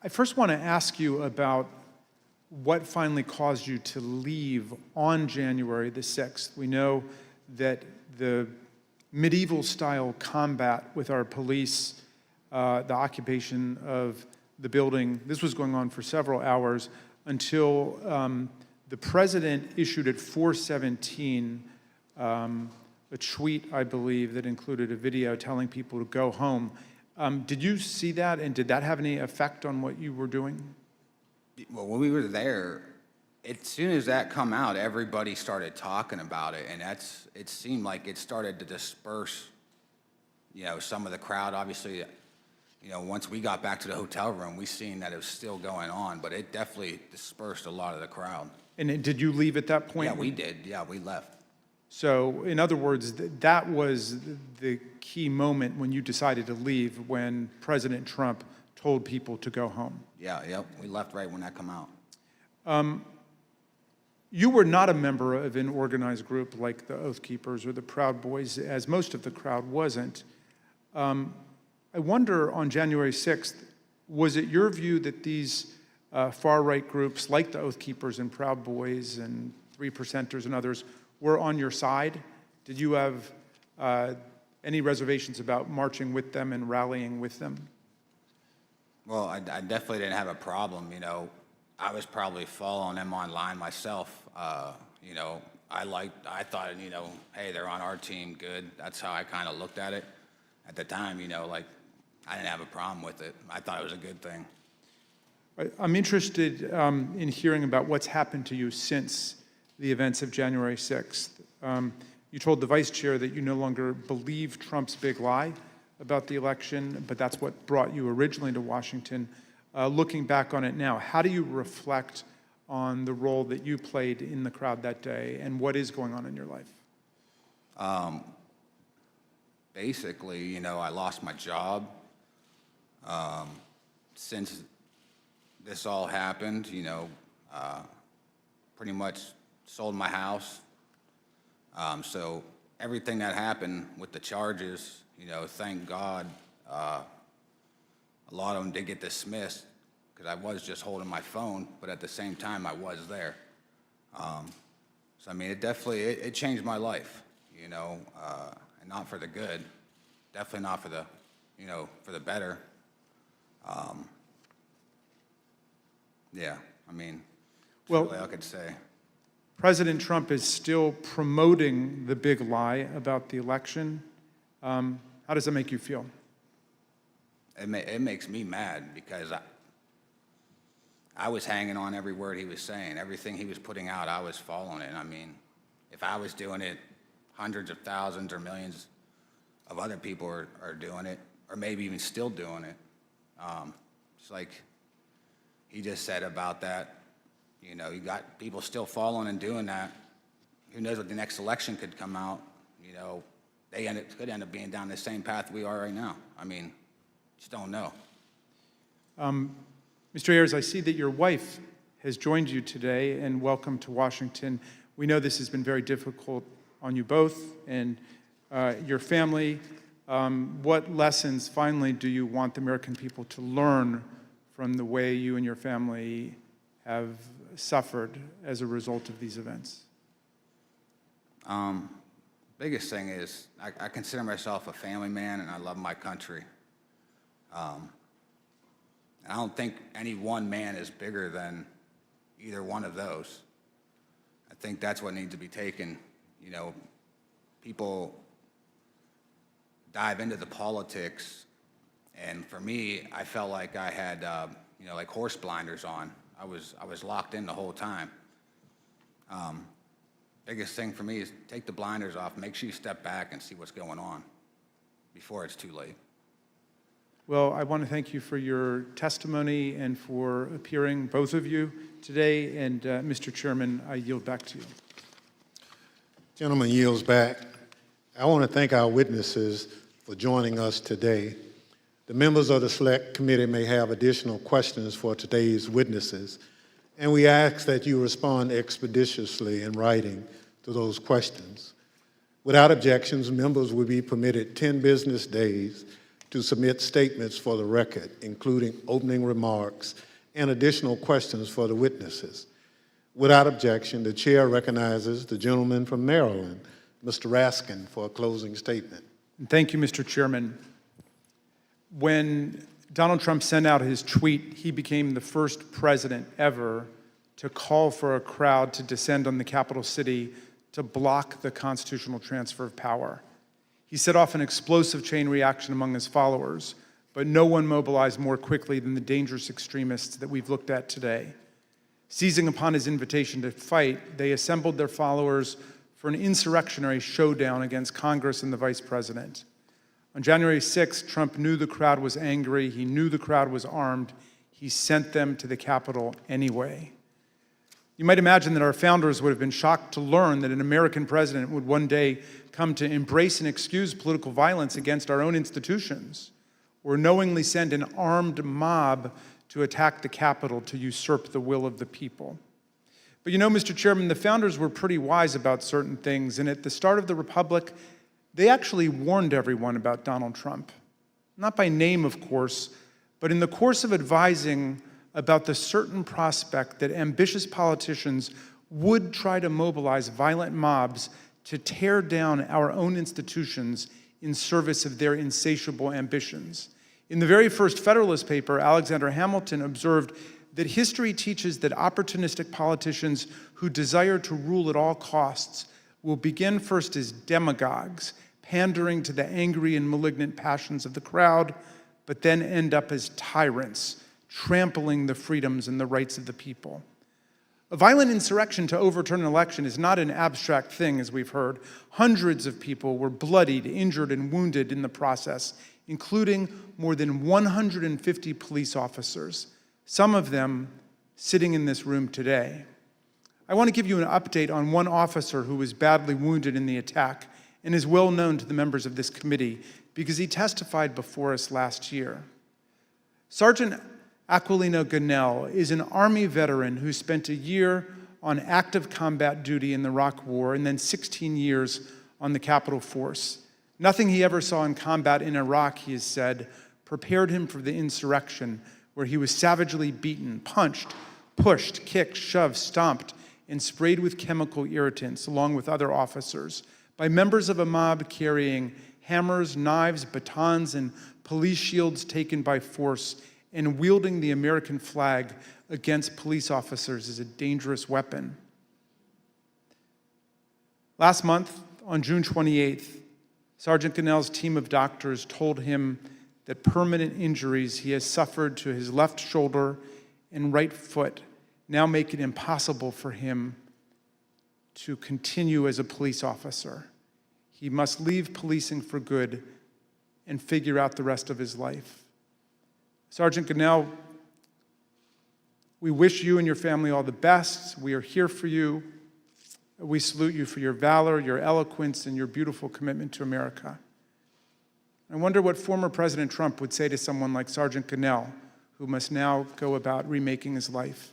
first want to ask you about what finally caused you to leave on January the 6th. We know that the medieval-style combat with our police, the occupation of the building, this was going on for several hours until the president issued at 4:17 a tweet, I believe, that included a video telling people to go home. Did you see that, and did that have any effect on what you were doing? Well, when we were there, as soon as that come out, everybody started talking about it, and it seemed like it started to disperse, some of the crowd. Obviously, once we got back to the hotel room, we seen that it was still going on, but it definitely dispersed a lot of the crowd. And did you leave at that point? Yeah, we did. Yeah, we left. So, in other words, that was the key moment when you decided to leave, when President Trump told people to go home. Yeah, yep. We left right when that come out. You were not a member of an organized group like the Oath Keepers or the Proud Boys, as most of the crowd wasn't. I wonder, on January 6th, was it your view that these far-right groups like the Oath Keepers and Proud Boys and 3%ers and others were on your side? Did you have any reservations about marching with them and rallying with them? Well, I definitely didn't have a problem. I was probably following them online myself. I thought, hey, they're on our team, good. That's how I kind of looked at it at the time. I didn't have a problem with it. I thought it was a good thing. I'm interested in hearing about what's happened to you since the events of January 6th. You told the vice chair that you no longer believe Trump's big lie about the election, but that's what brought you originally to Washington. Looking back on it now, how do you reflect on the role that you played in the crowd that day, and what is going on in your life? Basically, I lost my job. Since this all happened, pretty much sold my house. So everything that happened with the charges, thank God, a lot of them did get dismissed because I was just holding my phone, but at the same time, I was there. So, it definitely, it changed my life, and not for the good, definitely not for the, for the better. Yeah, well, really all I could say. President Trump is still promoting the big lie about the election. How does that make you feel? It makes me mad because I was hanging on every word he was saying. Everything he was putting out, I was following it. I mean, if I was doing it, hundreds of thousands or millions of other people are doing it, or maybe even still doing it. It's like he just said about that. You know, you got people still following and doing that. Who knows what the next election could come out? You know, could end up being down the same path we are right now. I mean, just don't know. Mr. Ayers, I see that your wife has joined you today, and welcome to Washington. We know this has been very difficult on you both and your family. What lessons, finally, do you want the American people to learn from the way you and your family have suffered as a result of these events? Biggest thing is I consider myself a family man, and I love my country. And I don't think any one man is bigger than either one of those. I think that's what needs to be taken. You know, people dive into the politics, and for me, I felt like I had, you know, like horse blinders on. I was locked in the whole time. Biggest thing for me is take the blinders off, make sure you step back and see what's going on before it's too late. Well, I want to thank you for your testimony and for appearing, both of you, today. And Mr. Chairman, I yield back to you. Gentleman yields back. I want to thank our witnesses for joining us today. The members of the Select Committee may have additional questions for today's witnesses, and we ask that you respond expeditiously in writing to those questions. Without objections, members will be permitted 10 business days to submit statements for the record, including opening remarks and additional questions for the witnesses. Without objection, the chair recognizes the gentleman from Maryland, Mr. Raskin, for a closing statement. Thank you, Mr. Chairman. When Donald Trump sent out his tweet, he became the first president ever to call for a crowd to descend on the capital city to block the constitutional transfer of power. He set off an explosive chain reaction among his followers, but no one mobilized more quickly than the dangerous extremists that we've looked at today. Seizing upon his invitation to fight, they assembled their followers for an insurrectionary showdown against Congress and the vice president. On January 6th, Trump knew the crowd was angry. He knew the crowd was armed. He sent them to the Capitol anyway. You might imagine that our founders would have been shocked to learn that an American president would one day come to embrace and excuse political violence against our own institutions, or knowingly send an armed mob to attack the Capitol to usurp the will of the people. But you know, Mr. Chairman, the founders were pretty wise about certain things, and at the start of the Republic, they actually warned everyone about Donald Trump. Not by name, of course, but in the course of advising about the certain prospect that ambitious politicians would try to mobilize violent mobs to tear down our own institutions in service of their insatiable ambitions. In the very first Federalist paper, Alexander Hamilton observed that history teaches that opportunistic politicians who desire to rule at all costs will begin first as demagogues, pandering to the angry and malignant passions of the crowd, but then end up as tyrants, trampling the freedoms and the rights of the people. A violent insurrection to overturn an election is not an abstract thing, as we've heard. Hundreds of people were bloodied, injured, and wounded in the process, including more than 150 police officers, some of them sitting in this room today. I want to give you an update on one officer who was badly wounded in the attack and is well known to the members of this committee because he testified before us last year. Sergeant Aquilino Ganell is an Army veteran who spent a year on active combat duty in the Iraq War and then 16 years on the Capitol Force. Nothing he ever saw in combat in Iraq, he has said, prepared him for the insurrection where he was savagely beaten, punched, pushed, kicked, shoved, stomped, and sprayed with chemical irritants along with other officers by members of a mob carrying hammers, knives, batons, and police shields taken by force, and wielding the American flag against police officers is a dangerous weapon. Last month, on June 28th, Sergeant Gonell's team of doctors told him that permanent injuries he has suffered to his left shoulder and right foot now make it impossible for him to continue as a police officer. He must leave policing for good and figure out the rest of his life. Sergeant Gonell, we wish you and your family all the best. We are here for you. We salute you for your valor, your eloquence, and your beautiful commitment to America. I wonder what former President Trump would say to someone like Sergeant Gonell, who must now go about remaking his life.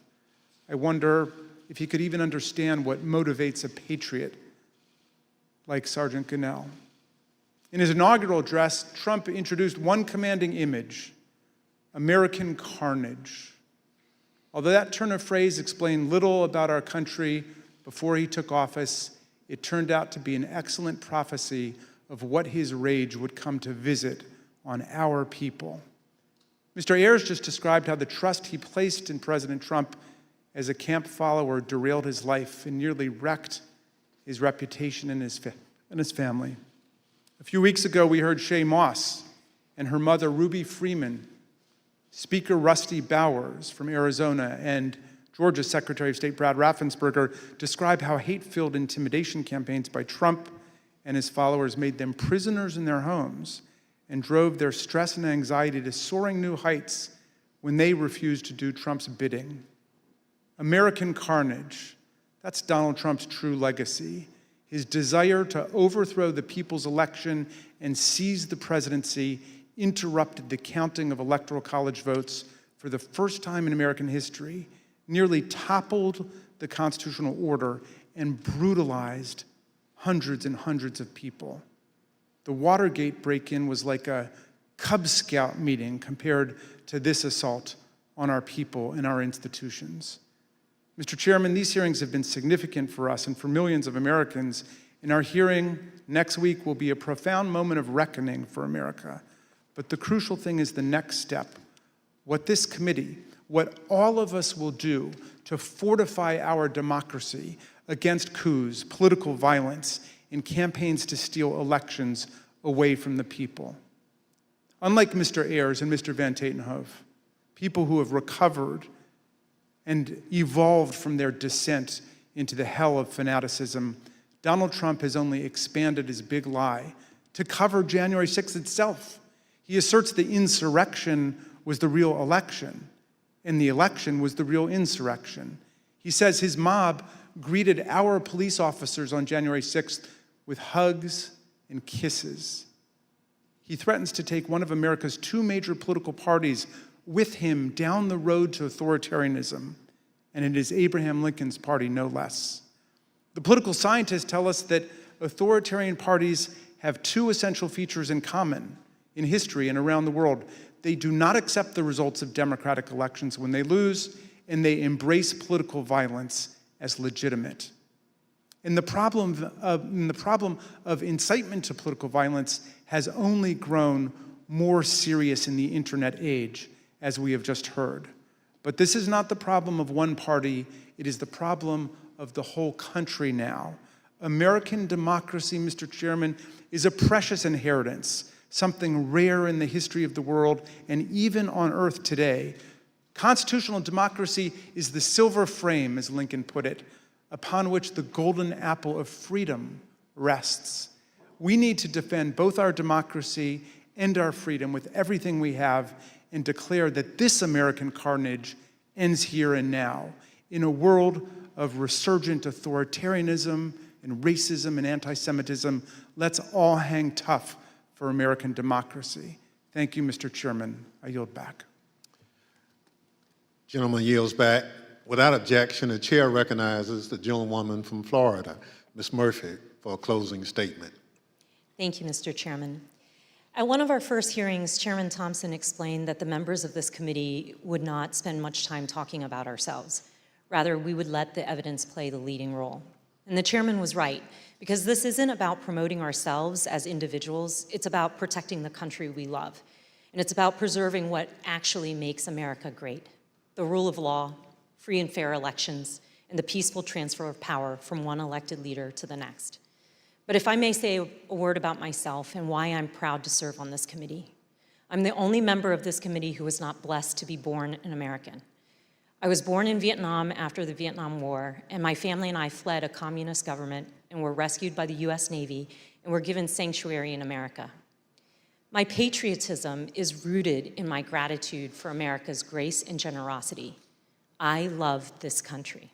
I wonder if he could even understand what motivates a patriot like Sergeant Gonell. In his inaugural address, Trump introduced one commanding image: American carnage. Although that turn of phrase explained little about our country before he took office, it turned out to be an excellent prophecy of what his rage would come to visit on our people. Mr. Ayers just described how the trust he placed in President Trump as a camp follower derailed his life and nearly wrecked his reputation and his family. A few weeks ago, we heard Shay Moss and her mother, Ruby Freeman, Speaker Rusty Bowers from Arizona, and Georgia's Secretary of State Brad Raffensperger describe how hate-filled intimidation campaigns by Trump and his followers made them prisoners in their homes and drove their stress and anxiety to soaring new heights when they refused to do Trump's bidding. American carnage, that's Donald Trump's true legacy. His desire to overthrow the people's election and seize the presidency interrupted the counting of electoral college votes for the first time in American history, nearly toppled the constitutional order, and brutalized hundreds and hundreds of people. The Watergate break-in was like a Cub Scout meeting compared to this assault on our people and our institutions. Mr. Chairman, these hearings have been significant for us and for millions of Americans, and our hearing next week will be a profound moment of reckoning for America. But the crucial thing is the next step. What this committee, what all of us will do to fortify our democracy against coups, political violence, and campaigns to steal elections away from the people. Unlike Mr. Ayers and Mr. Van Tatenhove, people who have recovered and evolved from their descent into the hell of fanaticism, Donald Trump has only expanded his big lie to cover January 6th itself. He asserts the insurrection was the real election, and the election was the real insurrection. He says his mob greeted our police officers on January 6th with hugs and kisses. He threatens to take one of America's two major political parties with him down the road to authoritarianism, and it is Abraham Lincoln's party, no less. The political scientists tell us that authoritarian parties have two essential features in common in history and around the world. They do not accept the results of democratic elections when they lose, and they embrace political violence as legitimate. And the problem of incitement to political violence has only grown more serious in the internet age, as we have just heard. But this is not the problem of one party, it is the problem of the whole country now. American democracy, Mr. Chairman, is a precious inheritance, something rare in the history of the world and even on earth today. Constitutional democracy is the silver frame, as Lincoln put it, upon which the golden apple of freedom rests. We need to defend both our democracy and our freedom with everything we have and declare that this American carnage ends here and now. In a world of resurgent authoritarianism and racism and anti-Semitism, let's all hang tough for American democracy. Thank you, Mr. Chairman. I yield back. Gentleman yields back. Without objection, the chair recognizes the gentlewoman from Florida, Ms. Murphy, for a closing statement. Thank you, Mr. Chairman. At one of our first hearings, Chairman Thompson explained that the members of this committee would not spend much time talking about ourselves. Rather, we would let the evidence play the leading role. And the chairman was right, because this isn't about promoting ourselves as individuals, it's about protecting the country we love. And it's about preserving what actually makes America great: the rule of law, free and fair elections, and the peaceful transfer of power from one elected leader to the next. But if I may say a word about myself and why I'm proud to serve on this committee. I'm the only member of this committee who was not blessed to be born an American. I was born in Vietnam after the Vietnam War, and my family and I fled a communist government and were rescued by the US Navy and were given sanctuary in America. My patriotism is rooted in my gratitude for America's grace and generosity. I love this country.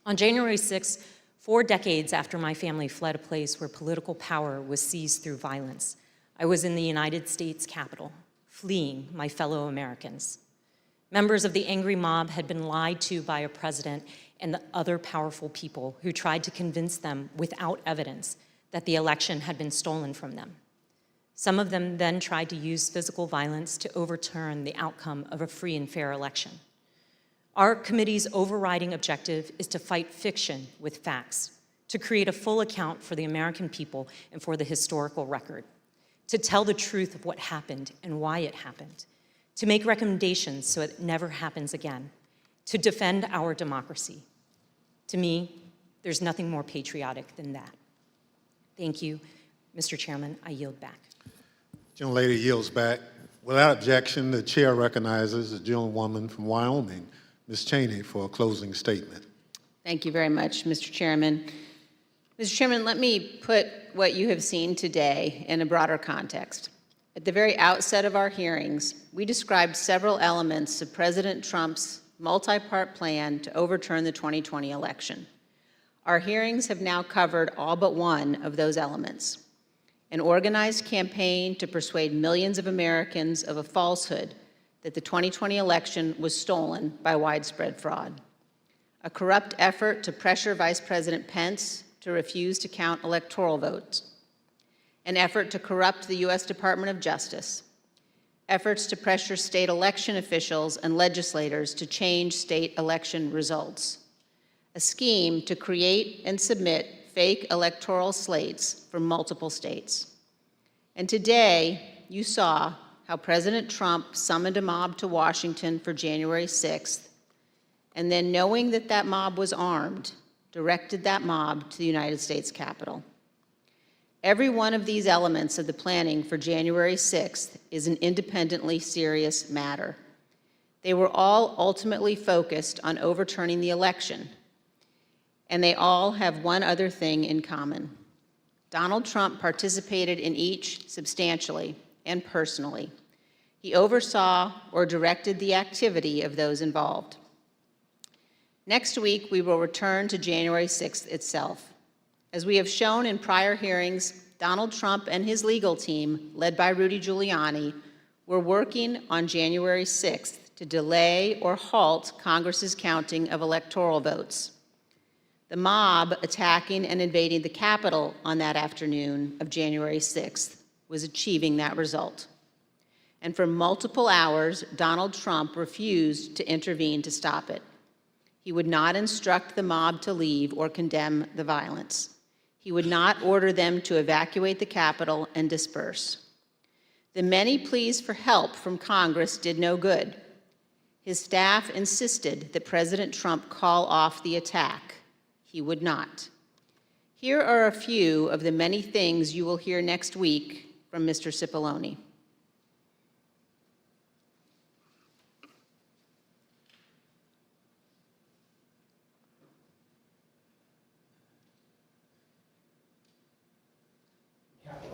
On January 6th, 4 decades after my family fled a place where political power was seized through violence, I was in the United States Capitol, fleeing my fellow Americans. Members of the angry mob had been lied to by a president and the other powerful people who tried to convince them without evidence that the election had been stolen from them. Some of them then tried to use physical violence to overturn the outcome of a free and fair election. Our committee's overriding objective is to fight fiction with facts, to create a full account for the American people and for the historical record, to tell the truth of what happened and why it happened, to make recommendations so it never happens again, to defend our democracy. To me, there's nothing more patriotic than that. Thank you. Mr. Chairman, I yield back. Gentlelady yields back. Without objection, the chair recognizes the gentlewoman from Wyoming, Ms. Cheney, for a closing statement. Thank you very much, Mr. Chairman. Mr. Chairman, let me put what you have seen today in a broader context. At the very outset of our hearings, we described several elements of President Trump's multi-part plan to overturn the 2020 election. Our hearings have now covered all but one of those elements: an organized campaign to persuade millions of Americans of a falsehood that the 2020 election was stolen by widespread fraud, a corrupt effort to pressure Vice President Pence to refuse to count electoral votes, an effort to corrupt the U.S. Department of Justice, efforts to pressure state election officials and legislators to change state election results, a scheme to create and submit fake electoral slates for multiple states. And today, you saw how President Trump summoned a mob to Washington for January 6th, and then, knowing that that mob was armed, directed that mob to the United States Capitol. Every one of these elements of the planning for January 6th is an independently serious matter. They were all ultimately focused on overturning the election, and they all have one other thing in common. Donald Trump participated in each substantially and personally. He oversaw or directed the activity of those involved. Next week, we will return to January 6th itself. As we have shown in prior hearings, Donald Trump and his legal team, led by Rudy Giuliani, were working on January 6th to delay or halt Congress's counting of electoral votes. The mob attacking and invading the Capitol on that afternoon of January 6th was achieving that result. And for multiple hours, Donald Trump refused to intervene to stop it. He would not instruct the mob to leave or condemn the violence. He would not order them to evacuate the Capitol and disperse. The many pleas for help from Congress did no good. His staff insisted that President Trump call off the attack. He would not. Here are a few of the many things you will hear next week from Mr. Cipollone.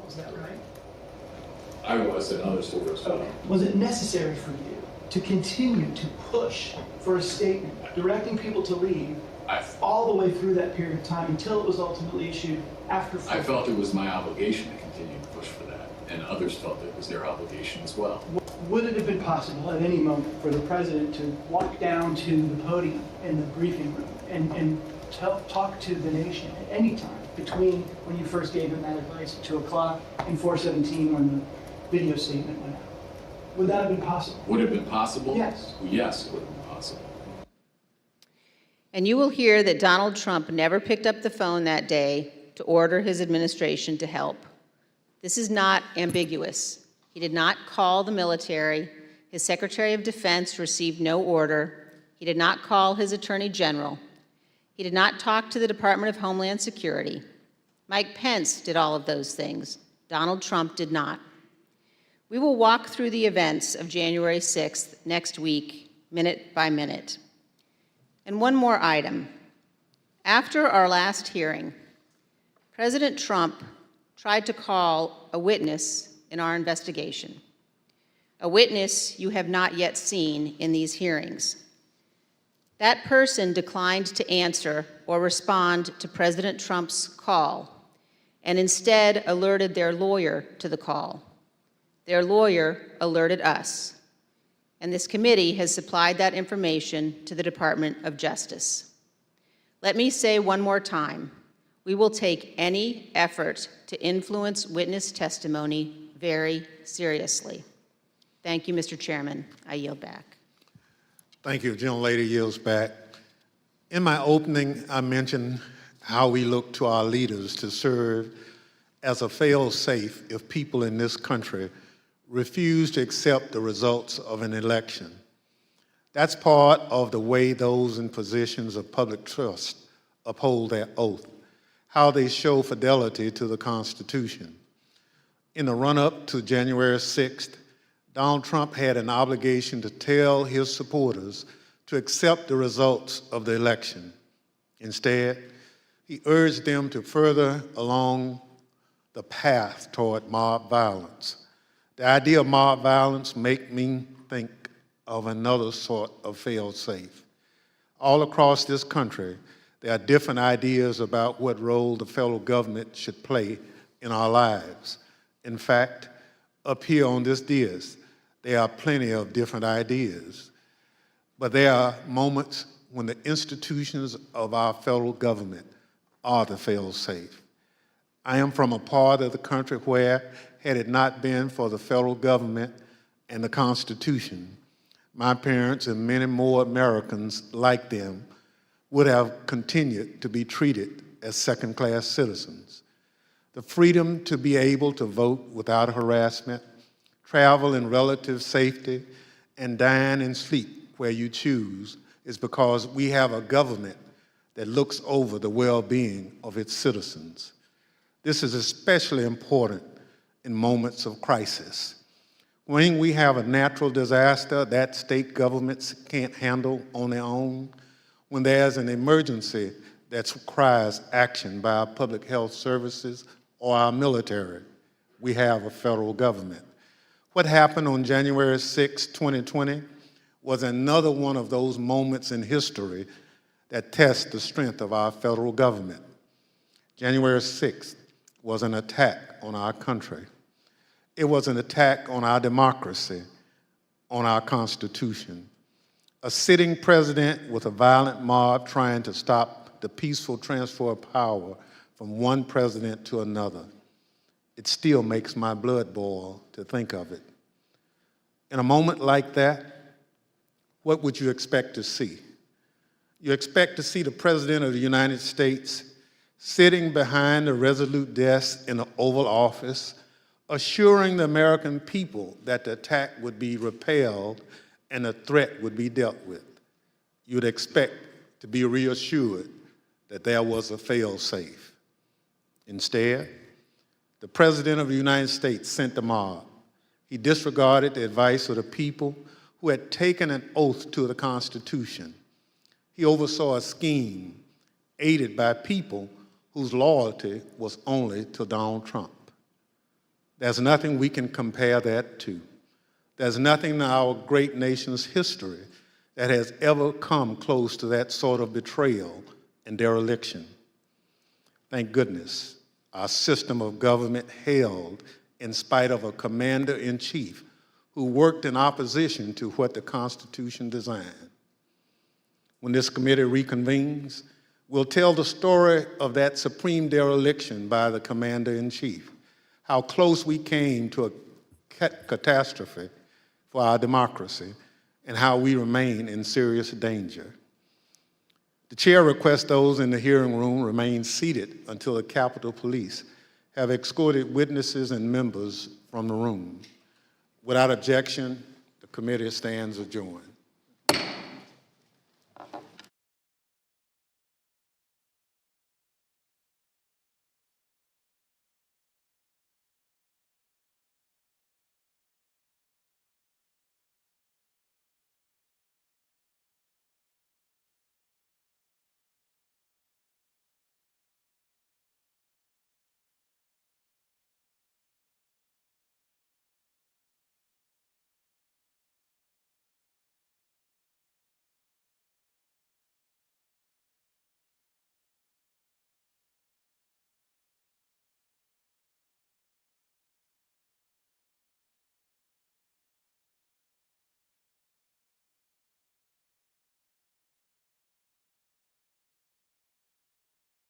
Is that right? I was, and others were as well. Was it necessary for you to continue to push for a statement directing people to leave all the way through that period of time until it was ultimately issued after? I felt it was my obligation to continue to push for that, and others felt it was their obligation as well. Would it have been possible at any moment for the president to walk down to the podium in the briefing room and talk to the nation at any time between when you first gave him that advice at 2 o'clock and 4:17 when the video statement went out? Would that have been possible? Would it have been possible? Yes. Yes, it would have been possible. And you will hear that Donald Trump never picked up the phone that day to order his administration to help. This is not ambiguous. He did not call the military. His Secretary of Defense received no order. He did not call his Attorney General. He did not talk to the Department of Homeland Security. Mike Pence did all of those things. Donald Trump did not. We will walk through the events of January 6th next week, minute by minute. And one more item. After our last hearing, President Trump tried to call a witness in our investigation, a witness you have not yet seen in these hearings. That person declined to answer or respond to President Trump's call and instead alerted their lawyer to the call. Their lawyer alerted us, and this committee has supplied that information to the Department of Justice. Let me say one more time, we will take any effort to influence witness testimony very seriously. Thank you, Mr. Chairman. I yield back. Thank you. Gentlelady yields back. In my opening, I mentioned how we look to our leaders to serve as a fail-safe if people in this country refuse to accept the results of an election. That's part of the way those in positions of public trust uphold their oath, how they show fidelity to the Constitution. In the run-up to January 6th, Donald Trump had an obligation to tell his supporters to accept the results of the election. Instead, he urged them to further along the path toward mob violence. The idea of mob violence makes me think of another sort of fail-safe. All across this country, there are different ideas about what role the federal government should play in our lives. In fact, up here on this dais, there are plenty of different ideas. But there are moments when the institutions of our federal government are the fail-safe. I am from a part of the country where, had it not been for the federal government and the Constitution, my parents and many more Americans like them would have continued to be treated as second-class citizens. The freedom to be able to vote without harassment, travel in relative safety, and dine and sleep where you choose is because we have a government that looks over the well-being of its citizens. This is especially important in moments of crisis. When we have a natural disaster that state governments can't handle on their own, when there's an emergency that requires action by our public health services or our military, we have a federal government. What happened on January 6, 2020 was another one of those moments in history that test the strength of our federal government. January 6th was an attack on our country. It was an attack on our democracy, on our Constitution. A sitting president with a violent mob trying to stop the peaceful transfer of power from one president to another. It still makes my blood boil to think of it. In a moment like that, what would you expect to see? You expect to see the President of the United States sitting behind a resolute desk in the Oval Office, assuring the American people that the attack would be repelled and the threat would be dealt with. You'd expect to be reassured that there was a fail-safe. Instead, the President of the United States sent the mob. He disregarded the advice of the people who had taken an oath to the Constitution. He oversaw a scheme aided by people whose loyalty was only to Donald Trump. There's nothing we can compare that to. There's nothing in our great nation's history that has ever come close to that sort of betrayal and dereliction. Thank goodness, our system of government held in spite of a commander-in-chief who worked in opposition to what the Constitution designed. When this committee reconvenes, we'll tell the story of that supreme dereliction by the commander-in-chief, how close we came to a catastrophe for our democracy, and how we remain in serious danger. The chair requests those in the hearing room remain seated until the Capitol Police have escorted witnesses and members from the room. Without objection, the committee stands adjourned.